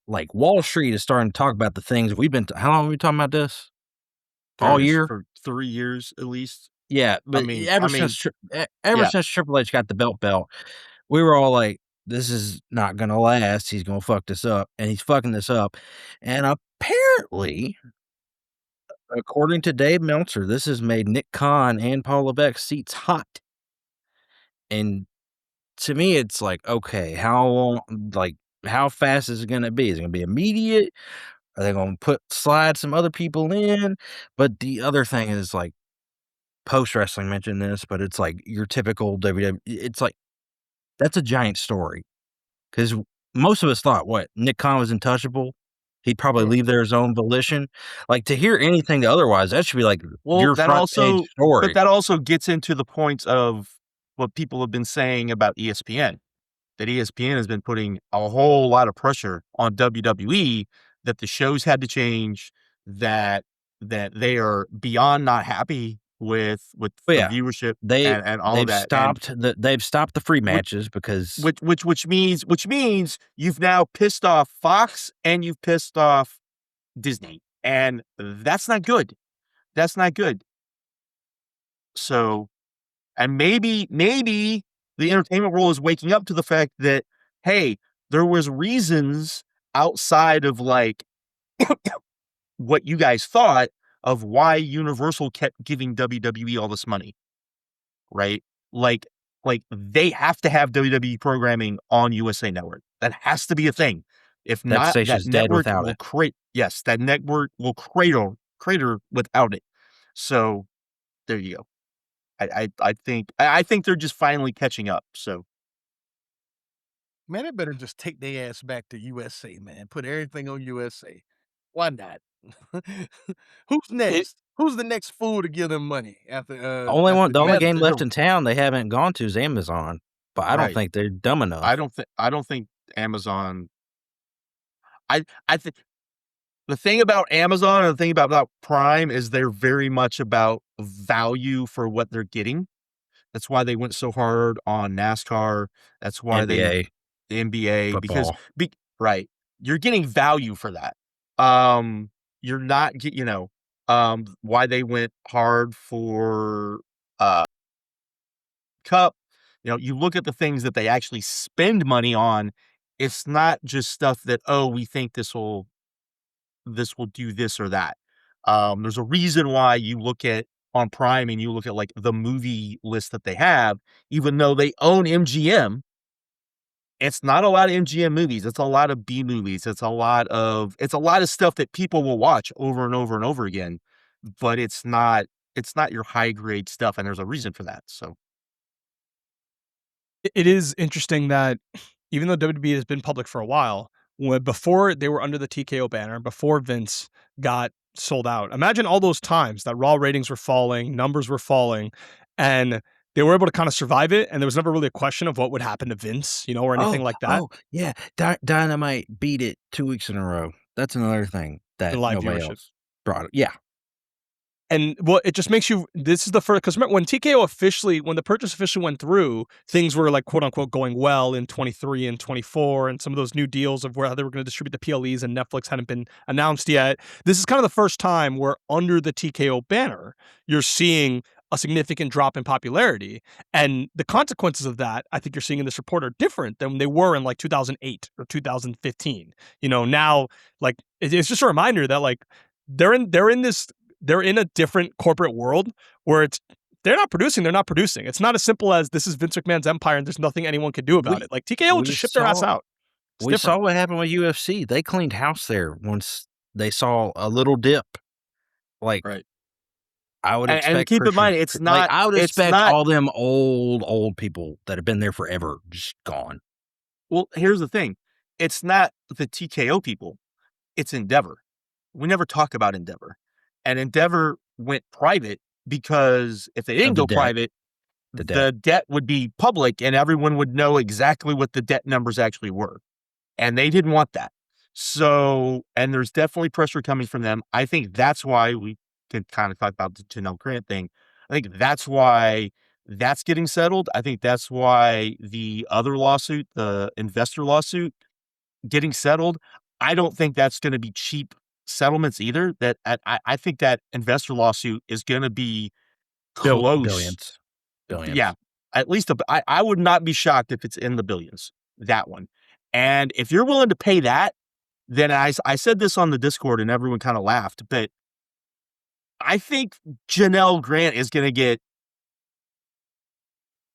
Like Wall Street is starting to talk about the things we've been. How long have we been talking about this? All year? For 3 years at least. Yeah, but since Triple H got the belt, we were all like, this is not going to last. He's going to fuck this up. And he's fucking this up. And apparently, according to Dave Meltzer, this has made Nick Khan and Paul Levesque's seats hot. And to me, it's like, okay, how fast is it going to be? Is it going to be immediate? Are they going to slide some other people in? But the other thing is like, Post Wrestling mentioned this, but it's like your typical WWE. It's like, that's a giant story. Because most of us thought, Nick Khan was untouchable. He'd probably leave there his own volition. Like, to hear anything otherwise, that should be like your front page story. But that also gets into the points of what people have been saying about ESPN. That ESPN has been putting a whole lot of pressure on WWE, that the shows had to change, that they are beyond not happy with the viewership and all of that. They've stopped the free matches because which means you've now pissed off Fox and you've pissed off Disney, and that's not good. That's not good. So, and maybe the entertainment world is waking up to the fact that, hey, there was reasons outside of like what you guys thought of why Universal kept giving WWE all this money, right? Like they have to have WWE programming on USA Network. That has to be a thing. If that not, station's that dead network without will it. that network will crater without it. So there you go. I think they're just finally catching up. So, man, they better just take their ass back to USA, man. Put everything on USA. Why not? Who's next? Who's the next fool to give them money after? The only game left in town they haven't gone to is Amazon, but I don't think they're dumb enough. I don't think Amazon. I think the thing about Amazon and the thing about Prime is they're very much about value for what they're getting. That's why they went so hard on NASCAR. That's why the NBA, football. Because you're getting value for that. You're not, why they went hard for Cup. You look at the things that they actually spend money on. It's not just stuff that, we think this will do this or that. There's a reason why you look at on Prime and you look at like the movie list that they have, even though they own MGM. It's not a lot of MGM movies. It's a lot of B movies. It's a lot of stuff that people will watch over and over and over again, but it's not your high grade stuff. And there's a reason for that. So it is interesting that even though WWE has been public for a while, before they were under the TKO banner, before Vince got sold out, imagine all those times that Raw ratings were falling, numbers were falling, and they were able to kind of survive it, and there was never really a question of what would happen to Vince, or anything like that. Oh, yeah. Dynamite beat it 2 weeks in a row. That's another thing that The live nobody viewership. else brought it. Yeah. And it just makes you, this is the first, because remember when when the purchase officially went through, things were like quote unquote going well in 23 and 24, and some of those new deals of where they were going to distribute the PLEs and Netflix hadn't been announced yet. This is kind of the first time where under the TKO banner, you're seeing a significant drop in popularity. And the consequences of that, I think you're seeing in this report, are different than they were in like 2008 or 2015. Now, like, it's just a reminder that like they're in a different corporate world where they're not producing. It's not as simple as this is Vince McMahon's empire and there's nothing anyone can do about it. Like TKO will just ship their ass out. We saw what happened with UFC. They cleaned house there once they saw a little dip. Like, Right. I would expect. And keep in mind, it's not. I would it's expect not, all them old people that have been there forever just gone. Well, here's the thing. It's not the TKO people. It's Endeavor. We never talk about Endeavor. And Endeavor went private because if they didn't go private, the debt would be public and everyone would know exactly what the debt numbers actually were. And they didn't want that. So, and there's definitely pressure coming from them. I think that's why we can kind of talk about the Janelle Grant thing. I think that's why that's getting settled. I think that's why the other lawsuit, the investor lawsuit, getting settled. I don't think that's going to be cheap settlements either. That I think that investor lawsuit is going to be close. Billions. Yeah, at least I would not be shocked if it's in the billions. That one, and if you're willing to pay that, then I said this on the Discord and everyone kind of laughed, but I think Janelle Grant is going to get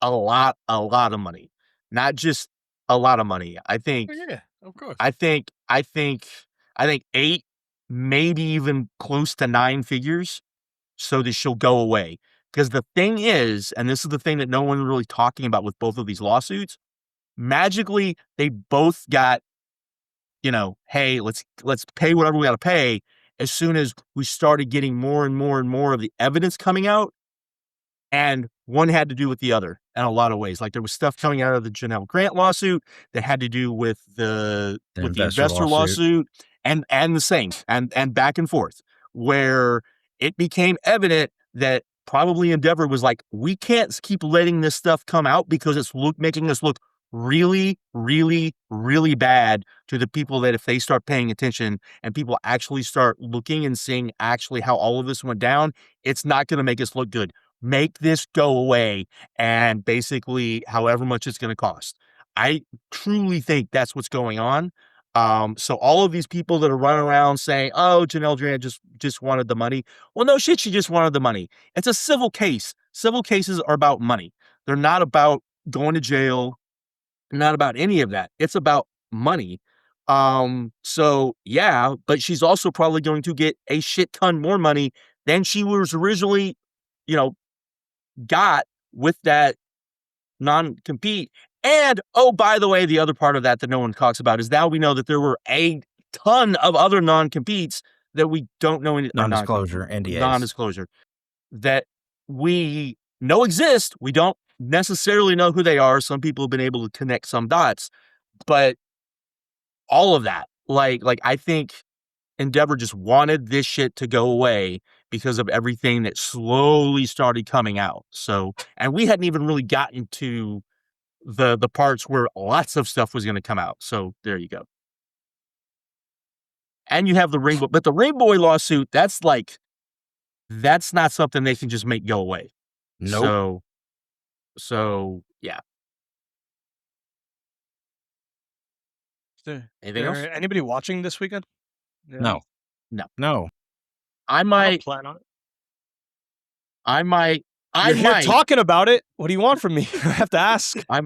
a lot of money, not just a lot of money. I think. Yeah, of course. I think 8, maybe even close to 9 figures, so that she'll go away. Because the thing is, and this is the thing that no one's really talking about with both of these lawsuits, magically they both got, hey, let's pay whatever we got to pay. As soon as we started getting more and more and more of the evidence coming out, and one had to do with the other in a lot of ways. Like there was stuff coming out of the Janelle Grant lawsuit that had to do with the investor lawsuit and the same and back and forth, where it became evident that probably Endeavor was like, we can't keep letting this stuff come out because it's making us look really, really, really bad to the people that if they start paying attention and people actually start looking and seeing actually how all of this went down, it's not going to make us look good. Make this go away, and basically however much it's going to cost. I truly think that's what's going on. So all of these people that are running around saying, oh, Janelle Grant just wanted the money. Well, no shit, she just wanted the money. It's a civil case. Civil cases are about money. They're not about going to jail, not about any of that. It's about money. So yeah, but she's also probably going to get a shit ton more money than she was originally, got with that non-compete. And, oh, by the way, the other part of that no one talks about is now we know that there were a ton of other non-competes that we don't know any non-disclosure, NDAs. Non-disclosure that we know exist. We don't necessarily know who they are. Some people have been able to connect some dots, but all of that, like I think Endeavor just wanted this shit to go away because of everything that slowly started coming out. So, and we hadn't even really gotten to the parts where lots of stuff was going to come out. So there you go. And you have the Ring Boy, but the Ring Boy lawsuit, that's not something they can just make go away. Nope. So yeah. Anything else? Anybody watching this weekend? Yeah. No. I might plan on it. I might. You're here talking about it. What do you want from me? I have to ask. I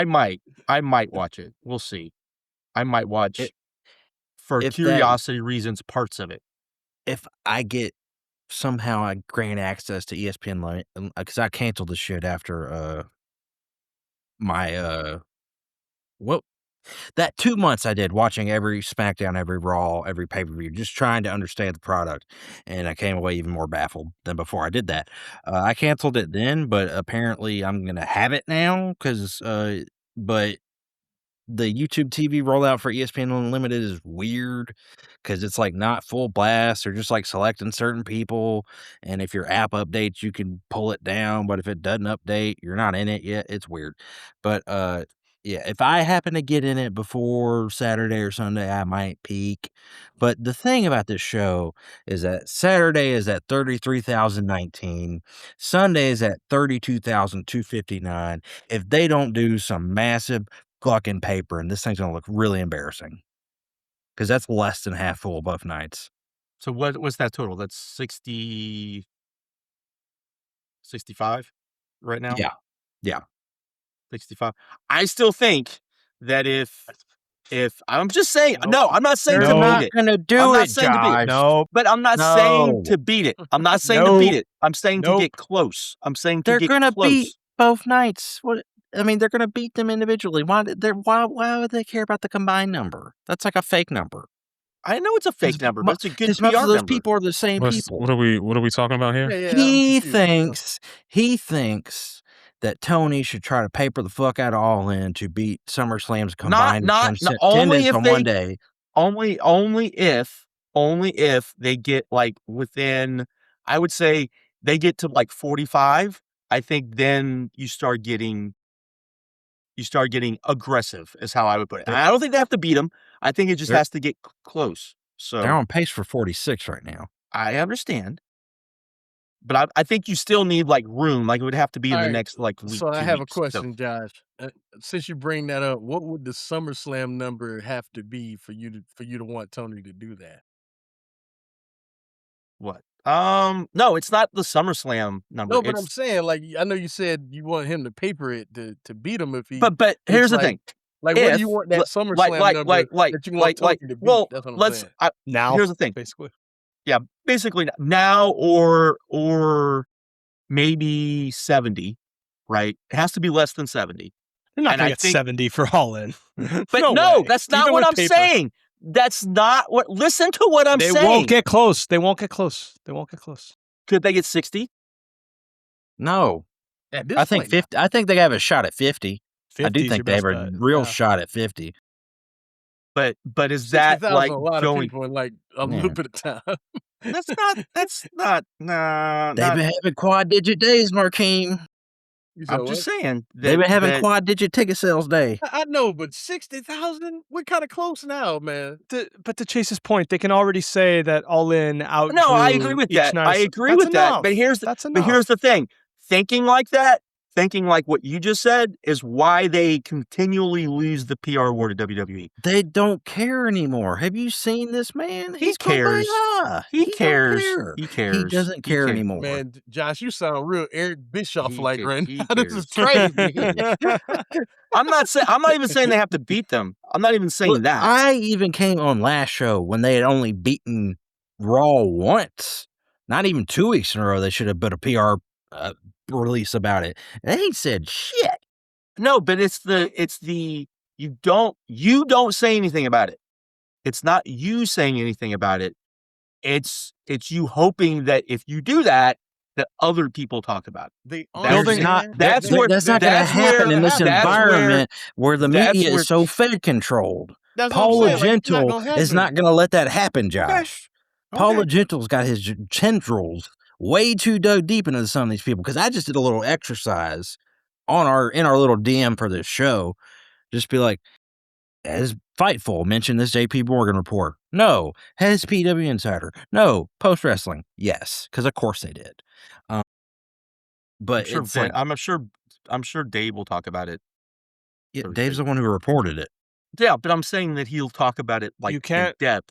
might watch it. We'll see. I might watch it for curiosity reasons, parts of it. If I get somehow I grant access to ESPN, because I canceled the shit after my That 2 months I did watching every SmackDown, every Raw, every pay-per-view, just trying to understand the product, and I came away even more baffled than before I did that. I canceled it then, but apparently I'm gonna have it now because, but the YouTube TV rollout for ESPN Unlimited is weird because it's like not full blast. They're just like selecting certain people. And if your app updates, you can pull it down. But if it doesn't update, you're not in it yet. It's weird. But yeah, if I happen to get in it before Saturday or Sunday, I might peek. But the thing about this show is that Saturday is at 33,019, Sunday is at 32,259. If they don't do some massive fucking paper, and this thing's gonna look really embarrassing because that's less than half full both nights. So what's that total? That's 60, 65 right now? Yeah. 65. I still think that if I'm just saying, Nope. no, I'm not saying They're to not beat it. gonna I'm do not it, saying to beat it. Josh. No, But I'm not saying No. to beat it. I'm not saying to beat it. I'm saying to Nope. get close. I'm saying to They're get gonna close. beat both nights. What? I mean, they're gonna beat them individually. Why would they care about the combined number? That's like a fake number. I know it's a fake number, but it's a good Because PR most of those number. people are the same people. What are we talking about here? Yeah, I'm He confused. thinks that Tony should try to paper the fuck out of All In to beat SummerSlam's combined not attendance only if on they one day. only if they get like within, I would say they get to like 45. I think then you start getting aggressive is how I would put it. I don't think they have to beat them. I think it just They're- has to get close. They're So on pace for 46 right now. I understand. But I think you still need like room. Like it would have to be in the Alright, next like week. So I 2 have a weeks. So question, Josh. Since you bring that up, what would the SummerSlam number have to be for you to want Tony to do that? what? No, it's not the SummerSlam number. No, but I'm It's saying, like, I know you said you want him to paper it to beat him if he. but here's the like, thing. Like, what do If you want that li- SummerSlam number that you want Tony to beat? well, That's what I'm let's saying. now here's the thing. basically. Yeah, basically now or maybe 70, right? It has to be less than 70. They're not And gonna I get think- 70 for All In. But no, way. that's not Even what with I'm paper. saying. That's not what. Listen to what I'm They saying. won't get close. They won't get close. Could they get 60? No, At this I think point, 50. I think they have a shot at 50. I 50 do is your think they best have a bet. real Yeah. shot at 50. But is that 60,000 like a lot of going? people in like a Yeah. little bit of time. That's not. Nah. They've been having quad-digit days, Markeem. You said I'm just what? saying. They've been having that- quad-digit ticket sales day. I know, but 60,000? We're kind of close now, man. But to Chase's point, they can already say that All In out. No, I agree with that. I agree with that. But here's the thing. Thinking like that, thinking like what you just said, is why they continually lose the PR war to WWE. They don't care anymore. Have you seen this man? He He's cares. kumbaya. He don't cares. care. He cares. He doesn't care cares. anymore. Man, Josh, you sound real Eric Bischoff like He right ca- now. he This is cares. crazy. I'm not even saying they have to beat them. I'm not even saying Look, that. I even came on last show when they had only beaten Raw once. Not even 2 weeks in a row. They should have put a PR release about it. They ain't said shit. No, but it's the you don't say anything about it. It's not you saying anything about it. It's you hoping that if you do that other people talk about it. They Building not- That's That's where not going to that's where- happen in this that's environment where the that's media where- is so Fed controlled. That's Paula what I'm saying. Like, it's not Gentle gonna is happen. not going to let that happen, Josh. Paula Okay. Gentle's got his tendrils way too dug deep into some of these people because I just did a little exercise in our little DM for this show. Just be like, has Fightful mentioned this JP Morgan report? No. Has PW Insider? No. Post Wrestling? Yes, because of course they did. But it's like, I'm sure Dave will talk about it. yeah, Dave's the one who reported it. Yeah, but I'm saying that he'll talk about it like You can't- in depth.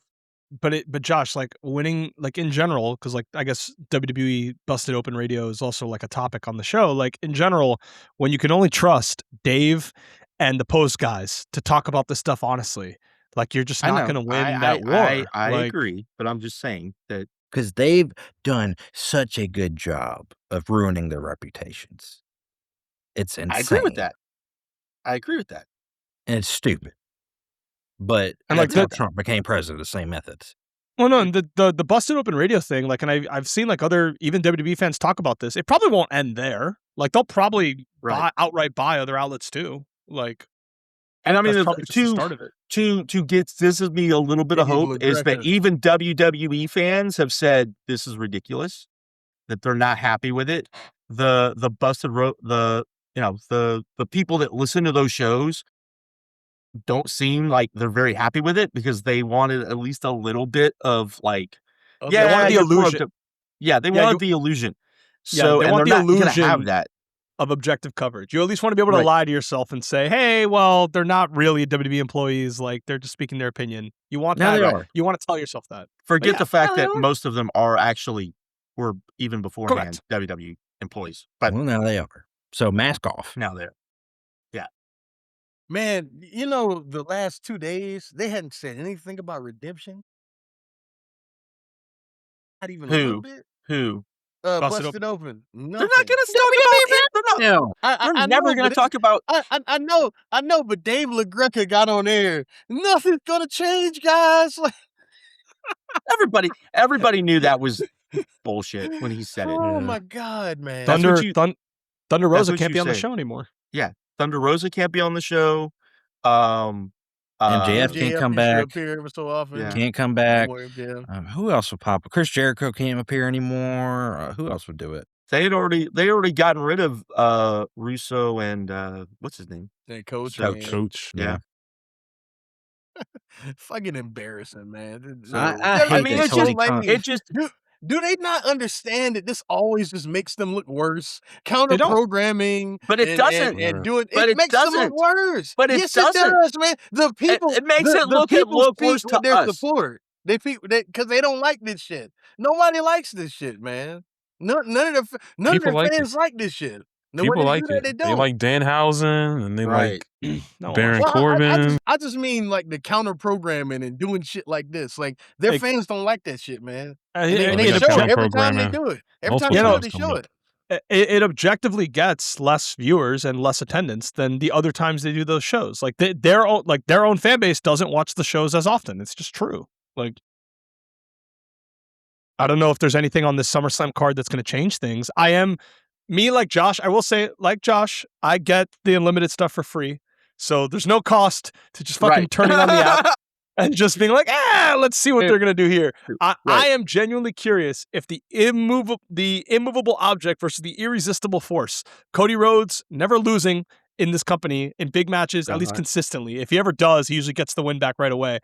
But Josh, like winning, like in general, because like I guess WWE Busted Open Radio is also like a topic on the show. Like in general, when you can only trust Dave and the post guys to talk about this stuff honestly, like you're just I not know. going to win I, that war. I Like, agree, but I'm just saying that Because they've done such a good job of ruining their reputations. It's insane. I agree with that. And it's stupid. but And that's like how Trump became president. The same methods. Well, no, and the busted open radio thing, like, and I've seen like other even WWE fans talk about this. It probably won't end there. Like, they'll probably outright buy other outlets too. Like, and I mean, that's probably just the start of it. To get this is me a little bit of hope is that even WWE fans have said this is ridiculous, that they're not happy with it. The people that listen to those shows don't seem like they're very happy with it because they wanted at least a little bit of like, they wanted the illusion. They wanted the illusion. So they want the illusion have that of objective coverage. You at least want to be able to lie to yourself and say, "Hey, well, they're not really WWE employees. Like, they're just speaking their opinion." You want that. They are. You want to tell yourself that. Forget the fact that most of them were even beforehand WWE employees. But now they are. So mask off. Now they're. Man, you know, the last 2 days, they hadn't said anything about redemption. Not even a little bit. Who? Busted open. Nothing. They're not going to talk about it. They're never going to talk about. I know, but Dave LaGreca got on air. Nothing's going to change, guys. Like, everybody knew that was bullshit when he said it. oh my God, man. Thunder Rosa can't be on the show anymore. Yeah. Thunder Rosa can't be on the show. MJF can't come back. Appear every so often. Yeah. Can't come back. Who else would pop up? Chris Jericho can't appear anymore. Who else would do it? They already gotten rid of Russo and what's his name? Coach. Coach. Yeah. Fucking embarrassing, man. I hate it just do they not understand that this always just makes them look worse? Counter programming, but it doesn't. And doing it makes them look worse. But it doesn't. It does, man. The people it makes it look worse to their us. support. Because they don't like this shit. Nobody likes this shit, man. None of their fans like this shit. People like it. They like Danhausen and they like Baron Corbin. I just mean like the counter programming and doing shit like this. Like their fans don't like that shit, man. And they show it every time they do it. Every time they show it. It objectively gets less viewers and less attendance than the other times they do those shows. Like their own fan base doesn't watch the shows as often. It's just true. Like, I don't know if there's anything on this SummerSlam card that's going to change things. Like Josh, I will say, like Josh, I get the unlimited stuff for free. So there's no cost to just fucking turning on the app and just being like, let's see what they're going to do here. I am genuinely curious if the immovable object versus the irresistible force, Cody Rhodes never losing in this company in big matches, at least consistently. If he ever does, he usually gets the win back right away.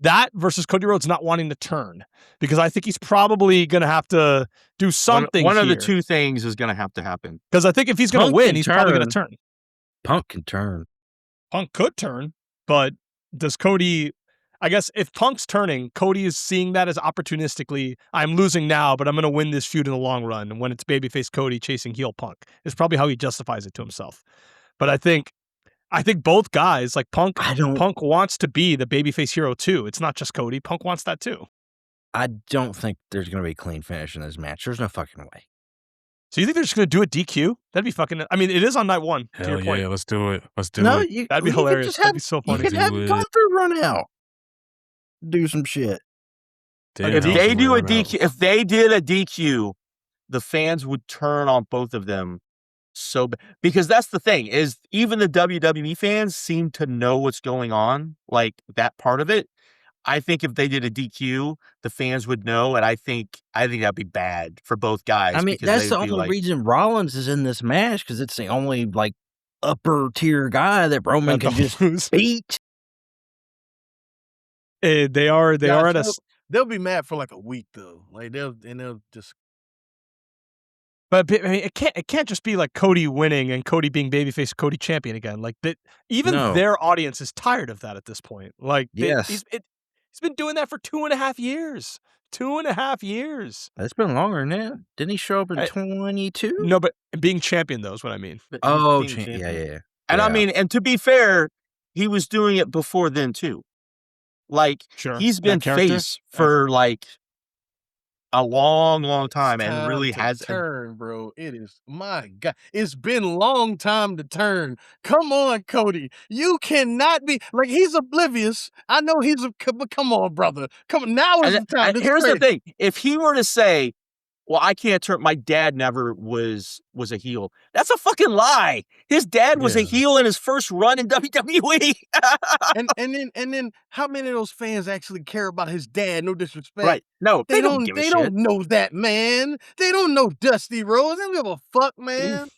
That versus Cody Rhodes not wanting to turn, because I think he's probably going to have to do something. One of the two things is going to have to happen. Because I think if he's going to win, he's probably going to turn. Punk can turn. Punk could turn, but does Cody? I guess if Punk's turning, Cody is seeing that as opportunistically. I'm losing now, but I'm going to win this feud in the long run. And when it's babyface Cody chasing heel Punk, is probably how he justifies it to himself. But I think both guys, like Punk wants to be the babyface hero too. It's not just Cody. Punk wants that too. I don't think there's going to be a clean finish in this match. There's no fucking way. So you think they're just going to do a DQ? That'd be fucking... I mean, it is on night one. Hell to your point. Yeah, let's do it. That'd be hilarious. That'd be so funny. You could have Gunther run out. Do some shit. If they do a DQ, if they did a DQ, the fans would turn on both of them. So because that's the thing is even the WWE fans seem to know what's going on, like that part of it. I think if they did a DQ, the fans would know, and I think that'd be bad for both guys. I mean, that's the only reason Rollins is in this match, because it's the only like upper tier guy that Roman can just beat. They are at a. They'll be mad for like a week though. Like they'll just. But I mean, it can't just be like Cody winning and Cody being babyface Cody champion again. Like that, even their audience is tired of that at this point. Like, he's been doing that for 2.5 years. 2.5 years. It's been longer than that. Didn't he show up in 22? No, but being champion though is what I mean. Yeah. And I mean, and to be fair, he was doing it before then too. Like, he's been face for like a long time, It's and time really to has. turn, bro. It is, my God. It's been long time to turn. Come on, Cody. You cannot be like he's oblivious. I know but come on, brother. Come on. Now is the time. This Here's the crazy. thing: if he were to say, "Well, I can't turn," my dad never was a heel. That's a fucking lie. His dad was a Yeah. heel in his first run in WWE. And then how many of those fans actually care about his dad? No disrespect. Right? No, they don't give a They shit. don't know that, man. They don't know Dusty Rhodes. They don't give a fuck, man.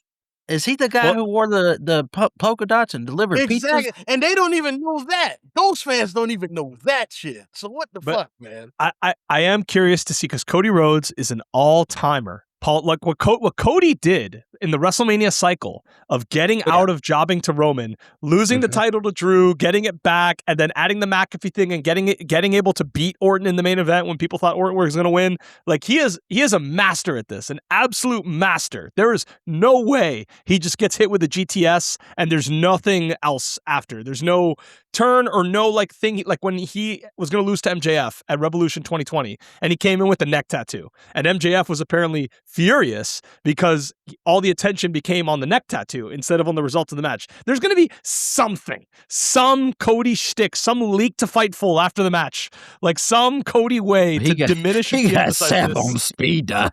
Is he the guy who wore the polka dots and delivered Exactly. pizzas? And they don't even know that. Those fans don't even know that shit. So what the But- fuck, man? I am curious to see, because Cody Rhodes is an all-timer. Paul, like what Cody did in the WrestleMania cycle of getting out of jobbing to Roman, losing the title to Drew, getting it back, and then adding the McAfee thing and getting able to beat Orton in the main event when people thought Orton was going to win. Like he is a master at this, an absolute master. There is no way he just gets hit with a GTS and there's nothing else after. There's no turn or no like thing, like when he was going to lose to MJF at Revolution 2020 and he came in with the neck tattoo, and MJF was apparently furious because all the attention became on the neck tattoo instead of on the results of the match. There's going to be something, some Cody shtick, some leak to Fightful after the match, like some Cody way to diminish and He got de-emphasize Sam this. on speed dial.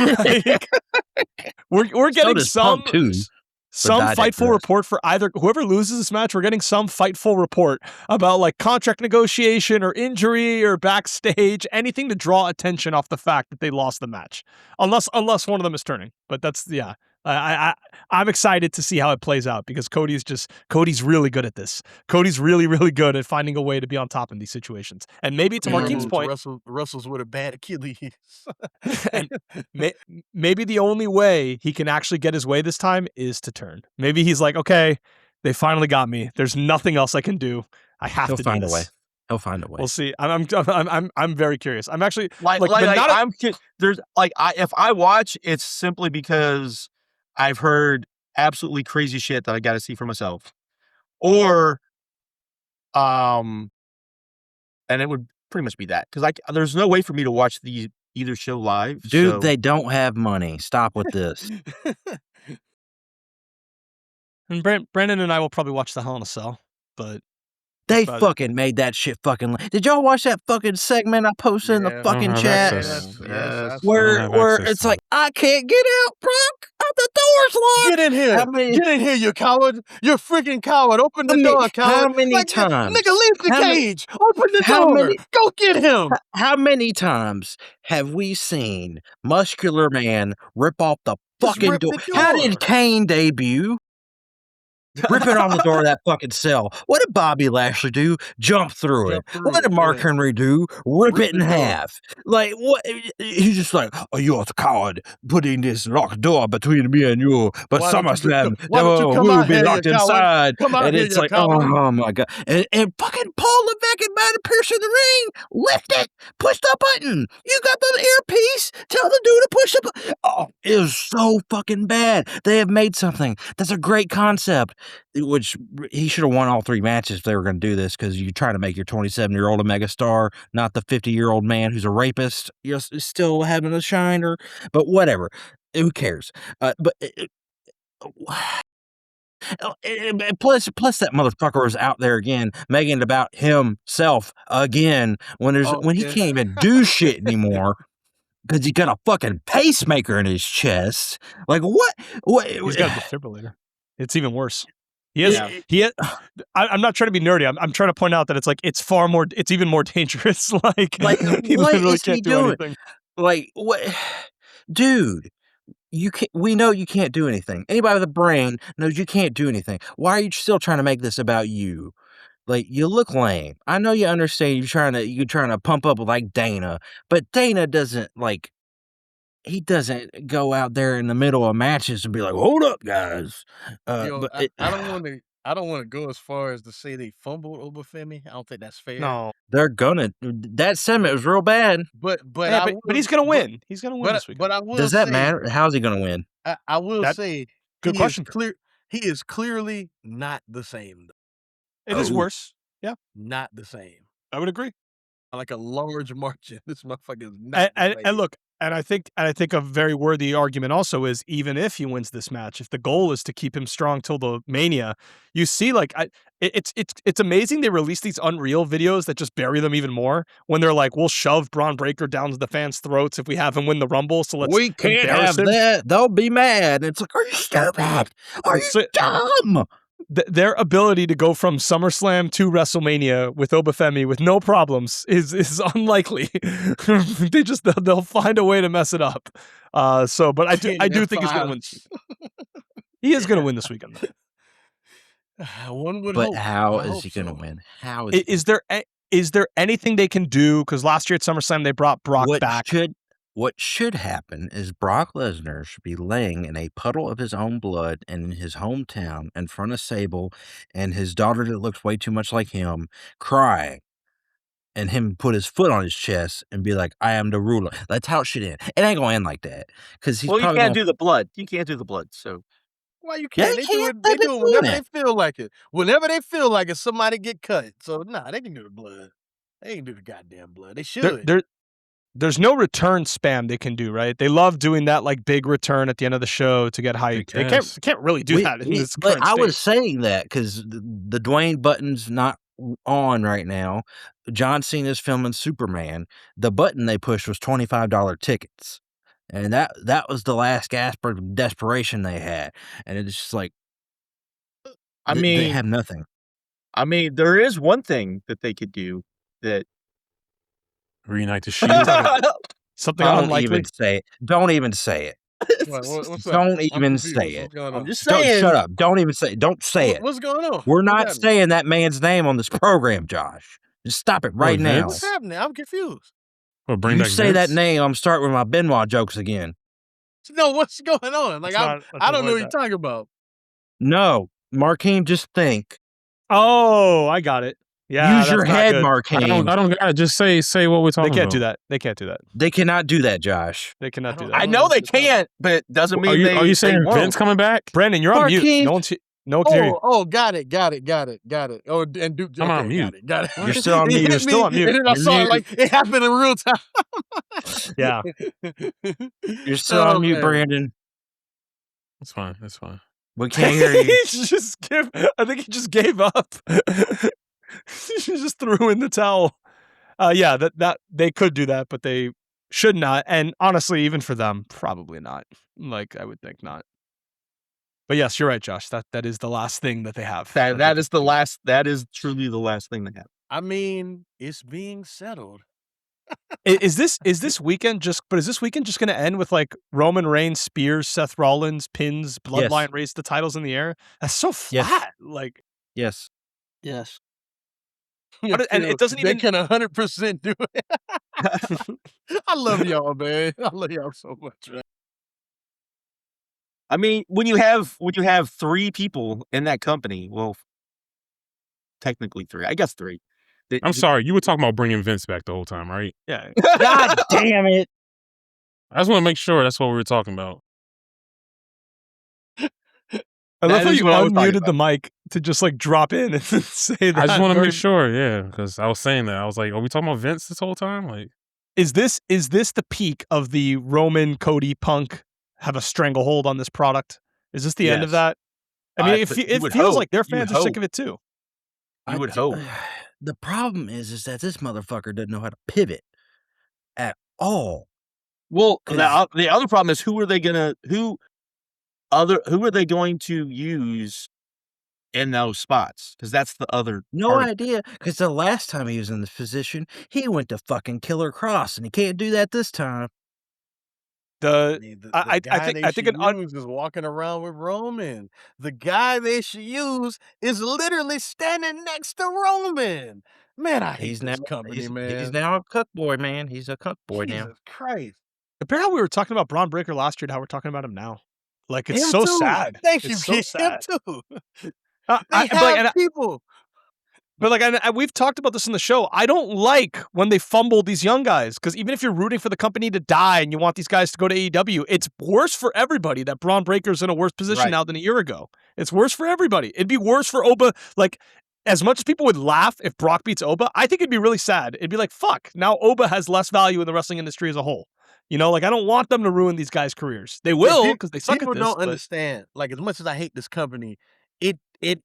Like, we're getting does some Punk, too. Fightful report for either whoever loses this match. We're getting some Fightful report about like contract negotiation or injury or backstage, anything to draw attention off the fact that they lost the match, unless one of them is turning. But that's I'm excited to see how it plays out because Cody's really good at this. Cody's really, really good at finding a way to be on top in these situations. And maybe to Marquinhos' point, Russell's with a bad Achilles. and maybe the only way he can actually get his way this time is to turn. Maybe he's like, okay, they finally got me. There's nothing else I can do. I have to find do a this. way. He'll find a way. We'll see. I'm very curious. I'm actually if I watch, it's simply because I've heard absolutely crazy shit that I got to see for myself, or and it would pretty much be that because there's no way for me to watch either show live. Dude, so. they don't have money. Stop with this. And Brandon and I will probably watch the Hell in a Cell, but They fucking made that shit fucking. Did y'all watch that fucking segment I posted in the fucking chat? Where it's like, I can't get out, bro. The door's locked. Get in here. Get in here, you coward. You're freaking coward. Open the door, coward. How many times? Nigga, leave the cage. Open the door. Go get him. How many times have we seen Muscular Man rip off the fucking door? How did Kane debut? Ripping on the door of that fucking cell. What did Bobby Lashley do? Jump through it. What did Mark Henry do? Rip it in half. Like, what? He's just like, oh, you're a coward, putting this locked door between me and you. But SummerSlam, we'll be locked inside. And it's like, oh my God. And fucking Paul Levesque and Matt Pierce in the ring. Lift it. Push the button. You got the earpiece. Tell the dude to push the button. Oh, it was so fucking bad. They have made something that's a great concept. Which he should have won all 3 matches if they were going to do this, because you're trying to make your 27-year-old a megastar, not the 50-year-old man who's a rapist. You're still having a shiner, but whatever. Who cares? Plus that motherfucker is out there again, making it about himself again when he can't even do shit anymore. Because he got a fucking pacemaker in his chest. Like, what? He's got a defibrillator. It's even worse. I'm not trying to be nerdy. I'm trying to point out that it's even more dangerous. like he literally can't do anything. Like, what? Dude, we know you can't do anything. Anybody with a brain knows you can't do anything. Why are you still trying to make this about you? Like, you look lame. I know you understand you're trying to pump up like Dana, but Dana doesn't he doesn't go out there in the middle of matches and be like, "Hold up, guys." I don't want to go as far as to say they fumbled over Femi. I don't think that's fair. No, they're gonna. That segment was real bad. But he's gonna win. He's gonna win this week. But I will. Does that matter? How's he gonna win? I will say. Good question. He is clearly not the same. It is worse. Yeah, not the same. I would agree. like a large margin. This motherfucker is not. And look, and I think a very worthy argument also is, even if he wins this match, if the goal is to keep him strong till the Mania, you see, like, it's amazing they release these Unreal videos that just bury them even more when they're like, we'll shove Braun Breaker down to the fans' throats if we have him win the Rumble, so let's We can't have that. They'll be mad. It's like, are you stupid? Are you dumb? Their ability to go from SummerSlam to WrestleMania with Obafemi with no problems is unlikely. They'll find a way to mess it up. But I do think he's going to win. He is going to win this weekend. One would but hope. how I is hope he going to so. win? How is there anything they can do? Because last year at SummerSlam they brought Brock back. What should happen is Brock Lesnar should be laying in a puddle of his own blood in his hometown in front of Sable and his daughter that looks way too much like him, crying, and him put his foot on his chest and be like, I am the ruler. That's how it should end. It ain't going to end like that. Because he's Well, you probably can't do the blood. You can't do the blood, so. Why you Yeah, can't? they They do can't. it. They They've been do it whenever doing they it. feel like it. Whenever they feel like it, somebody get cut. So they can do the blood. They can do the goddamn blood. They should. There's no return spam they can do, right? They love doing that, like, big return at the end of the show to get hyped. They can't really do that in this current I state. was saying that because the Dwayne button's not on right now. John Cena's filming Superman. The button they pushed was $25 tickets. And that was the last gasp of desperation they had. And it's just like, they have nothing. I mean, there is one thing that they could do that. Reunite the Shield. Something Don't unlikely. even say it. Don't even say it. What's that? Don't I'm even confused. say it. What's going on? I'm just Don't saying. shut up. Don't even say it. Don't say it. What's going on? We're What's not happening? saying that man's name on this program, Josh. Just stop it right now. What's happening? I'm confused. Well, bring You back say that Vince? name, I'm starting with my Benoit jokes again. No, what's going on? Like, Let's I don't know what avoid you're talking about. No, Markeem, just think. Oh, I got it. Yeah, Use your that's not head, good. Markeem. I don't gotta just say what we're talking They can't about. do that. They can't do that. They cannot do that, Josh. They cannot do I that. I know they can't, but doesn't mean Are you saying won't. Vince coming back? Brandon, you're on mute. Marquise. No one can hear you. Oh, got it. Oh, and Duke. I'm on okay, mute. Got it. You're still on It mute. hit You're still me, on mute. And then I You're saw it mute. like it happened in real time. Yeah. You're still on mute, man. Brandon. That's fine. That's fine. We can't hear you. I think he just gave up. He just threw in the towel. Yeah, that they could do that, but they should not. And honestly, even for them, probably not. Like, I would think not. But yes, you're right, Josh. That is the last thing that they have. That is the last. That is truly the last thing they have. I mean, it's being settled. Is this weekend just going to end with, like, Roman Reigns spears Seth Rollins, pins, Bloodline raise the titles in the air? That's so flat. Yes. Like, Yes. and it doesn't They even. can 100% do it. I love y'all, man. I love y'all so much, man. I mean, when you have 3 people in that company, well, technically 3. I guess 3. I'm sorry. You were talking about bringing Vince back the whole time, right? Yeah. God damn it. I just want to make sure that's what we were talking about. I love That how is you what I was talking unmuted the mic to just, like, drop in and say that. I just want to during- make sure, yeah, because I was saying that. I was like, are we talking about Vince this whole time? Like, Is this the peak of the Roman Cody Punk have a stranglehold on this product? Is this the end of Yes. that? I mean, But it you would feels hope. like their You would fans are sick hope. of it too. You would hope. The problem is that this motherfucker doesn't know how to pivot at all. Well, 'Cause- the other problem is who are they going to use in those spots? Because that's the other No part. idea. Because the last time he was in this position, he went to fucking Killer Cross, and he can't do that this time. The The I guy think they I think should an use is walking around with Roman. The guy they should use is literally standing next to Roman. Man, I hate this company, man. He's now a cook boy, man. He's a cook boy now. Jesus Christ. compare how we were talking about Braun Breaker last year to how we're talking about him now. Like, it's Him so too. sad. They should It's so get him sad. too. They They have people. But like, and we've talked about this in the show. I don't like when they fumble these young guys, because even if you're rooting for the company to die and you want these guys to go to AEW, it's worse for everybody that Braun Breaker's in a worse position Right. now than a year ago. It's worse for everybody. It'd be worse for Oba. Like, as much as people would laugh if Brock beats Oba, I think it'd be really sad. It'd be like, fuck, now Oba has less value in the wrestling industry as a whole. You know, like, I don't want them to ruin these guys' careers. They will, because they suck at People this. don't understand. Like, as much as I hate this company, it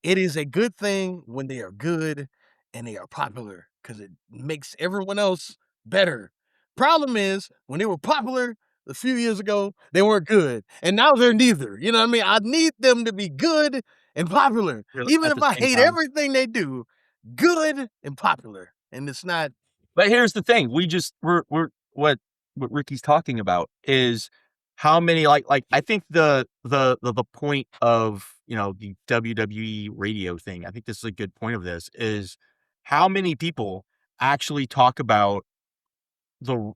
is a good thing when they are good and they are popular because it makes everyone else better. Problem is, when they were popular a few years ago, they weren't good, and now they're neither. You know what I mean? I need them to be good and popular, Really, even at if the I same hate time. everything they do. Good and popular, and it's not. But here's the thing: we're what Ricky's talking about is how many like I think the point of the WWE radio thing. I think this is a good point of this is how many people actually talk about the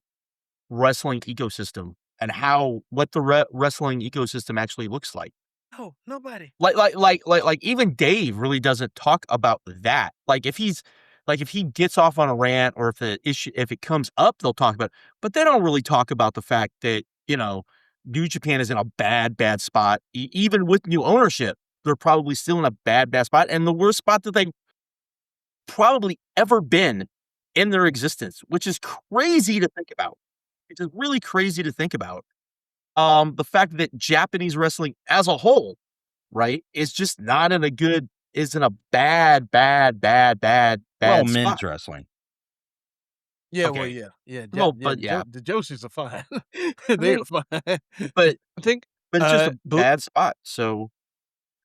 wrestling ecosystem and what the wrestling ecosystem actually looks like. Oh, nobody. Like even Dave really doesn't talk about that. Like if he gets off on a rant or if it comes up, they'll talk about it. But they don't really talk about the fact that, New Japan is in a bad spot. Even with new ownership, they're probably still in a bad spot. And the worst spot that they've probably ever been in their existence, which is crazy to think about. It's just really crazy to think about. The fact that Japanese wrestling as a whole, right, is just not in a bad Well, spot. men's wrestling. Yeah, well, Okay. yeah. Well, but yeah. The Joshis are fine. I They're mean, fine. But I think, it's just a bad spot. So,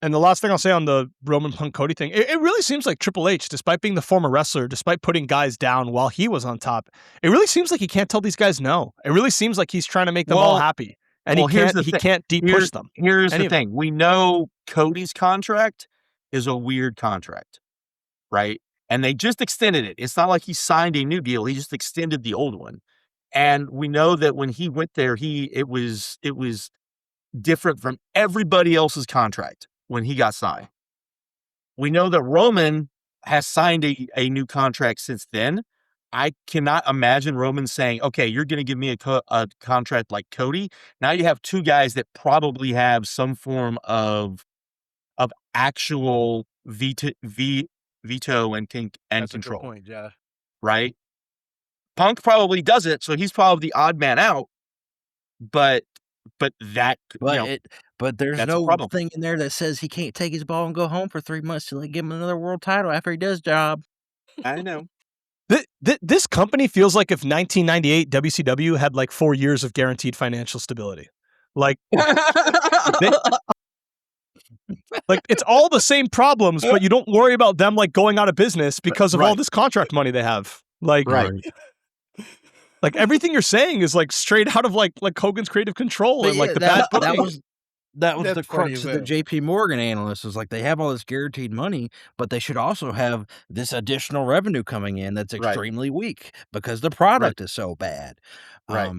and the last thing I'll say on the Roman Punk Cody thing, it really seems like Triple H, despite being the former wrestler, despite putting guys down while he was on top, it really seems like he can't tell these guys no. It really seems like he's trying to make them all happy, and he can't deep push them. Here's the thing: we know Cody's contract is a weird contract, right? And they just extended it. It's not like he signed a new deal; he just extended the old one. And we know that when he went there, it was different from everybody else's contract when he got signed. We know that Roman has signed a new contract since then. I cannot imagine Roman saying, okay, you're going to give me a contract like Cody. Now you have two guys that probably have some form of actual veto and That's control. A good point, Josh. Right? Punk probably doesn't, so he's probably the odd man out. But there's no thing in there that says he can't take his ball and go home for 3 months till they give him another world title after he does job. I know. This company feels like if 1998 WCW had like 4 years of guaranteed financial stability. Like, like it's all the same problems, but you don't worry about them like going out of business because of all this contract money they have. Like, like everything you're saying is like straight out of like Hogan's Creative Control and like the bad booking. That was the crux of the JP Morgan analyst was like, they have all this guaranteed money, but they should also have this additional revenue coming in that's extremely weak because the product is so bad. Right.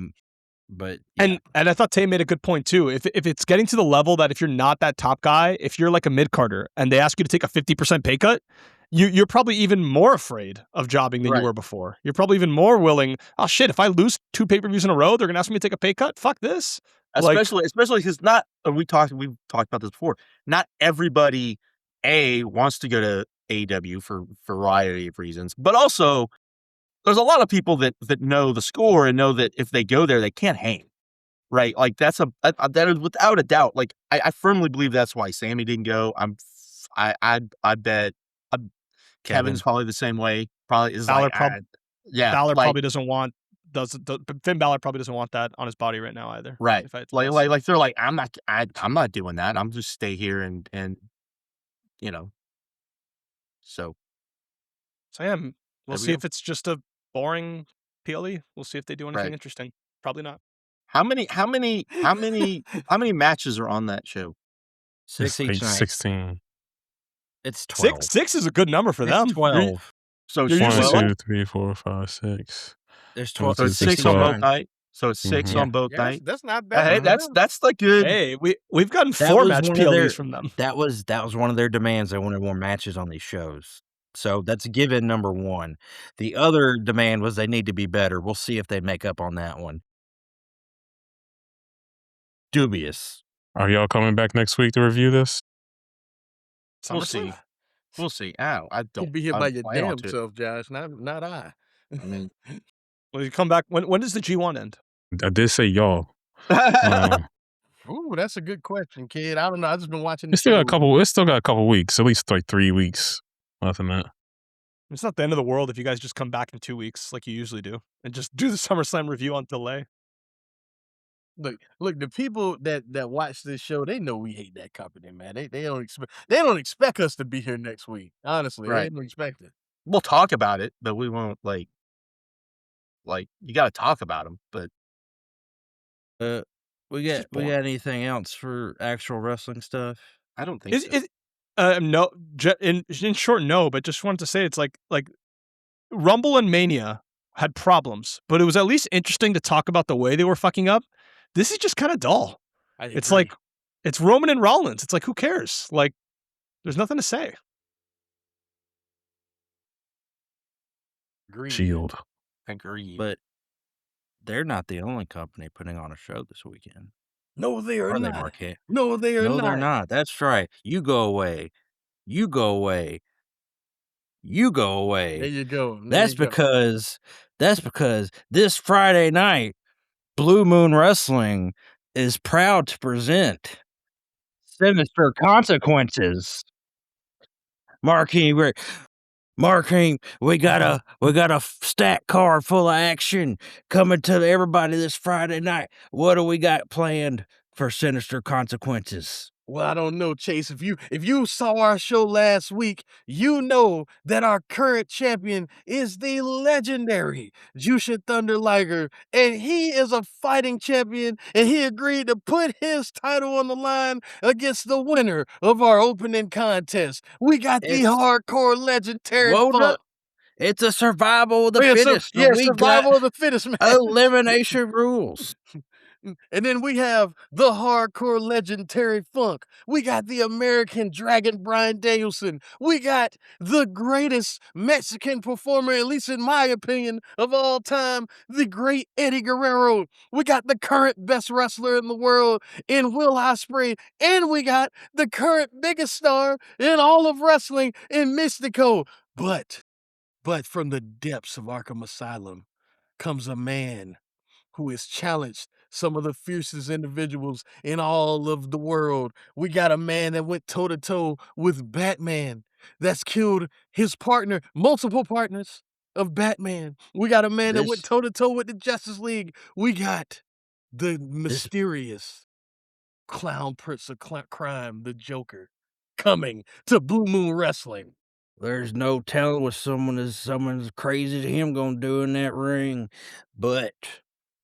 But and I thought Tay made a good point too. If it's getting to the level that if you're not that top guy, if you're like a mid-carder and they ask you to take a 50% pay cut, you're probably even more afraid of jobbing than you were before. You're probably even more willing. Oh shit! If I lose 2 pay-per-views in a row, they're gonna ask me to take a pay cut. Fuck this. Especially because we've talked about this before. Not everybody wants to go to AEW for a variety of reasons, but also there's a lot of people that know the score and know that if they go there, they can't hang. Right? Like that is without a doubt. Like I firmly believe that's why Sammy didn't go. I bet Kevin's probably the same way. Probably is Balor Balor probably doesn't want. Finn Balor probably doesn't want that on his body right now either. Right. Like they're like, I'm not doing that. I'm just stay here and so we'll see if it's just a boring PLE. We'll see if they do anything interesting. Probably not. How many matches are on that show? 16. It's 12. 6 is a good number for them. 12. So 1, 2, 3, 4, 5, 6. There's 12. So it's 6 on both nights. So it's 6 on both nights. That's not bad. Hey, that's like good. Hey, we've gotten 4 match PLEs from them. That was one of their demands. They wanted more matches on these shows. So that's given number 1. The other demand was they need to be better. We'll see if they make up on that one. Dubious. Are y'all coming back next week to review this? We'll see. We'll see. I You'll don't. be here I by don't your plan on damn to. self, Josh. Not I. I mean, Well, you come back. When does the G1 end? I did say y'all. Um, Ooh, that's a good question, kid. I don't know. I just been watching the it's still got a show. couple. It's still got a couple weeks, at least like 3 weeks. Nothing that. It's not the end of the world if you guys just come back in 2 weeks like you usually do and just do the SummerSlam review on delay. Look. The people that watch this show, they know we hate that company, man. They don't expect us to be here next week. Honestly, they Right. don't expect it. we'll talk about it, but we won't like you got to talk about them. But We It's got just we boring. got anything else for actual wrestling stuff? I don't think Is so. is no, in short, no, but just wanted to say it's like Rumble and Mania had problems, but it was at least interesting to talk about the way they were fucking up. This is just kind of dull. It's agree. like it's Roman and Rollins. It's like who cares? Like there's nothing to say. Agreed. Shield. Agreed. But they're not the only company putting on a show this weekend. No, they are Are they, not. Marquette? No, they are No, not. they're not. That's right. You go away. You go away. You go away. There you go. That's because this Friday night, Blue Moon Wrestling is proud to present Sinister Consequences. Marquis, we got a stack card full of action coming to everybody this Friday night. What do we got planned for Sinister Consequences? Well, I don't know, Chase. If you saw our show last week, you know that our current champion is the legendary Jushin Thunder Liger, and he is a fighting champion, and he agreed to put his title on the line against the winner of our opening contest. We got the It's- hardcore legendary Whoa, Funk. it's a survival of the Yeah, fittest. yeah, we survival got of the fittest, man. elimination rules. And then we have the hardcore legendary Funk. We got the American Dragon Bryan Danielson. We got the greatest Mexican performer, at least in my opinion, of all time, the great Eddie Guerrero. We got the current best wrestler in the world in Will Ospreay. And we got the current biggest star in all of wrestling in Mystico. But from the depths of Arkham Asylum comes a man who has challenged some of the fiercest individuals in all of the world. We got a man that went toe-to-toe with Batman, that's killed his partner, multiple partners of Batman. We got a man that went This- toe-to-toe with the Justice League. We got the mysterious clown prince of crime, the Joker, coming to Blue Moon Wrestling. There's no telling what someone as crazy as him gonna do in that ring. But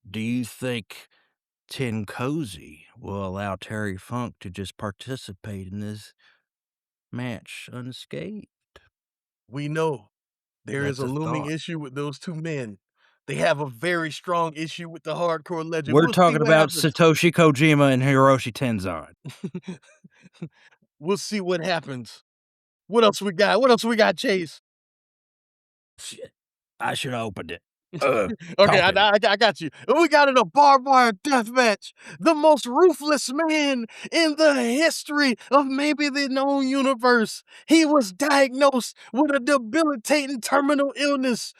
do you think Tin Cozy will allow Terry Funk to just participate in this match unscathed? We know there is That's a a looming thought. issue with those two men. They have a very strong issue with the hardcore legend. We're We'll see talking what about happens. Satoshi Kojima and Hiroshi Tenzan. We'll see what happens. What else we got? What else we got, Chase? Shit, I should have opened it. Okay, talking. I got you. And we got in a barbed wire death match. The most ruthless man in the history of maybe the known universe. He was diagnosed with a debilitating terminal illness.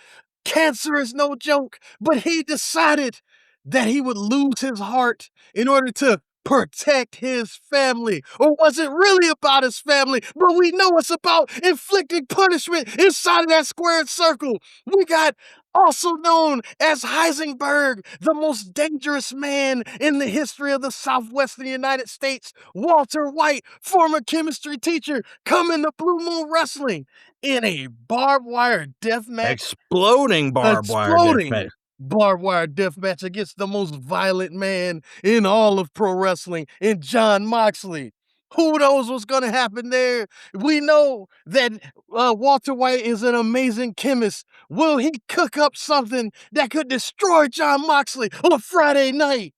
Cancer is no joke, but he decided that he would lose his heart in order to protect his family. Or was it really about his family? But we know it's about inflicting punishment inside of that squared circle. We got also known as Heisenberg, the most dangerous man in the history of the Southwestern United States, Walter White, former chemistry teacher, coming to Blue Moon Wrestling in a barbed wire death match. Exploding barbed wire death Exploding match. barbed wire death match against the most violent man in all of pro wrestling, in John Moxley. Who knows what's going to happen there? We know that Walter White is an amazing chemist. Will he cook up something that could destroy John Moxley on Friday night?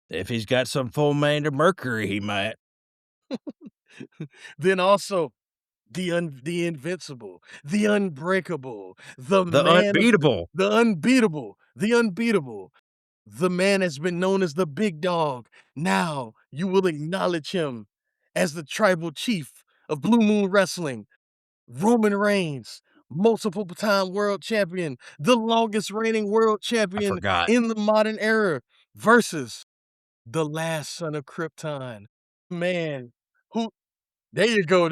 If he's got some full main of mercury, he might. Then also, the invincible, the unbreakable, The man of- unbeatable. the unbeatable, the unbeatable. The man has been known as the big dog. Now you will acknowledge him as the tribal chief of Blue Moon Wrestling. Roman Reigns, multiple time world champion, the longest reigning world I champion forgot. in the modern era, versus the last son of Krypton, man who, there you go.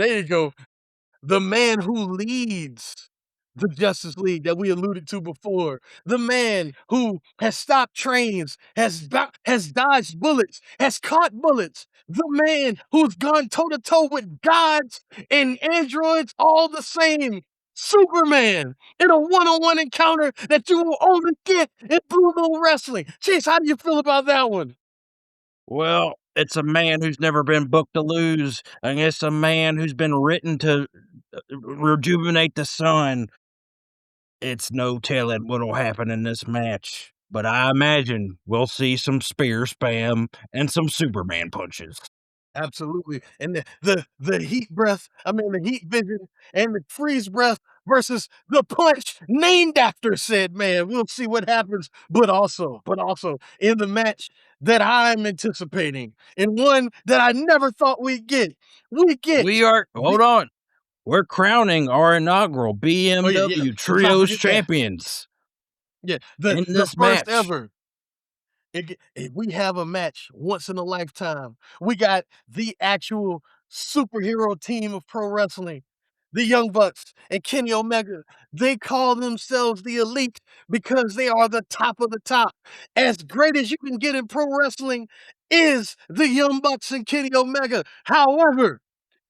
The man who leads the Justice League that we alluded to before, the man who has stopped trains, has dodged bullets, has caught bullets, the man who's gone toe to toe with gods and androids all the same. Superman in a one-on-one encounter that you will only get in Blue Moon Wrestling. Chase, how do you feel about that one? Well, it's a man who's never been booked to lose against a man who's been written to rejuvenate the sun. It's no telling what'll happen in this match, but I imagine we'll see some spear spam and some Superman punches. Absolutely. And the heat breath, the heat vision and the freeze breath versus the punch named after said man. We'll see what happens. But also in the match that I'm anticipating, and one that I never thought we'd get, Hold on. We're crowning our inaugural BMW let's not Trios forget that. champions Yeah, in the this first match. ever. We have a match once in a lifetime. We got the actual superhero team of pro wrestling, the Young Bucks and Kenny Omega. They call themselves the Elite because they are the top of the top. As great as you can get in pro wrestling is the Young Bucks and Kenny Omega. However,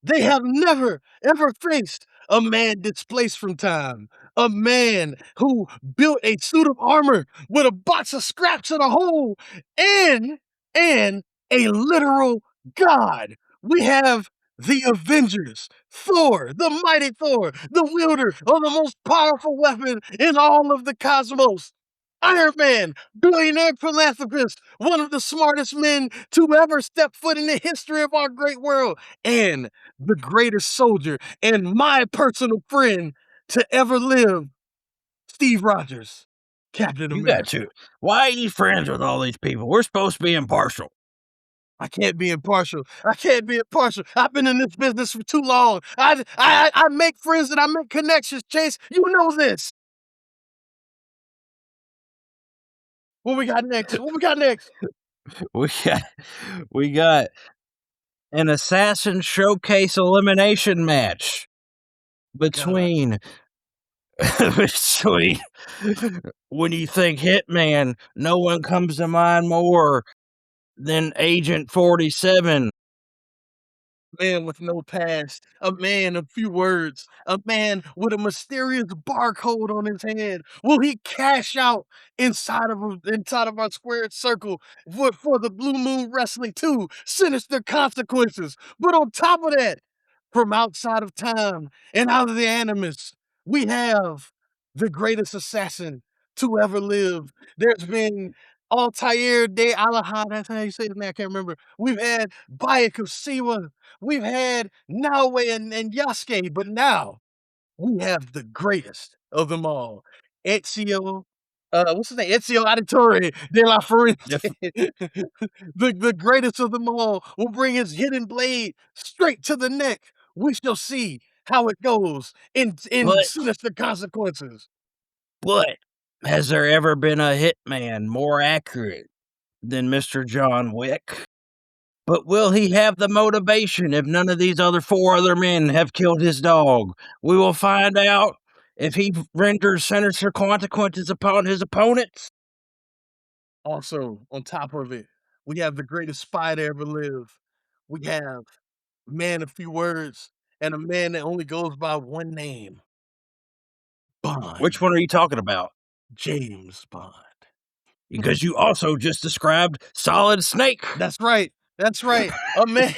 they have never, ever faced a man displaced from time, a man who built a suit of armor with a box of scraps in a hole, and, and a literal god. We have the Avengers, Thor, the mighty Thor, the wielder of the most powerful weapon in all of the cosmos. Iron Man, billionaire philanthropist, one of the smartest men to ever step foot in the history of our great world, and the greatest soldier and my personal friend to ever live, Steve Rogers, Captain You got America. to. Why are you friends with all these people? We're supposed to be impartial. I can't be impartial. I've been in this business for too long. I make friends and I make connections, Chase. You know this. What we got next? We got an assassin showcase elimination match between when you think Hitman, no one comes to mind more than Agent 47. Man with no past, a man of few words, a man with a mysterious barcode on his hand. Will he cash out inside of our squared circle for the Blue Moon Wrestling 2? Sinister Consequences. But on top of that, from outside of time and out of the Animus, we have the greatest assassin to ever live. There's been Altair de Alahad, that's how you say his name, I can't remember. We've had Bayek of Siwa. We've had Naoe and Yasuke, but now we have the greatest of them all, Ezio. What's his name? Ezio Auditore de la Fuente. The greatest of them all will bring his hidden blade straight to the neck. We shall see how it goes in But- Sinister Consequences. But has there ever been a hitman more accurate than Mr. John Wick? But will he have the motivation if none of these four other men have killed his dog? We will find out if he renders sinister consequences upon his opponents. Also, on top of it, we have the greatest spy to ever live. We have a man of few words and a man that only goes by one name. Bond. Which one are you talking about? James Bond. Because you also just described Solid Snake. That's right. A man.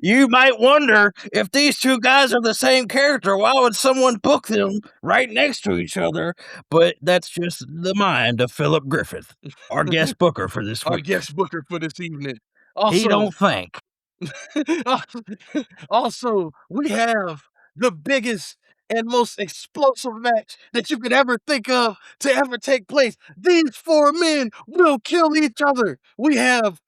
You might wonder if these two guys are the same character. Why would someone book them right next to each other? But that's just the mind of Philip Griffith, our guest booker for this Our week. guest booker for this evening. He don't think. Also, we have the biggest and most explosive match that you could ever think of to ever take place. These four men will kill each other. We have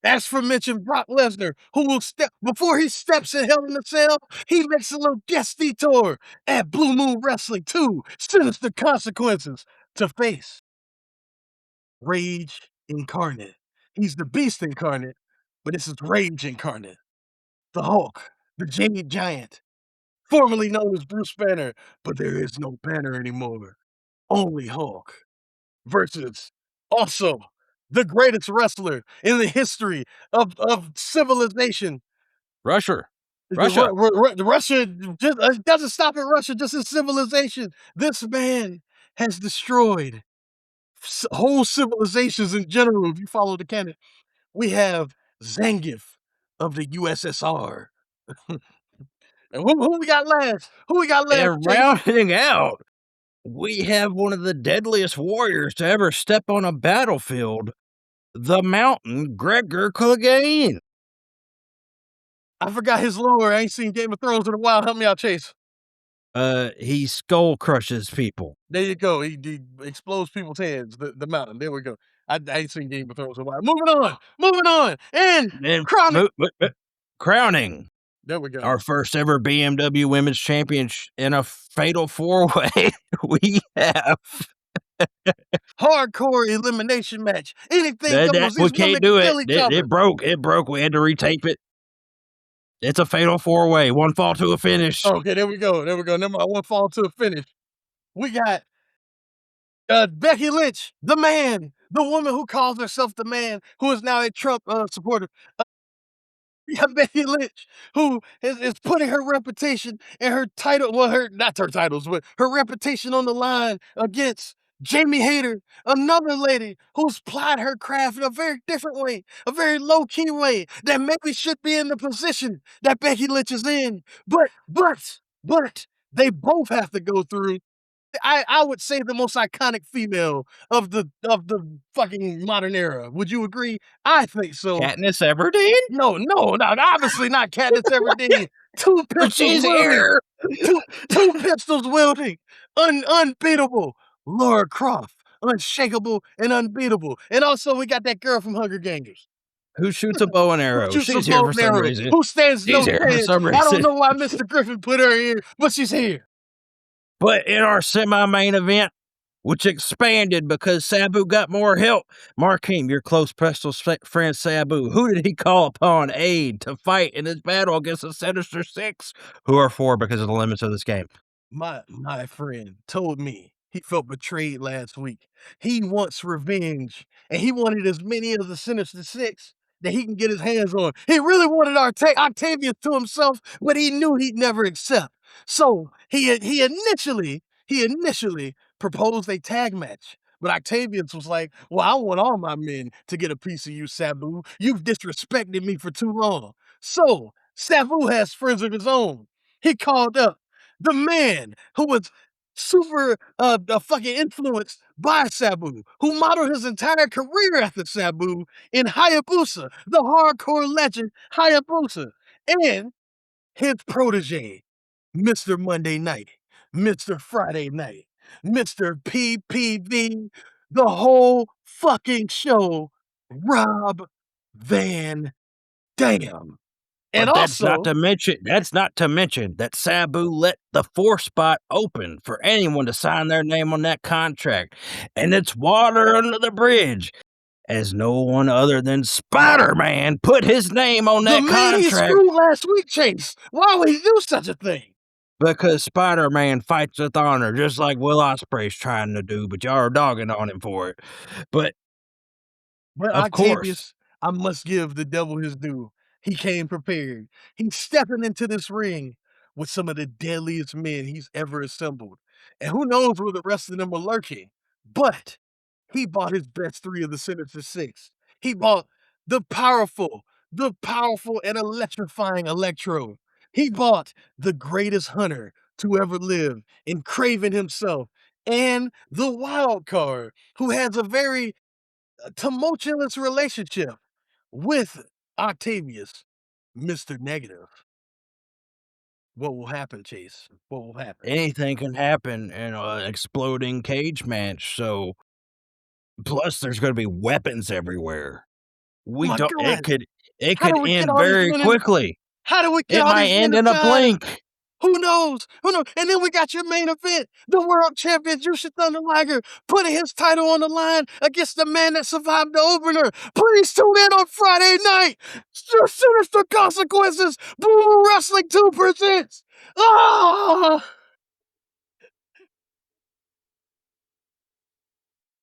aforementioned Brock Lesnar, who will before he steps in Hell in a Cell, he makes a little guest detour at Blue Moon Wrestling 2, Sinister Consequences, to face Rage Incarnate. He's the Beast Incarnate, but this is Rage Incarnate. The Hulk, the Jade Giant, formerly known as Bruce Banner, but there is no Banner anymore. Only Hulk versus also the greatest wrestler in the history of civilization. Russia. Russia just, doesn't stop at Russia, just in civilization. This man has destroyed whole civilizations in general, if you follow the canon. We have Zangief of the USSR. And who we got last? Who we got last? And rounding out, we have one of the deadliest warriors to ever step on a battlefield, the Mountain, Gregor Clegane. I forgot his lore. I ain't seen Game of Thrones in a while. Help me out, Chase. He skull crushes people. There you go. He explodes people's heads. The Mountain. There we go. I ain't seen Game of Thrones in a while. Moving on. And crowning. There we go. Our first ever BMW Women's Champion in a fatal 4-way. We have hardcore elimination match. Anything goes. We can't do it. It broke. We had to retape it. It's a fatal 4-way. One fall to a finish. Okay, there we go. Never mind. One fall to a finish. We got Becky Lynch, the man, the woman who calls herself the man, who is now a Trump supporter. We have Becky Lynch, who is putting her reputation and her title, not her titles, but her reputation on the line against Jamie Hayter, another lady who's plied her craft in a very different way, a very low-key way, that maybe should be in the position that Becky Lynch is in. But they both have to go through, I would say, the most iconic female of the fucking modern era. Would you agree? I think so. Katniss Everdeen? No, obviously not Katniss Everdeen. Two pistols wielding. Two pistols wielding. Unbeatable. Laura Croft. Unshakable and unbeatable. And also we got that girl from Hunger Games. Who shoots a bow and arrow? She's here for some reason. Who stands no chance. I don't know why Mr. Griffin put her here, but she's here. But in our semi-main event, which expanded because Sabu got more help, Markeem, your close personal friend Sabu, who did he call upon aid to fight in his battle against the Sinister Six, who are 4 because of the limits of this game? My friend told me he felt betrayed last week. He wants revenge, and he wanted as many of the Sinister Six that he can get his hands on. He really wanted Octavius to himself, but he knew he'd never accept. So he initially proposed a tag match. But Octavius was like, well, I want all my men to get a piece of you, Sabu. You've disrespected me for too long. So Sabu has friends of his own. He called up the man who was super fucking influenced by Sabu, who modeled his entire career after Sabu, in Hayabusa, the hardcore legend Hayabusa, and his protege, Mr. Monday Night, Mr. Friday Night, Mr. PPV, the whole fucking show, Rob Van Dam. And but also, that's not to mention that Sabu let the 4 spot open for anyone to sign their name on that contract. And it's water under the bridge, as no one other than Spider-Man put his name on that contract. The man he screwed last week, Chase. Why would he do such a thing? Because Spider-Man fights with honor, just like Will Ospreay's trying to do, but y'all are dogging on him for it. But of course, I must give the devil his due. He came prepared. He's stepping into this ring with some of the deadliest men he's ever assembled. And who knows where the rest of them are lurking. But he bought his best 3 of the Sinister Six. He bought the powerful and electrifying Electro. He bought the greatest hunter to ever live in Craven himself. And the wild card, who has a very tumultuous relationship with Octavius, Mr. Negative. What will happen, Chase? What will happen? Anything can happen in an exploding cage match, so plus there's going to be weapons everywhere. We my don't. God. It How could do we get end all these very men in? quickly. How do we get It all might these men end in a time? blink. Who knows? Who knows? And then we got your main event, the world champion Jushin Thunder Liger, putting his title on the line against the man that survived the opener. Please tune in on Friday night. Sinister Consequences. Boom Wrestling 2 presents. Ah!